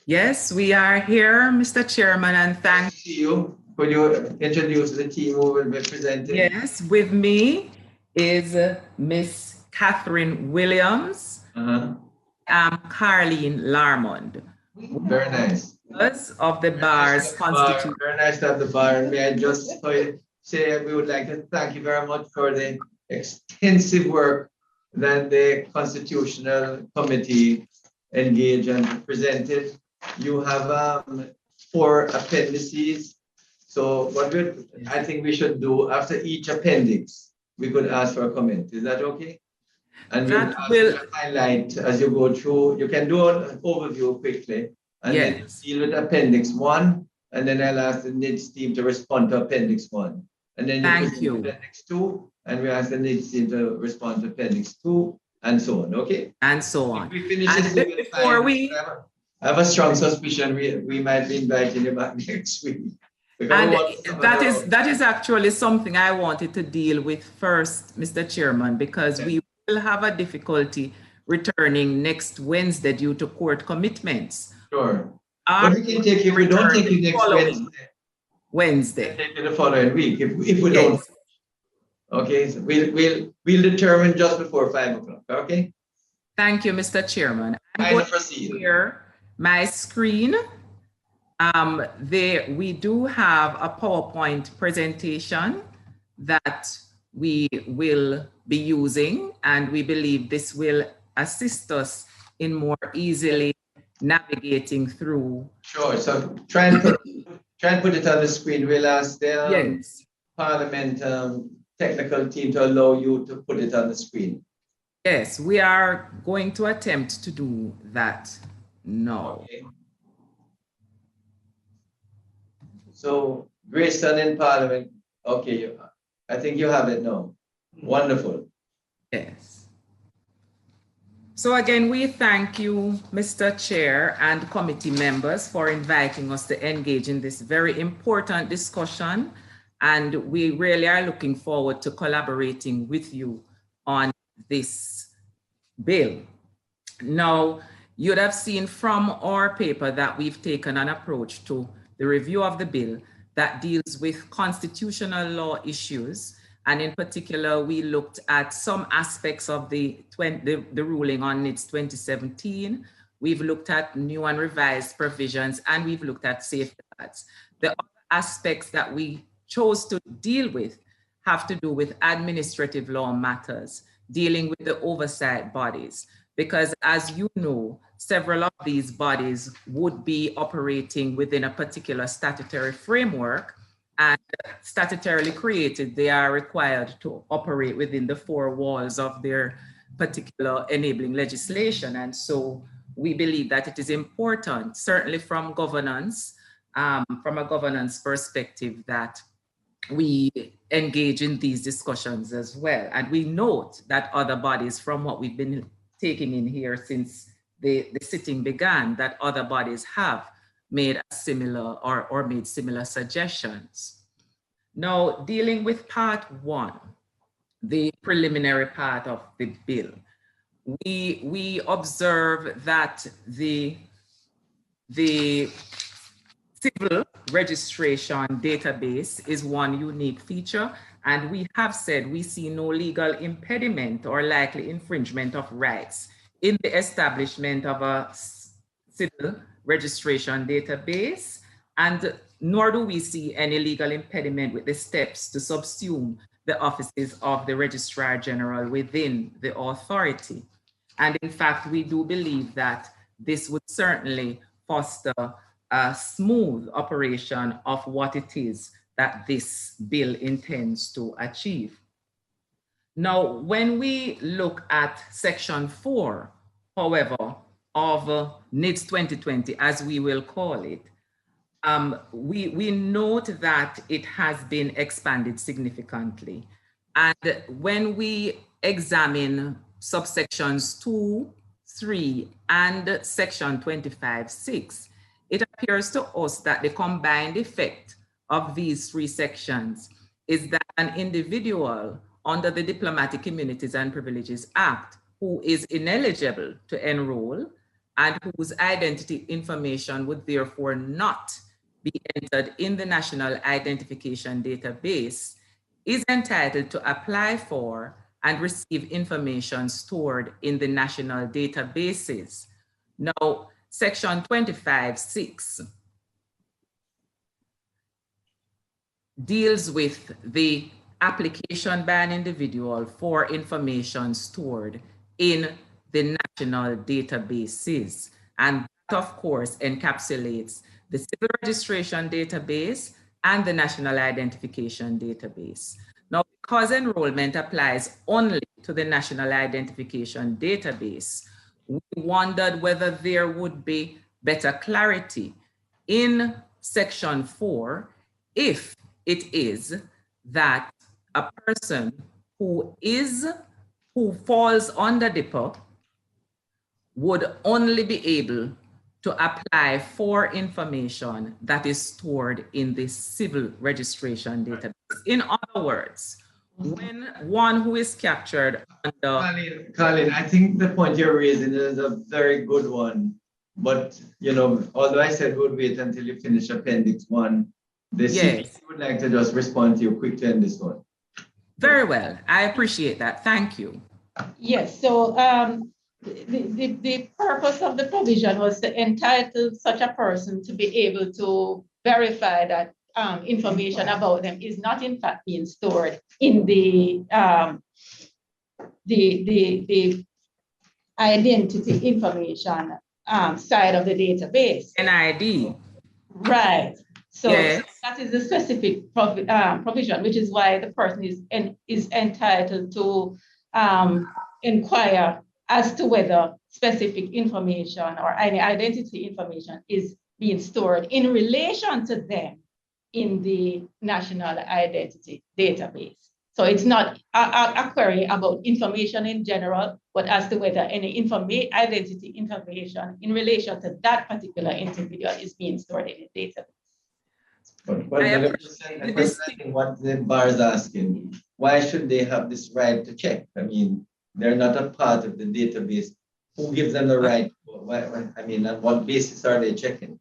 Yes, we are here, Mr. Chairman, and thank
you. Could you introduce the team who will be presenting?
Yes, with me is Miss Catherine Williams. I'm Carlene Larmond.
Very nice.
Of the Bar's Constitution.
Very nice to have the bar. And may I just say we would like to thank you very much for the extensive work that the Constitutional Committee engaged and presented. You have 4 appendices. So what I think we should do after each appendix, we could ask for a comment. Is that okay? And we'll highlight as you go through. You can do an overview quickly, and then deal with appendix 1, and then I'll ask the NIDS team to respond to appendix 1. And then you appendix 2, and we ask the NIDS team to respond to appendix 2, and so on. Okay?
And so on.
If we finish this before I have a strong suspicion we might be inviting you back next week.
And that is actually something I wanted to deal with first, Mr. Chairman, because we will have a difficulty returning next Wednesday due to court commitments.
Sure. But we can take you, we don't take you next
Wednesday.
Take you the following week if we don't. Okay, so we'll determine just before 5 o'clock. Okay.
Thank you, Mr. Chairman. I'm going to share my screen. We do have a PowerPoint presentation that we will be using, and we believe this will assist us in more easily navigating through.
Sure. So try and put it on the screen. We'll ask the Parliament technical team to allow you to put it on the screen.
Yes, we are going to attempt to do that now.
Okay. So, Grayson in Parliament, okay, I think you have it now. Wonderful.
Yes. So again, we thank you, Mr. Chair and committee members, for inviting us to engage in this very important discussion And we really are looking forward to collaborating with you on this bill. Now, you'd have seen from our paper that we've taken an approach to the review of the bill that deals with constitutional law issues. And in particular, we looked at some aspects of the ruling on NIDS 2017. We've looked at new and revised provisions, and we've looked at safeguards. The other aspects that we chose to deal with have to do with administrative law matters, dealing with the oversight bodies. Because as you know, several of these bodies would be operating within a particular statutory framework, and statutorily created, they are required to operate within the four walls of their particular enabling legislation. And so we believe that it is important, certainly from governance, from a governance perspective, that we engage in these discussions as well. And we note that other bodies, from what we've been taking in here since the sitting began, that other bodies have made a similar or made similar suggestions. Now, dealing with part one, the preliminary part of the bill, we observe that the civil registration database is one unique feature, and we have said we see no legal impediment or likely infringement of rights in the establishment of a civil registration database, and nor do we see any legal impediment with the steps to subsume the offices of the Registrar General within the authority. And in fact, we do believe that this would certainly foster a smooth operation of what it is that this bill intends to achieve. Now, when we look at Section 4, however, of NIDS 2020, as we will call it, we note that it has been expanded significantly. And when we examine subsections 2, 3, and Section 25(6), it appears to us that the combined effect of these three sections is that an individual under the Diplomatic Immunities and Privileges Act who is ineligible to enroll and whose identity information would therefore not be entered in the National Identification Database is entitled to apply for and receive information stored in the national databases. Now, Section 25(6) deals with the application by an individual for information stored in the national databases. And that, of course, encapsulates the Civil Registration Database and the National Identification Database. Now, because enrollment applies only to the National Identification Database, we wondered whether there would be better clarity in Section 4 if it is that a person who falls under DIPA would only be able to apply for information that is stored in the Civil Registration Database. In other words, when one who is captured under...
Colin, I think the point you're raising is a very good one. But, you know, although I said we'll wait until you finish Appendix 1, the CPC would like to just respond to you quickly on this one.
Very well. I appreciate that. Thank you.
Yes. So the purpose of the provision was to entitle such a person to be able to verify that information about them is not in fact being stored in the identity information side of the database.
NID.
Right. So,
yes.
So that is the specific provision, which is why the person is entitled to inquire as to whether specific information or any identity information is being stored in relation to them in the National Identity Database. So it's not a query about information in general, but as to whether any identity information in relation to that particular individual is being stored in the database.
But the person what the bar is asking, why should they have this right to check? I mean, they're not a part of the database. Who gives them the right? I mean, on what basis are they checking?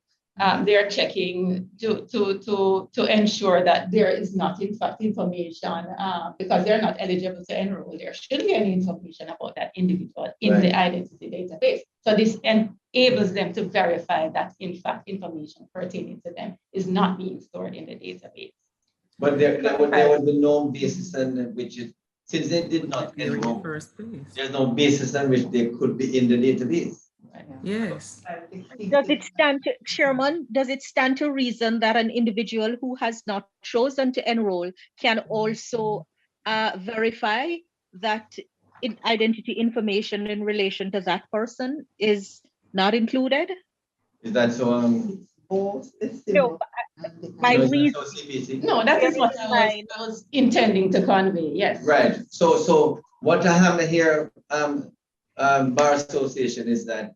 They're checking to ensure that there is not, in fact, information because they're not eligible to enroll. There should be any information about that individual in the identity database. So this enables them to verify that, in fact, information pertaining to them is not being stored in the database.
But there would be no basis on which it, since they did not enroll, there's no basis on which they could be in the database.
Yes.
Does it stand to, Chairman, does it stand to reason that an individual who has not chosen to enroll can also verify that identity information in relation to that person is not included?
Is that so?
No, that is what I was intending to convey. Yes.
Right. So what I have here, Bar Association, is that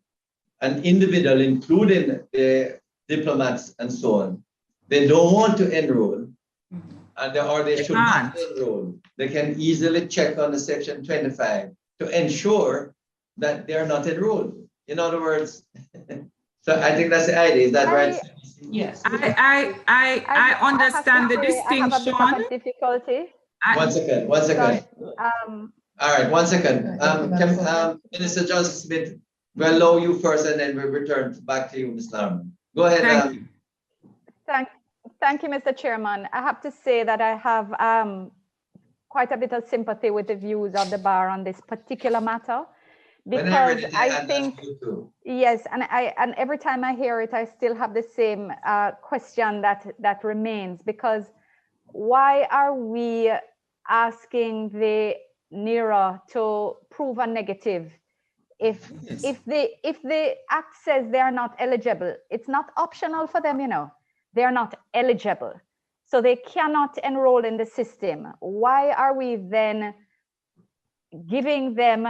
an individual, including the diplomats and so on, they don't want to enroll, or they should not enroll. They can easily check on the section 25 to ensure that they're not enrolled. In other words, so I think that's the idea. Is that right?
Yes.
I understand the distinction.
I have a bit of a difficulty.
One second. All right, 1 second. Minister Johnson Smith, we'll allow you first and then we'll return back to you, Ms. Larman. Go ahead.
Thank you, Mr. Chairman. I have to say that I have quite a bit of sympathy with the views of the bar on this particular matter, because I think, yes, and every time I hear it, I still have the same question that remains, because why are we asking the NERA to prove a negative? If the act says they are not eligible, it's not optional for them, you know, they're not eligible. So they cannot enroll in the system. Why are we then giving them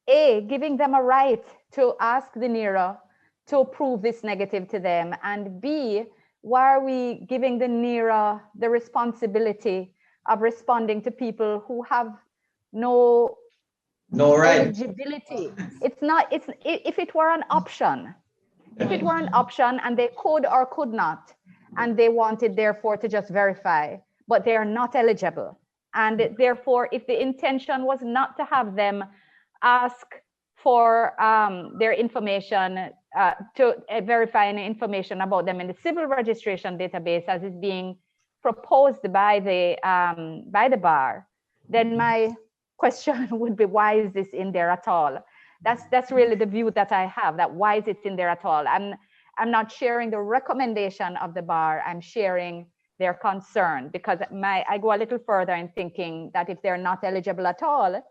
a right to ask the NERA to prove this negative to them? And B, why are we giving the NERA the responsibility of responding to people who have no right eligibility? It's not, if it were an option, and they could or could not, and they wanted therefore to just verify, but they are not eligible. And therefore, if the intention was not to have them ask for their information, to verify any information about them in the civil registration database as is being proposed by the bar, then my question would be, why is this in there at all? That's really the view that I have, that why is it in there at all? I'm not sharing the recommendation of the bar, I'm sharing their concern, because I go a little further in thinking that if they're not eligible at all,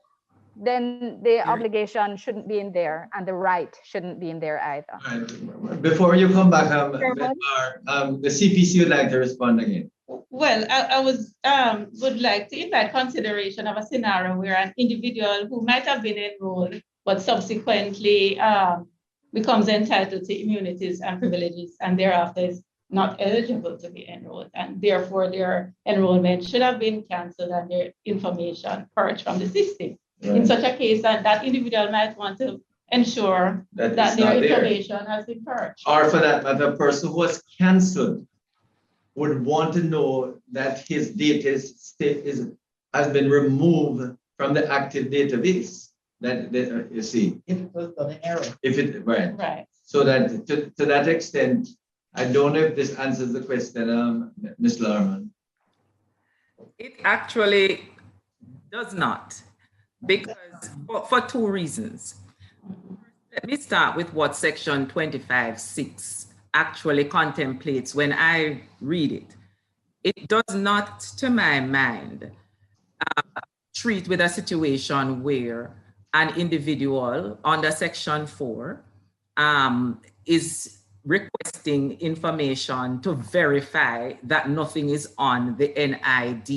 then the obligation shouldn't be in there and the right shouldn't be in there either.
Right. Before you come back, the CPC would like to respond again.
Well, I would like to invite consideration of a scenario where an individual who might have been enrolled but subsequently becomes entitled to immunities and privileges and thereafter is not eligible to be enrolled, and therefore their enrollment should have been canceled and their information purged from the system. Right. In such a case, that individual might want to ensure that their information has been purged.
Or for that matter, a person who was canceled would want to know that his data has been removed from the active database. That you see, if it was done in error. Right. So that to that extent, I don't know if this answers the question, Ms. Larman.
It actually does not, because for two reasons. Let me start with what section 25(6) actually contemplates when I read it. It does not, to my mind, treat with a situation where an individual under section 4 is requesting information to verify that nothing is on the NID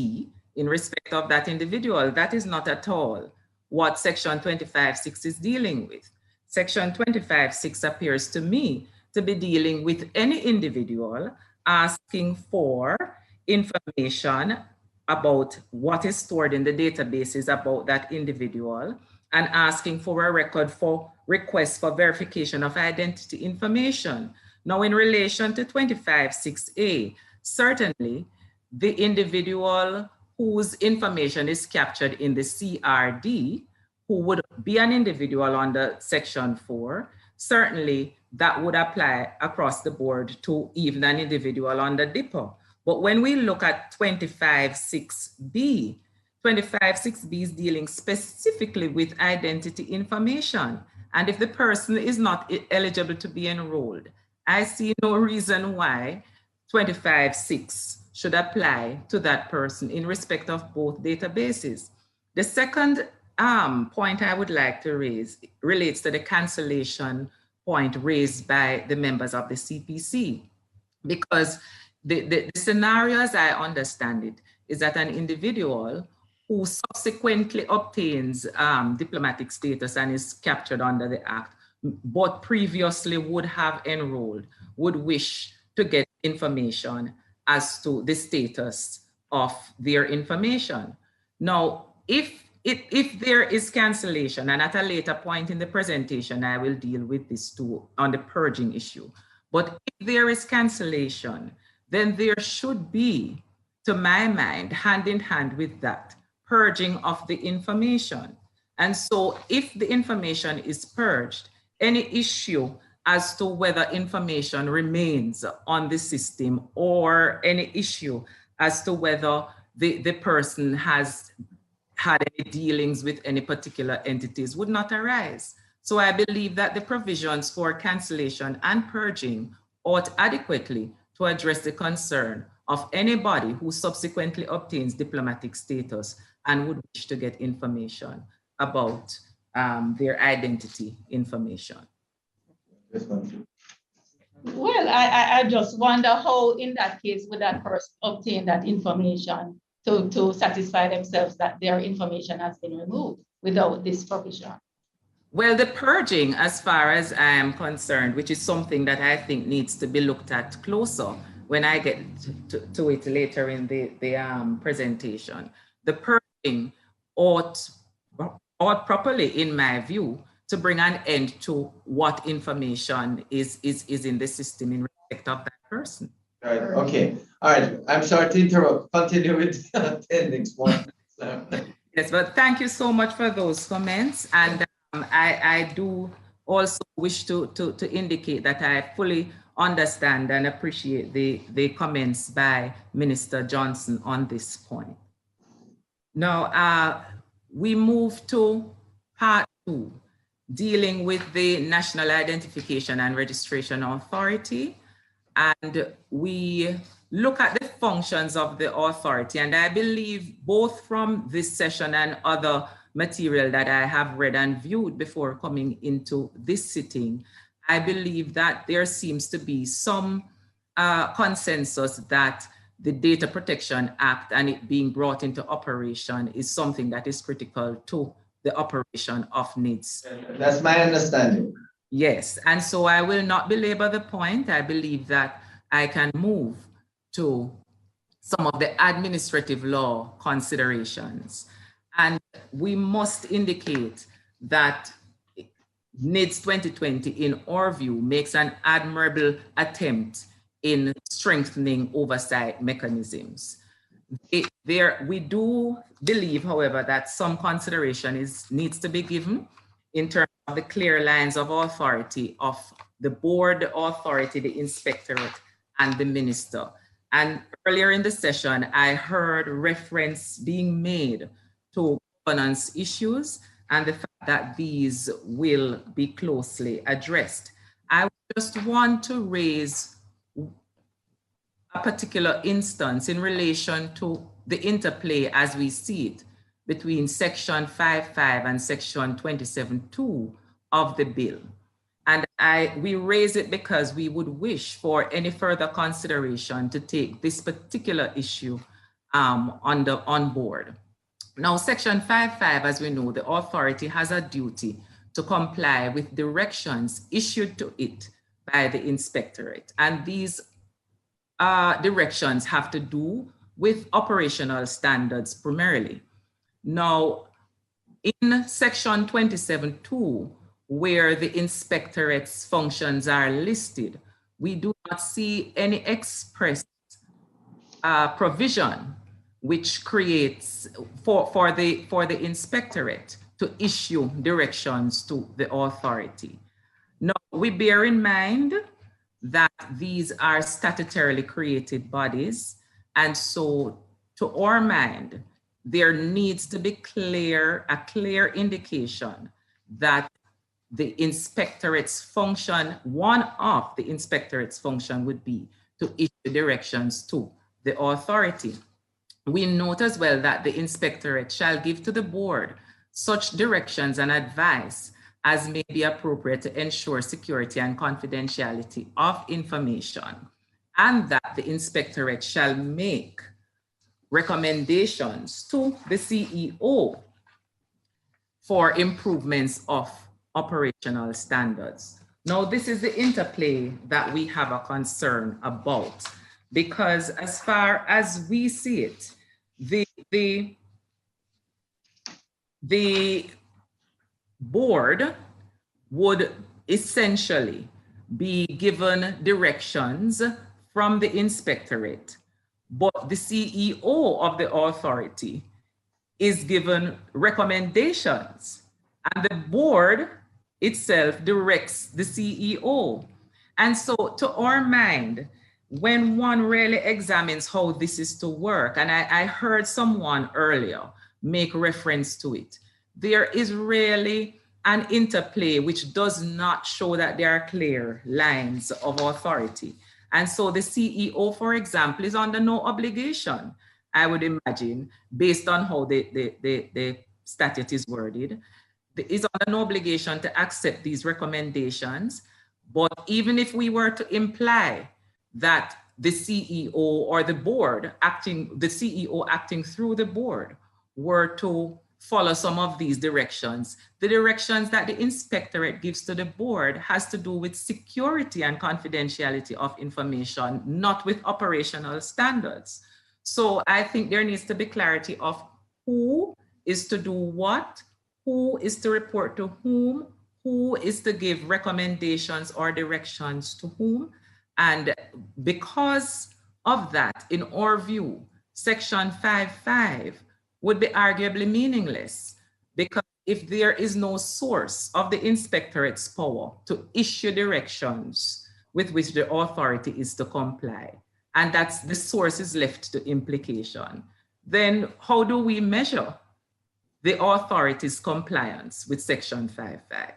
in respect of that individual. That is not at all what section 25(6) is dealing with. Section 25(6) appears to me to be dealing with any individual asking for information about what is stored in the databases about that individual, and asking for a record for requests for verification of identity information. Now, in relation to 25(6)(a), certainly the individual whose information is captured in the CRD, who would be an individual under Section 4, certainly that would apply across the board to even an individual under DIPA. But when we look at 25(6)(b), 25(6)(b) is dealing specifically with identity information. And if the person is not eligible to be enrolled, I see no reason why 25(6) should apply to that person in respect of both databases. The second point I would like to raise relates to the cancellation point raised by the members of the CPC, because the scenario, as I understand it, is that an individual who subsequently obtains diplomatic status and is captured under the Act, but previously would have enrolled, would wish to get information as to the status of their information. Now, if there is cancellation, and at a later point in the presentation, I will deal with this too on the purging issue. But if there is cancellation, then there should be, to my mind, hand in hand with that, purging of the information. And so if the information is purged, any issue as to whether information remains on the system or any issue as to whether the person has had any dealings with any particular entities would not arise. So I believe that the provisions for cancellation and purging ought adequately to address the concern of anybody who subsequently obtains diplomatic status and would wish to get information about their identity information.
Well, I just wonder how, in that case, would that person obtain that information to satisfy themselves that their information has been removed without this provision?
Well, the purging, as far as I am concerned, which is something that I think needs to be looked at closer when I get to it later in the presentation, the purging ought properly, in my view, to bring an end to what information is in the system in respect of that person.
All right, okay. All right, I'm sorry to interrupt. Continue with attendings.
Yes, but thank you so much for those comments. And I do also wish to indicate that I fully understand and appreciate the comments by Minister Johnson on this point. Now, we move to part 2, dealing with the National Identification and Registration Authority. And we look at the functions of the authority. And I believe both from this session and other material that I have read and viewed before coming into this sitting, I believe that there seems to be some consensus that the Data Protection Act and it being brought into operation is something that is critical to the operation of NIDS.
That's my understanding.
Yes, and so I will not belabor the point. I believe that I can move to some of the administrative law considerations. And we must indicate that NIDS 2020, in our view, makes an admirable attempt in strengthening oversight mechanisms. We do believe, however, that some consideration needs to be given in terms of the clear lines of authority of the board authority, the inspectorate, and the minister. And earlier in the session, I heard reference being made to governance issues and the fact that these will be closely addressed. I just want to raise a particular instance in relation to the interplay as we see it between Section 5.5 and Section 27.2 of the bill. And we raise it because we would wish for any further consideration to take this particular issue on board. Now, Section 5.5, as we know, the authority has a duty to comply with directions issued to it by the inspectorate. And these directions have to do with operational standards primarily. Now, in section 27.2, where the inspectorate's functions are listed, we do not see any express provision which creates for the inspectorate to issue directions to the authority. Now, we bear in mind that these are statutorily created bodies, and so to our mind, there needs to be a clear indication that the inspectorate's function, one of the inspectorate's function would be to issue directions to the authority. We note as well that the inspectorate shall give to the board such directions and advice as may be appropriate to ensure security and confidentiality of information, and that the inspectorate shall make recommendations to the CEO for improvements of operational standards. Now, this is the interplay that we have a concern about, because as far as we see it, the board would essentially be given directions from the inspectorate, but the CEO of the authority is given recommendations, and the board itself directs the CEO. And so to our mind, when one really examines how this is to work, and I heard someone earlier make reference to it, there is really an interplay which does not show that there are clear lines of authority. And so the CEO, for example, is under no obligation, I would imagine, based on how the statute is worded, is under no obligation to accept these recommendations. But even if we were to imply that the CEO or the board the CEO acting through the board were to follow some of these directions, the directions that the inspectorate gives to the board has to do with security and confidentiality of information, not with operational standards. So I think there needs to be clarity of who is to do what, who is to report to whom, who is to give recommendations or directions to whom. And because of that, in our view, section 5.5 would be arguably meaningless, because if there is no source of the inspectorate's power to issue directions with which the authority is to comply, and that's the source is left to implication, then how do we measure the authority's compliance with section 5.5?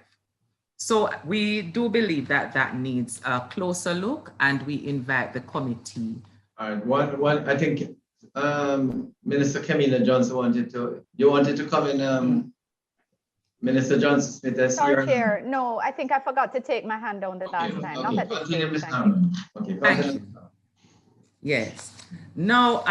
So we do believe that that needs a closer look, and we invite the committee.
All right, I think Minister Camilla Johnson wanted to come in. Minister Johnson Smith,
Sorry, Chair. No, I think I forgot to take my hand down the last time. Not at this stage.
Thank you.
Yes. Now,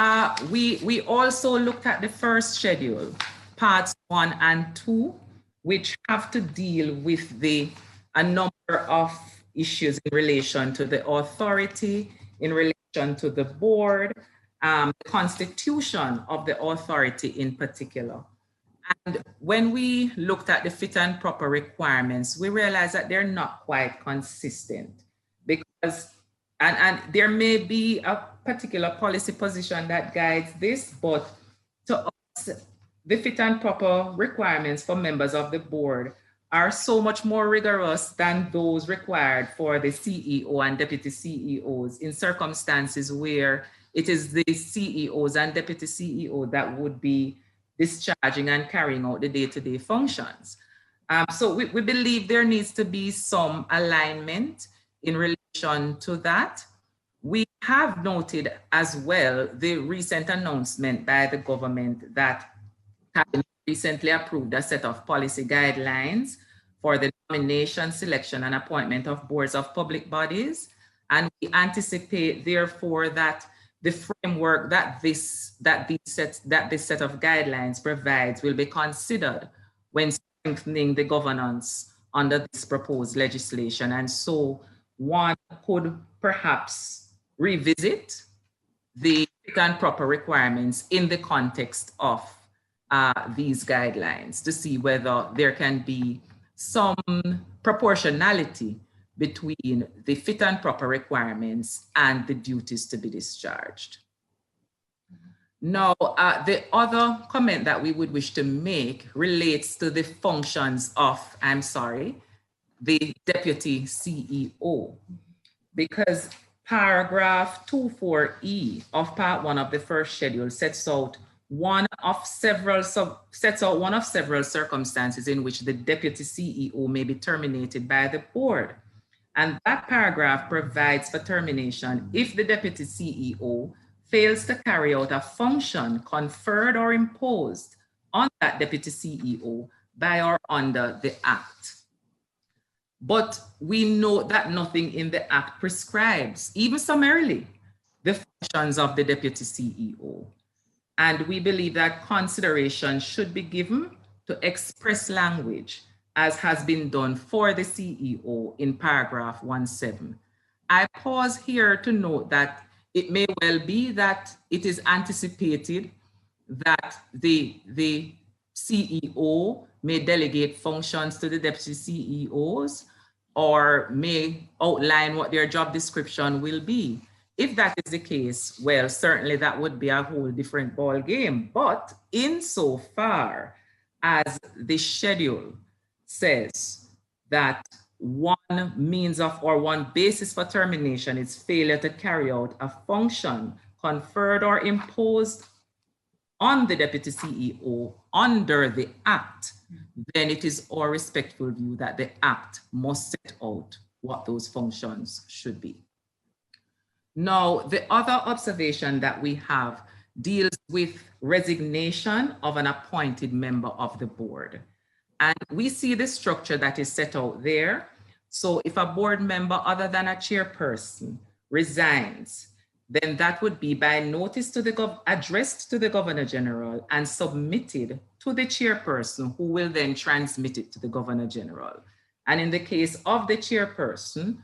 we also looked at the first schedule, parts 1 and 2, which have to deal with a number of issues in relation to the authority, in relation to the board, the constitution of the authority in particular. And when we looked at the fit and proper requirements, we realized that they're not quite consistent, because, and there may be a particular policy position that guides this, but to us, the fit and proper requirements for members of the board are so much more rigorous than those required for the CEO and deputy CEOs in circumstances where it is the CEOs and deputy CEO that would be discharging and carrying out the day-to-day functions. So we believe there needs to be some alignment in relation to that. We have noted as well the recent announcement by the government that Cabinet recently approved a set of policy guidelines for the nomination, selection, and appointment of boards of public bodies. And we anticipate, therefore, that the framework that this set of guidelines provides will be considered when strengthening the governance under this proposed legislation. And so one could perhaps revisit the fit and proper requirements in the context of these guidelines to see whether there can be some proportionality between the fit and proper requirements and the duties to be discharged. Now, the other comment that we would wish to make relates to the functions of, the Deputy CEO, because paragraph 24E of part 1 of the first schedule sets out one of several circumstances in which the Deputy CEO may be terminated by the board. And that paragraph provides for termination if the Deputy CEO fails to carry out a function conferred or imposed on that Deputy CEO by or under the Act. But we know that nothing in the Act prescribes, even summarily, the functions of the Deputy CEO. And we believe that consideration should be given to express language, as has been done for the CEO in paragraph 1.7. I pause here to note that it may well be that it is anticipated that the CEO may delegate functions to the deputy CEOs or may outline what their job description will be. If that is the case, well, certainly that would be a whole different ball game. But insofar as the schedule says that one means of or one basis for termination is failure to carry out a function conferred or imposed on the deputy CEO under the Act, then it is our respectful view that the Act must set out what those functions should be. Now, the other observation that we have deals with resignation of an appointed member of the board. And we see the structure that is set out there. So if a board member other than a chairperson resigns, then that would be by notice to the addressed to the Governor General and submitted to the chairperson, who will then transmit it to the Governor General. And in the case of the chairperson,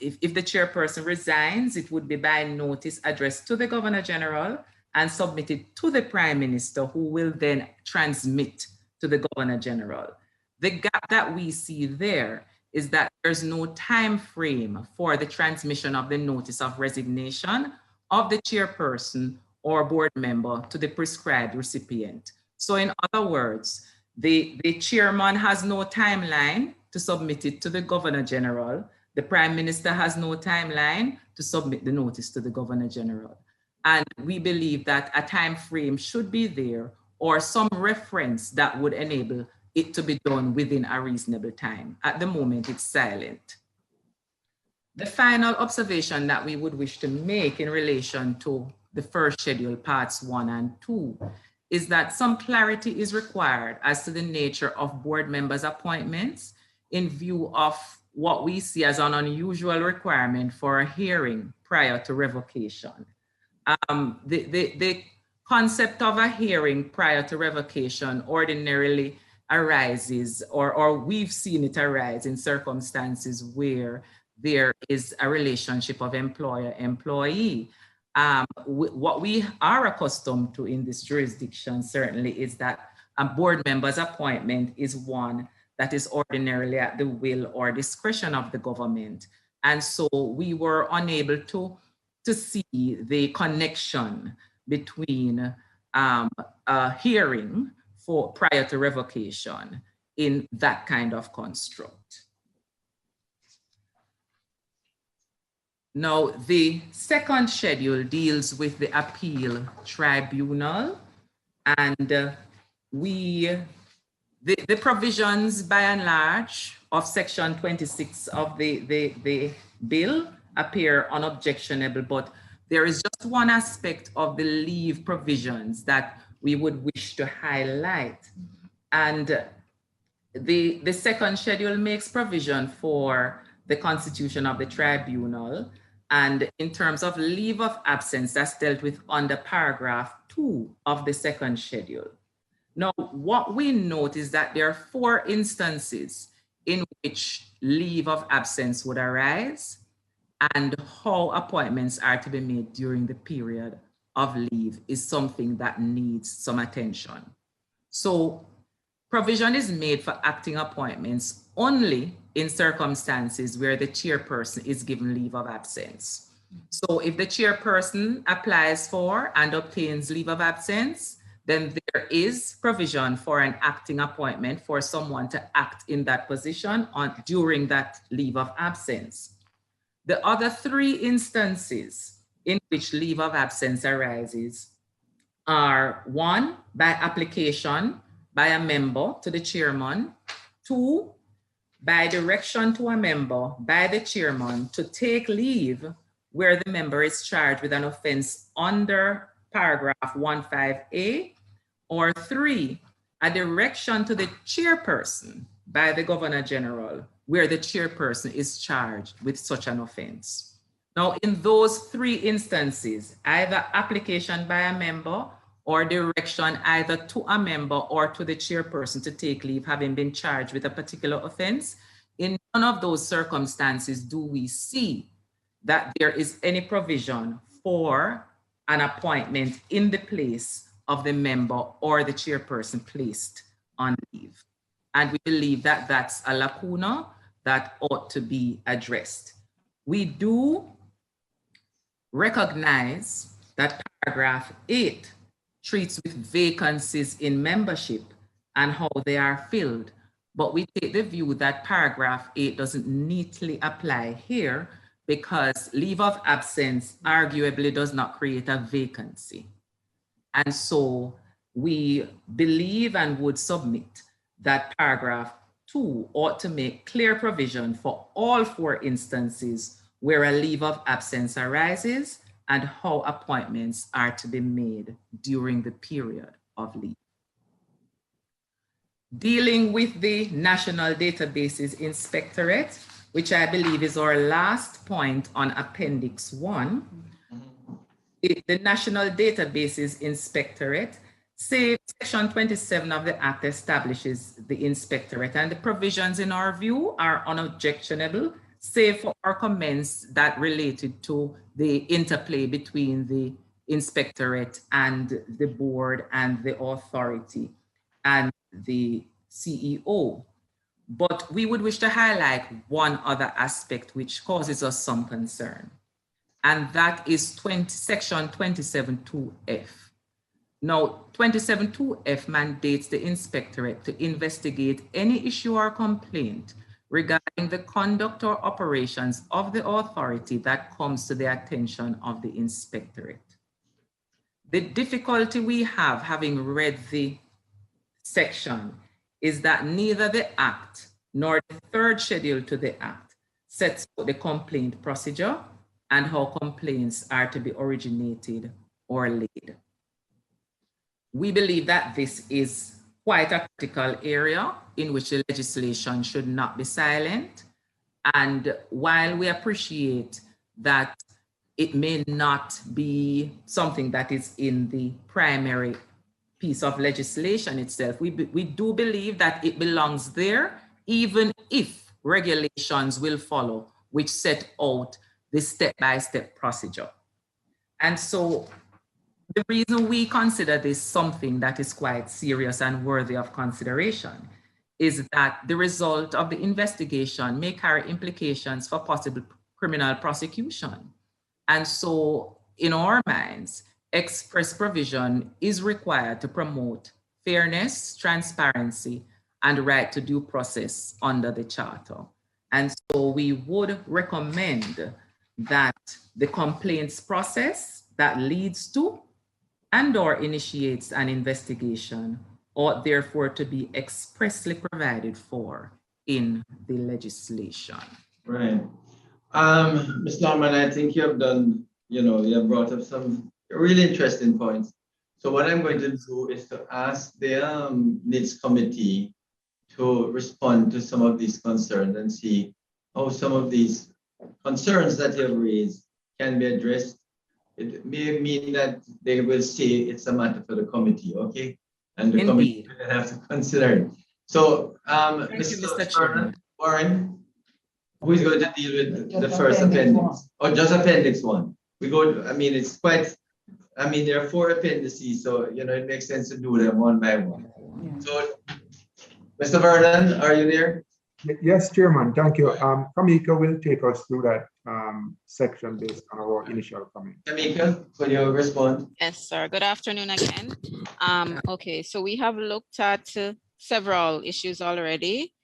if the chairperson resigns, it would be by notice addressed to the Governor General and submitted to the Prime Minister, who will then transmit to the Governor General. The gap that we see there is that there's no time frame for the transmission of the notice of resignation of the chairperson or board member to the prescribed recipient. So in other words, the chairman has no timeline to submit it to the Governor General. The Prime Minister has no timeline to submit the notice to the Governor General. And we believe that a time frame should be there, or some reference that would enable it to be done within a reasonable time. At the moment, it's silent. The final observation that we would wish to make in relation to the first schedule, parts 1 and 2, is that some clarity is required as to the nature of board members' appointments in view of what we see as an unusual requirement for a hearing prior to revocation. The concept of a hearing prior to revocation ordinarily arises, or we've seen it arise in circumstances where there is a relationship of employer-employee. What we are accustomed to in this jurisdiction certainly is that a board member's appointment is one that is ordinarily at the will or discretion of the government. And so we were unable to see the connection between a hearing prior to revocation in that kind of construct. Now, the second schedule deals with the appeal tribunal, and the provisions by and large of section 26 of the bill appear unobjectionable, but there is just one aspect of the leave provisions that we would wish to highlight. And the second schedule makes provision for the constitution of the tribunal. And in terms of leave of absence, that's dealt with under paragraph 2 of the second schedule. Now, what we note is that there are 4 instances in which leave of absence would arise. and how appointments are to be made during the period of leave is something that needs some attention. So provision is made for acting appointments only in circumstances where the chairperson is given leave of absence. So if the chairperson applies for and obtains leave of absence, then there is provision for an acting appointment for someone to act in that position during that leave of absence. The other 3 instances in which leave of absence arises are 1, by application by a member to the chairman, 2, by direction to a member by the chairman to take leave where the member is charged with an offense under paragraph 15A, or 3, a direction to the chairperson by the Governor General where the chairperson is charged with such an offense. Now, in those 3 instances, either application by a member or direction either to a member or to the chairperson to take leave having been charged with a particular offense, in none of those circumstances do we see that there is any provision for an appointment in the place of the member or the chairperson placed on leave. And we believe that that's a lacuna that ought to be addressed. We do recognize that paragraph 8 treats with vacancies in membership and how they are filled, but we take the view that paragraph 8 doesn't neatly apply here because leave of absence arguably does not create a vacancy. And so we believe and would submit that paragraph 2 ought to make clear provision for all 4 instances where a leave of absence arises and how appointments are to be made during the period of leave. Dealing with the National Databases Inspectorate, which I believe is our last point on Appendix 1, the National Databases Inspectorate, Section 27 of the Act establishes the Inspectorate, and the provisions in our view are unobjectionable, save for our comments that related to the interplay between the Inspectorate and the board and the authority and the CEO. But we would wish to highlight one other aspect which causes us some concern, and that is Section 27.2F. Now, 27.2F mandates the Inspectorate to investigate any issue or complaint regarding the conduct or operations of the authority that comes to the attention of the Inspectorate. The difficulty we have, having read the section, is that neither the Act nor the 3rd schedule to the Act sets out the complaint procedure and how complaints are to be originated or laid. We believe that this is quite a critical area in which the legislation should not be silent. And while we appreciate that it may not be something that is in the primary piece of legislation itself, we do believe that it belongs there, even if regulations will follow, which set out the step-by-step procedure. And so the reason we consider this something that is quite serious and worthy of consideration is that the result of the investigation may carry implications for possible criminal prosecution. And so in our minds, express provision is required to promote fairness, transparency, and right to due process under the Charter. And so we would recommend that the complaints process that leads to and/or initiates an investigation ought therefore to be expressly provided for in the legislation.
Right. Ms. Norman, I think you have done, you have brought up some really interesting points. So what I'm going to do is to ask the NIDS committee to respond to some of these concerns and see how some of these concerns that you have raised can be addressed. It may mean that they will say it's a matter for the committee, okay? And the committee will have to consider it. So, Mr. Chairman, Warren. Who is going to deal with the first appendix? Or just appendix 1? We go, I mean, it's quite, I mean, there are 4 appendices, so, you know, it makes sense to do them one by one. So, Mr. Vernon, are you there?
Yes, Chairman, thank you. Kamika will take us through that section based on our initial comment.
Kamika, could you respond?
Yes, sir. Good afternoon again. Okay, so we have looked at several issues already.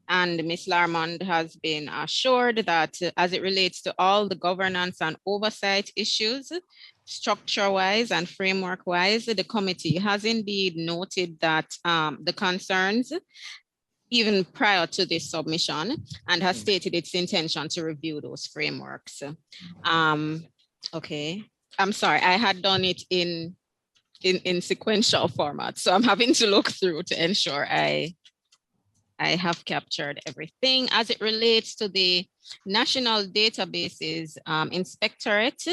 And Ms. Larmond has been assured that as it relates to all the governance and oversight issues, structure-wise and framework-wise, the committee has indeed noted that the concerns even prior to this submission and has stated its intention to review those frameworks. Okay, I'm sorry, I had done it in sequential format, so I'm having to look through to ensure I have captured everything. As it relates to the national databases inspectorate,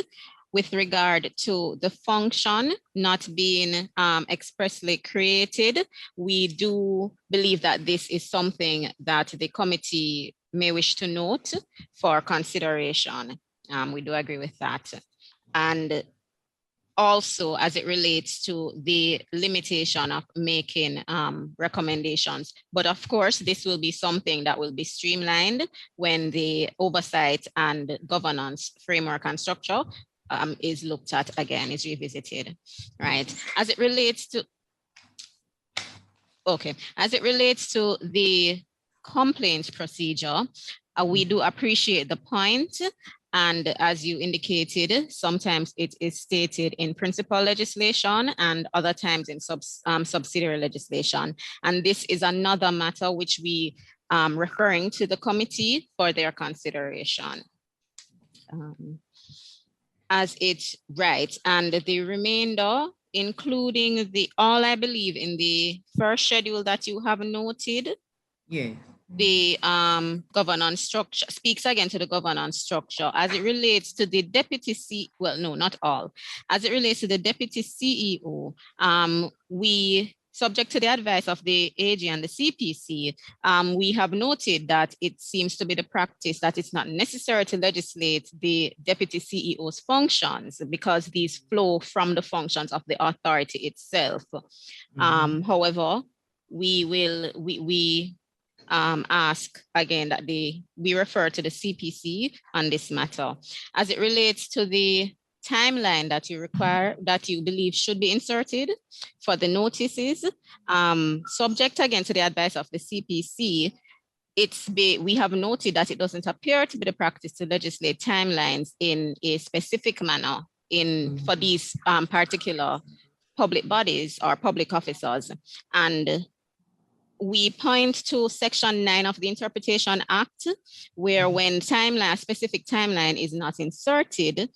with regard to the function not being expressly created, we do believe that this is something that the committee may wish to note for consideration. We do agree with that. And also, as it relates to the limitation of making recommendations. But of course, this will be something that will be streamlined when the oversight and governance framework and structure is looked at again, is revisited, right? As it relates to, okay, as it relates to the complaints procedure, we do appreciate the point. And as you indicated, sometimes it is stated in principal legislation and other times in subsidiary legislation. And this is another matter which we referring to the committee for their consideration. As it's right, and the remainder, including the all I believe in the first schedule that you have noted.
Yeah.
The governance structure speaks again to the governance structure as it relates to the deputy well, no, not all. As it relates to the deputy CEO, we, subject to the advice of the AG and the CPC, we have noted that it seems to be the practice that it's not necessary to legislate the deputy CEO's functions because these flow from the functions of the authority itself. However, we ask again that we refer to the CPC on this matter. As it relates to the timeline that you require, that you believe should be inserted for the notices, subject again to the advice of the CPC, we have noted that it doesn't appear to be the practice to legislate timelines in a specific manner for these particular public bodies or public officers. And we point to Section 9 of the Interpretation Act, where when a specific timeline is not inserted,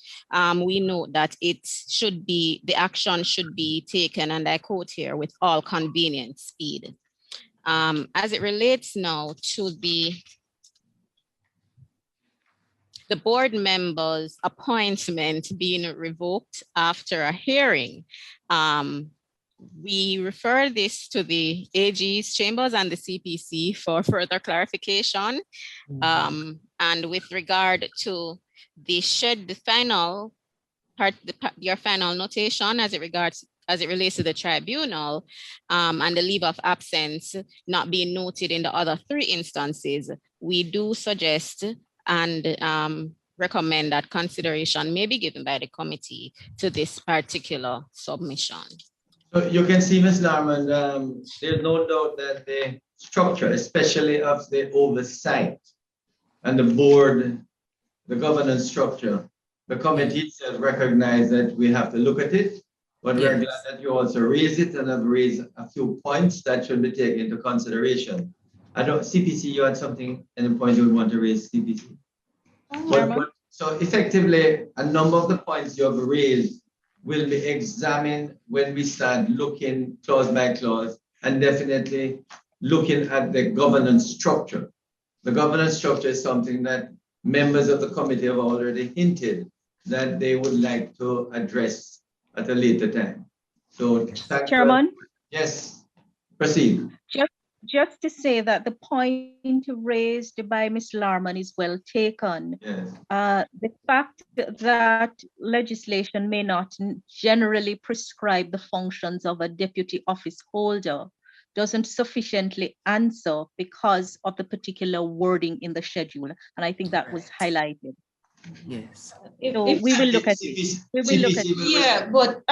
we note that the action should be taken, and I quote here, with all convenient speed. As it relates now to the board members' appointment being revoked after a hearing, we refer this to the AG's chambers and the CPC for further clarification. And with regard to the final part, your final notation as it relates to the tribunal and the leave of absence not being noted in the other 3 instances, we do suggest and recommend that consideration may be given by the committee to this particular submission.
So you can see, Ms. Larmond, there's no doubt that the structure, especially of the oversight and the board, the governance structure, the committee itself recognized that we have to look at it, but we're glad that you also raised it and have raised a few points that should be taken into consideration. I don't, CPC, you had something, any point you would want to raise, CPC? So effectively, a number of the points you have raised will be examined when we start looking clause by clause and definitely looking at the governance structure. The governance structure is something that members of the committee have already hinted that they would like to address at a later time. So,
Chairman?
Yes, proceed.
just to say that the point raised by Ms. Larman is well taken.
Yes.
The fact that legislation may not generally prescribe the functions of a deputy office holder doesn't sufficiently answer because of the particular wording in the schedule. And I think that was highlighted.
Yes.
So we will look at it. We will look at it.
Yeah, but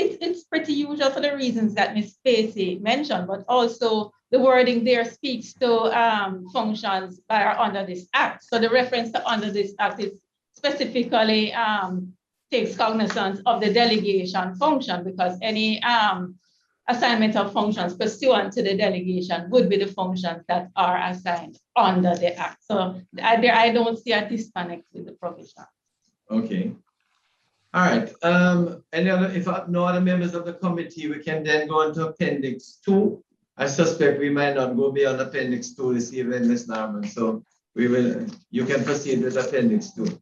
it's pretty usual for the reasons that Ms. Spacey mentioned, but also the wording there speaks to functions that are under this act. So the reference to under this act is specifically takes cognizance of the delegation function, because any assignment of functions pursuant to the delegation would be the functions that are assigned under the act. So I don't see a disconnect with the provision.
Okay. All right. If no other members of the committee, we can then go on to Appendix 2. I suspect we might not go beyond Appendix 2 this evening, Ms. Norman. So you can proceed with Appendix 2.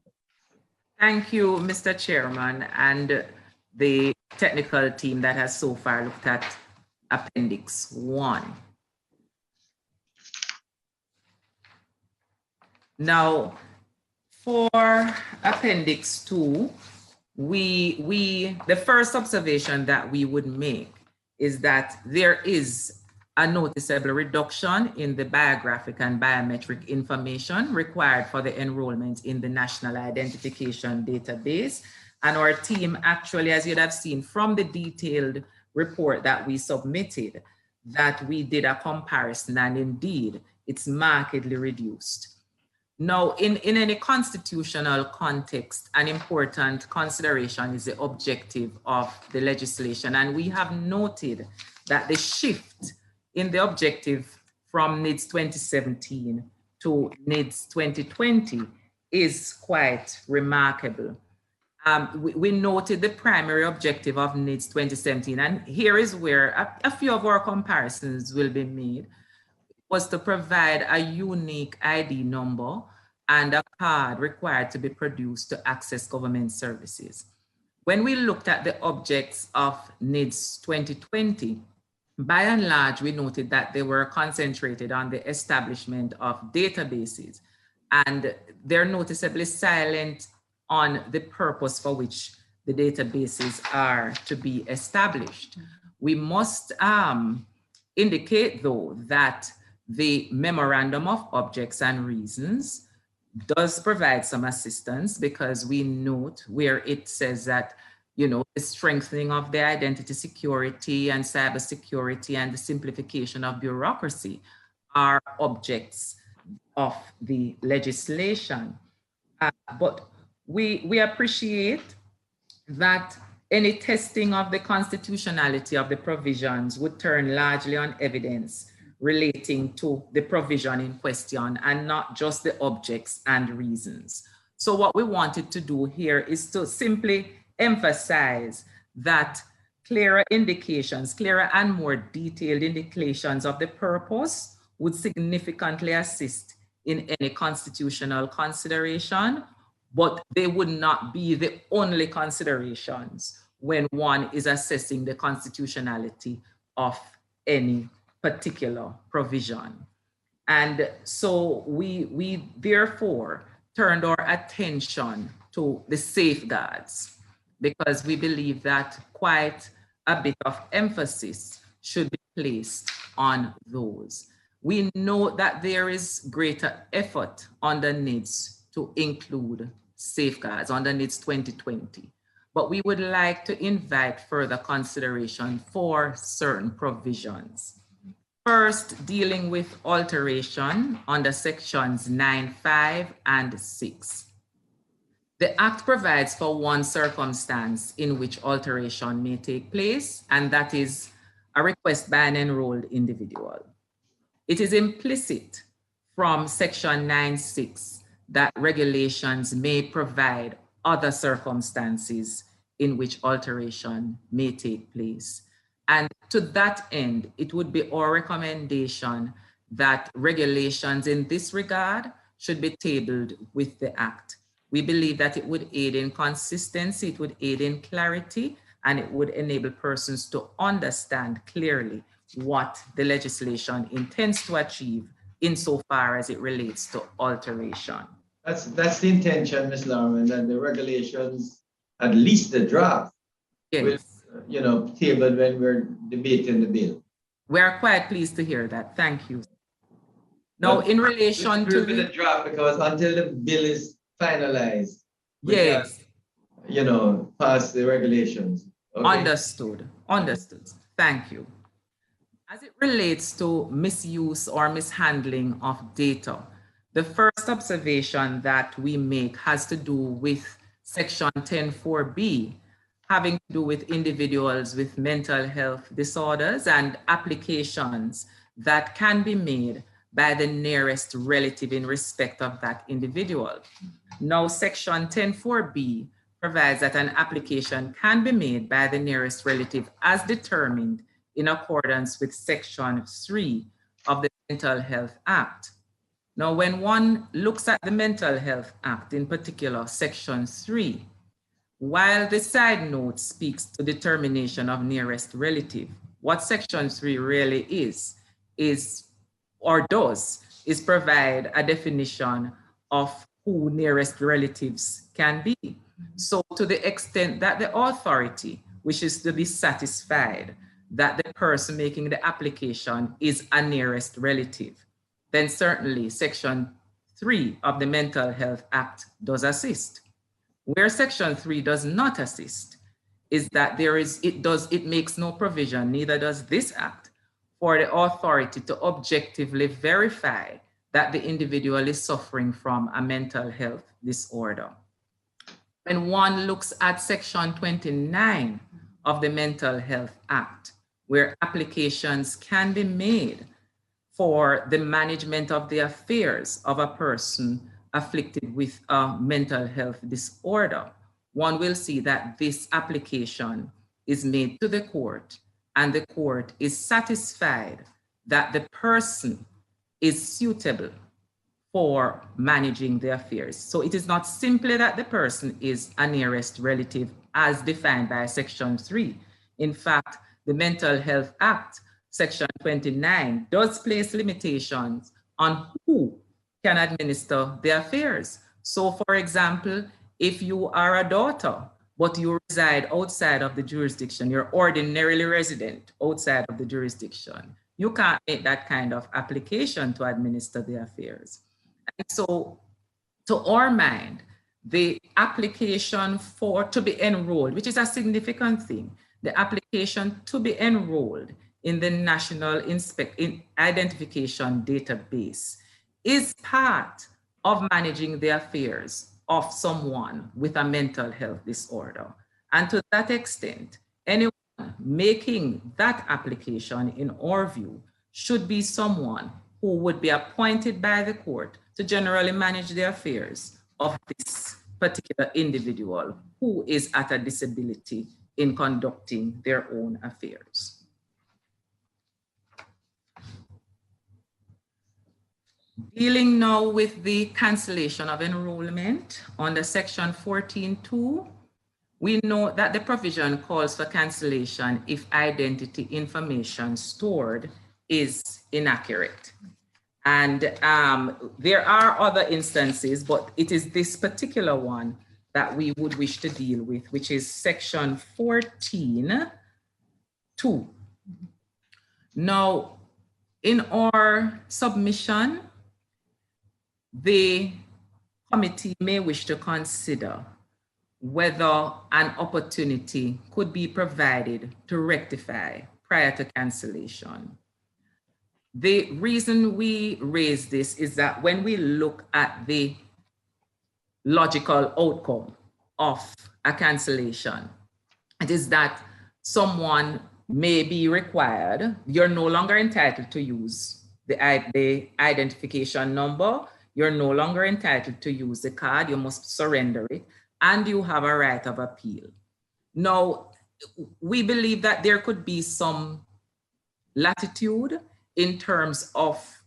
Thank you, Mr. Chairman, and the technical team that has so far looked at Appendix 1. Now, for Appendix 2, the first observation that we would make is that there is a noticeable reduction in the biographic and biometric information required for the enrollment in the National Identification Database. And our team actually, as you'd have seen from the detailed report that we submitted, that we did a comparison, and indeed it's markedly reduced. Now, in any constitutional context, an important consideration is the objective of the legislation. And we have noted that the shift in the objective from NIDS 2017 to NIDS 2020 is quite remarkable. We noted the primary objective of NIDS 2017, and here is where a few of our comparisons will be made, was to provide a unique ID number and a card required to be produced to access government services. When we looked at the objects of NIDS 2020, by and large, we noted that they were concentrated on the establishment of databases, and they're noticeably silent on the purpose for which the databases are to be established. We must indicate, though, that the Memorandum of Objects and Reasons does provide some assistance, because we note where it says that, you know, the strengthening of the identity security and cybersecurity and the simplification of bureaucracy are objects of the legislation. But we appreciate that any testing of the constitutionality of the provisions would turn largely on evidence relating to the provision in question and not just the objects and reasons. So what we wanted to do here is to simply emphasize that clearer indications, clearer and more detailed indications of the purpose would significantly assist in any constitutional consideration, but they would not be the only considerations when one is assessing the constitutionality of any particular provision. And so we therefore turned our attention to the safeguards, because we believe that quite a bit of emphasis should be placed on those. We know that there is greater effort under NIDS to include safeguards under NIDS 2020, but we would like to invite further consideration for certain provisions. First, dealing with alteration under sections 9, 5, and 6. The Act provides for one circumstance in which alteration may take place, and that is a request by an enrolled individual. It is implicit from section 9.6 that regulations may provide other circumstances in which alteration may take place. And to that end, it would be our recommendation that regulations in this regard should be tabled with the Act. We believe that it would aid in consistency, it would aid in clarity, and it would enable persons to understand clearly what the legislation intends to achieve insofar as it relates to alteration.
That's the intention, Ms. Larman, that the regulations, at least the draft,
yes,
will, tabled when we're debating the bill.
We are quite pleased to hear that. Thank you. Now, in relation to
the draft, because until the bill is finalized,
yes,
pass the regulations. Okay.
Understood. Thank you. As it relates to misuse or mishandling of data, the first observation that we make has to do with Section 10.4b, having to do with individuals with mental health disorders and applications that can be made by the nearest relative in respect of that individual. Now, Section 10.4b provides that an application can be made by the nearest relative as determined in accordance with Section 3 of the Mental Health Act. Now, when one looks at the Mental Health Act, in particular, Section 3, while the side note speaks to determination of nearest relative, what Section 3 really is provide a definition of who nearest relatives can be. So to the extent that the authority wishes to be satisfied that the person making the application is a nearest relative, then certainly Section 3 of the Mental Health Act does assist. Where Section 3 does not assist is that it makes no provision, neither does this act, for the authority to objectively verify that the individual is suffering from a mental health disorder. When one looks at Section 29 of the Mental Health Act, where applications can be made for the management of the affairs of a person afflicted with a mental health disorder, one will see that this application is made to the court and the court is satisfied that the person is suitable for managing the affairs. So it is not simply that the person is a nearest relative as defined by Section 3. In fact, the Mental Health Act, Section 29, does place limitations on who can administer the affairs. So for example, if you are a daughter, but you reside outside of the jurisdiction, you're ordinarily resident outside of the jurisdiction, you can't make that kind of application to administer the affairs. And so to our mind, the application to be enrolled, which is a significant thing, the application to be enrolled in the National Identification Database is part of managing the affairs of someone with a mental health disorder. And to that extent, anyone making that application, in our view, should be someone who would be appointed by the court to generally manage the affairs of this particular individual who is at a disability in conducting their own affairs. Dealing now with the cancellation of enrollment under Section 14.2, we know that the provision calls for cancellation if identity information stored is inaccurate. And there are other instances, but it is this particular one that we would wish to deal with, which is Section 14.2. Now, in our submission, the committee may wish to consider whether an opportunity could be provided to rectify prior to cancellation. The reason we raise this is that when we look at the logical outcome of a cancellation, it is that someone may be required, you're no longer entitled to use the identification number, you're no longer entitled to use the card, you must surrender it, and you have a right of appeal. Now, we believe that there could be some latitude in terms of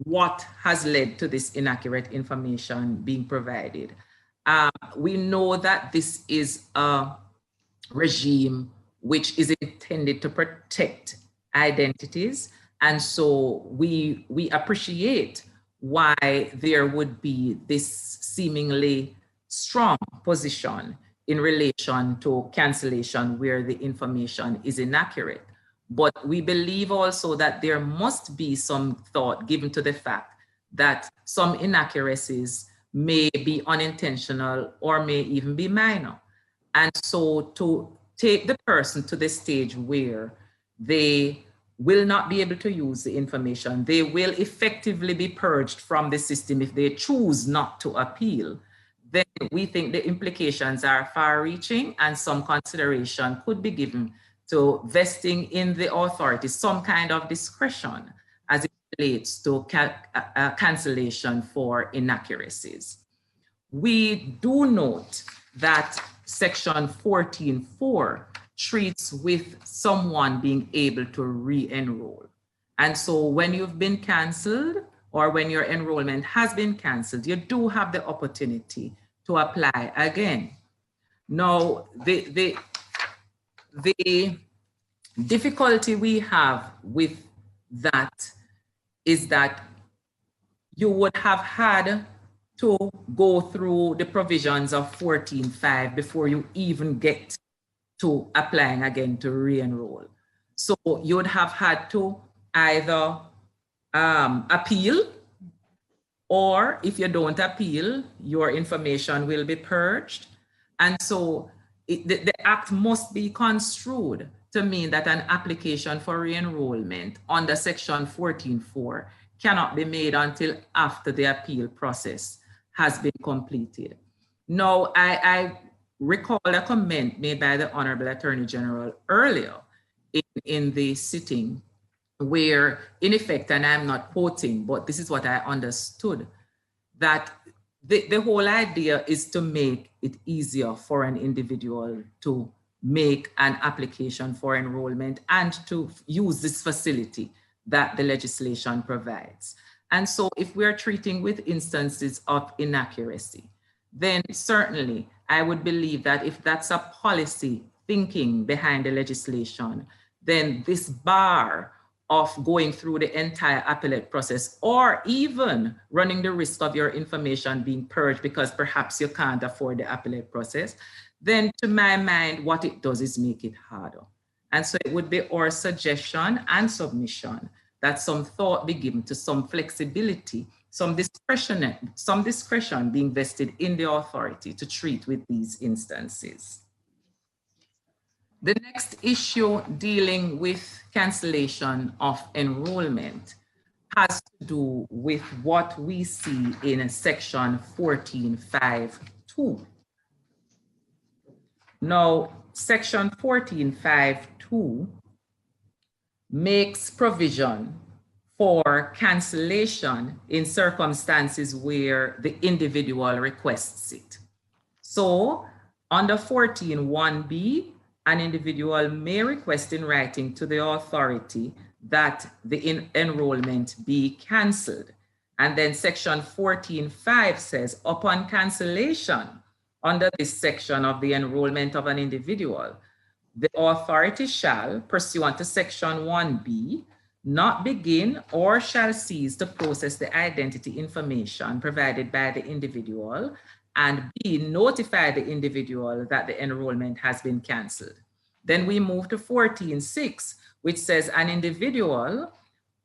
what has led to this inaccurate information being provided. We know that this is a regime which is intended to protect identities. And so we appreciate why there would be this seemingly strong position in relation to cancellation where the information is inaccurate. But we believe also that there must be some thought given to the fact that some inaccuracies may be unintentional or may even be minor. And so to take the person to the stage where they will not be able to use the information, they will effectively be purged from the system if they choose not to appeal, then we think the implications are far-reaching and some consideration could be given to vesting in the authority some kind of discretion as it relates to cancellation for inaccuracies. We do note that Section 14.4 treats with someone being able to re-enroll. And so when you've been canceled or when your enrollment has been canceled, you do have the opportunity to apply again. Now, the difficulty we have with that is that you would have had to go through the provisions of 14.5 before you even get to applying again to re-enroll. So you would have had to either appeal, or if you don't appeal, your information will be purged. And so the act must be construed to mean that an application for re-enrollment under Section 14.4 cannot be made until after the appeal process has been completed. Now, I recall a comment made by the Honorable Attorney General earlier in the sitting where, in effect, and I'm not quoting, but this is what I understood, that the whole idea is to make it easier for an individual to make an application for enrollment and to use this facility that the legislation provides. And so if we're treating with instances of inaccuracy, then certainly I would believe that if that's a policy thinking behind the legislation, then this bar of going through the entire appellate process or even running the risk of your information being purged because perhaps you can't afford the appellate process, then to my mind, what it does is make it harder. And so it would be our suggestion and submission that some thought be given to some flexibility, some discretion being vested in the authority to treat with these instances. The next issue dealing with cancellation of enrollment has to do with what we see in Section 14.5.2. Now, Section 14.5.2 makes provision for cancellation in circumstances where the individual requests it. So, under 14.1b, an individual may request in writing to the authority that the enrollment be canceled. And then Section 14.5 says, upon cancellation under this section of the enrollment of an individual, the authority shall, pursuant to Section 1b, not begin or shall cease to process the identity information provided by the individual, and B, notify the individual that the enrollment has been canceled. Then we move to 14.6, which says an individual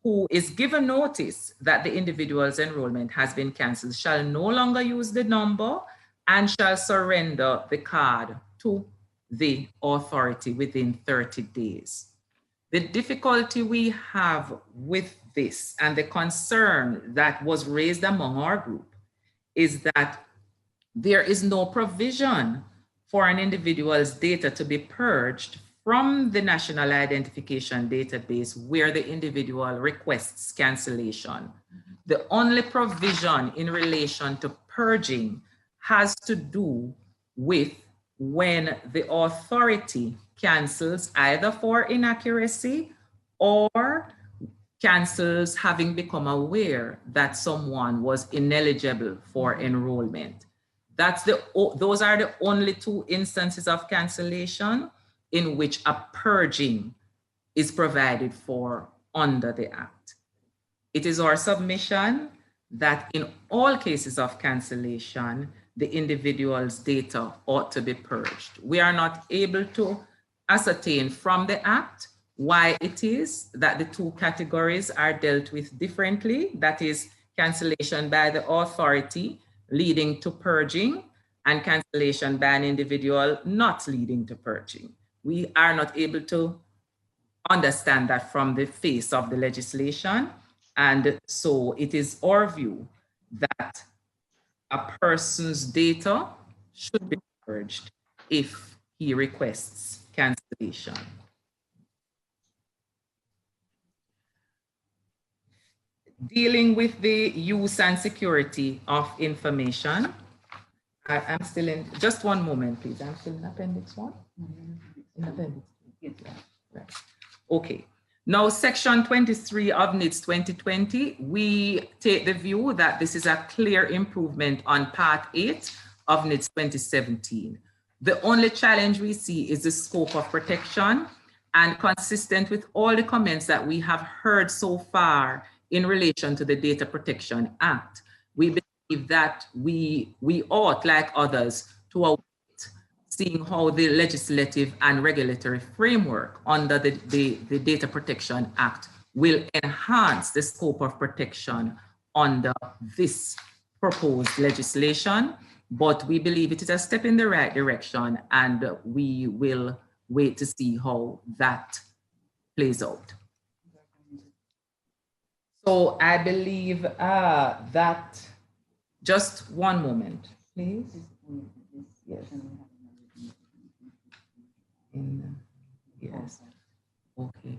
who is given notice that the individual's enrollment has been canceled shall no longer use the number and shall surrender the card to the authority within 30 days. The difficulty we have with this and the concern that was raised among our group is that there is no provision for an individual's data to be purged from the National Identification Database where the individual requests cancellation. The only provision in relation to purging has to do with when the authority cancels either for inaccuracy or cancels having become aware that someone was ineligible for enrollment. Those are the only two instances of cancellation in which a purging is provided for under the Act. It is our submission that in all cases of cancellation, the individual's data ought to be purged. We are not able to ascertain from the Act why it is that the two categories are dealt with differently, that is cancellation by the authority leading to purging and cancellation by an individual not leading to purging. We are not able to understand that from the face of the legislation. And so it is our view that a person's data should be purged if he requests cancellation. Dealing with the use and security of information. I'm still in, just one moment, please. I'm still in Appendix 1. In Appendix 2. Right. Okay. Now, Section 23 of NIDS 2020, we take the view that this is a clear improvement on Part 8 of NIDS 2017. The only challenge we see is the scope of protection, and consistent with all the comments that we have heard so far in relation to the Data Protection Act, we believe that we ought, like others, to await seeing how the legislative and regulatory framework under the Data Protection Act will enhance the scope of protection under this proposed legislation. But we believe it is a step in the right direction, and we will wait to see how that plays out. So I believe that, just one moment, please. Yes. Yes. Okay.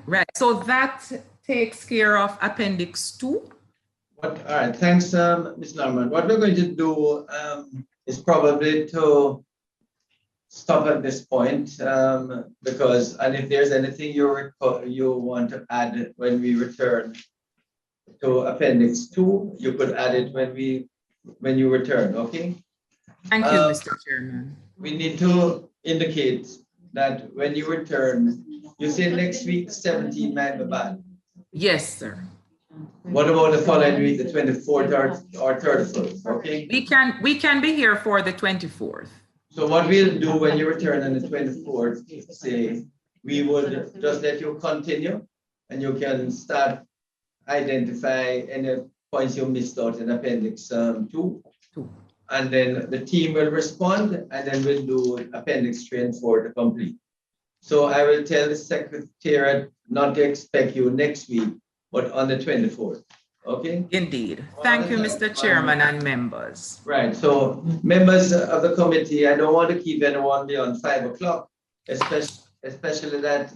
Right. So that takes care of Appendix 2.
All right. Thanks, Ms. Norman. What we're going to do is probably to stop at this point because, and if there's anything you want to add when we return to Appendix 2, you could add it when you return. Okay.
Thank you, Mr. Chairman.
We need to indicate that when you return, you say next week, the 17th might be bad.
Yes, sir.
What about the following week, the 24th or 31st? Okay.
We can be here for the 24th.
So what we'll do when you return on the 24th, say we would just let you continue, and you can start identify any points you missed out in Appendix 2. And then the team will respond, and then we'll do Appendix 3 and 4 to complete. So I will tell the Secretariat not to expect you next week, but on the 24th. Okay?
Indeed. Thank you, Mr. Chairman and members.
Right. So members of the committee, I don't want to keep anyone beyond 5 o'clock, especially that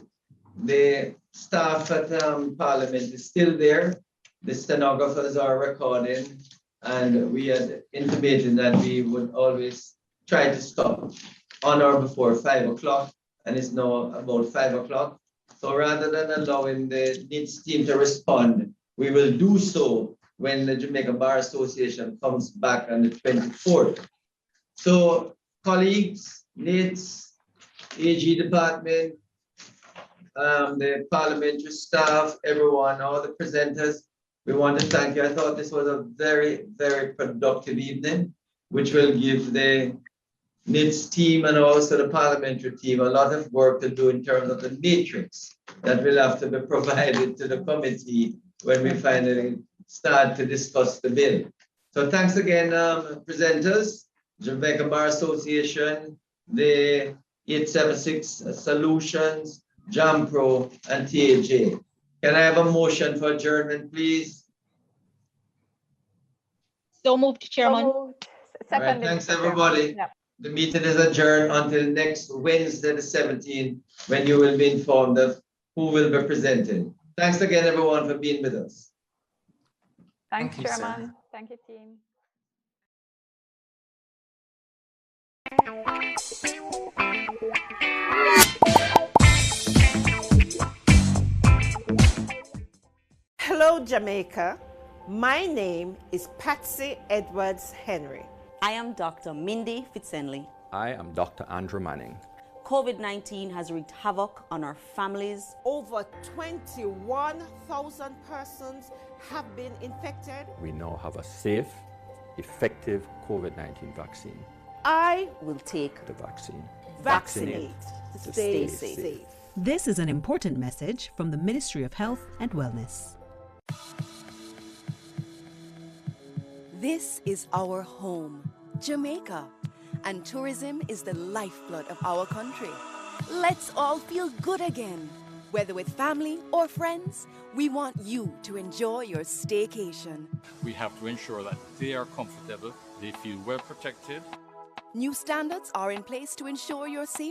the staff at Parliament is still there. The stenographers are recording, and we had intimated that we would always try to stop on or before 5 o'clock, and it's now about 5 o'clock. So rather than allowing the NIDS team to respond, we will do so when the Jamaica Bar Association comes back on the 24th. So colleagues, NIDS, AG department, the parliamentary staff, everyone, all the presenters, we want to thank you. I thought this was a very, very productive evening, which will give the NIDS team and also the parliamentary team a lot of work to do in terms of the matrix that will have to be provided to the committee when we finally start to discuss the bill. So thanks again, presenters, Jamaica Bar Association, the 876 Solutions, JAMPRO, and TAJ. Can I have a motion for adjournment, please?
So moved, Chairman.
So moved. All right, thanks, everybody. Yep. The meeting is adjourned until next Wednesday, the 17th, when you will be informed of who will be presenting. Thanks again, everyone, for being with us.
Thanks,
Thank you,
Chairman.
sir.
Thank you, team.
Hello, Jamaica. My name is Patsy Edwards Henry.
I am Dr. Mindy Fitzenley.
I am Dr. Andrew Manning.
COVID-19 has wreaked havoc on our families.
Over 21,000 persons have been infected.
We now have a safe, effective COVID-19 vaccine.
I will take
the vaccine.
Vaccinate to stay safe.
This is an important message from the Ministry of Health and Wellness.
This is our home, Jamaica, and tourism is the lifeblood of our country. Let's all feel good again. Whether with family or friends, we want you to enjoy your staycation.
We have to ensure that they are comfortable, they feel well protected.
New standards are in place to ensure your safety.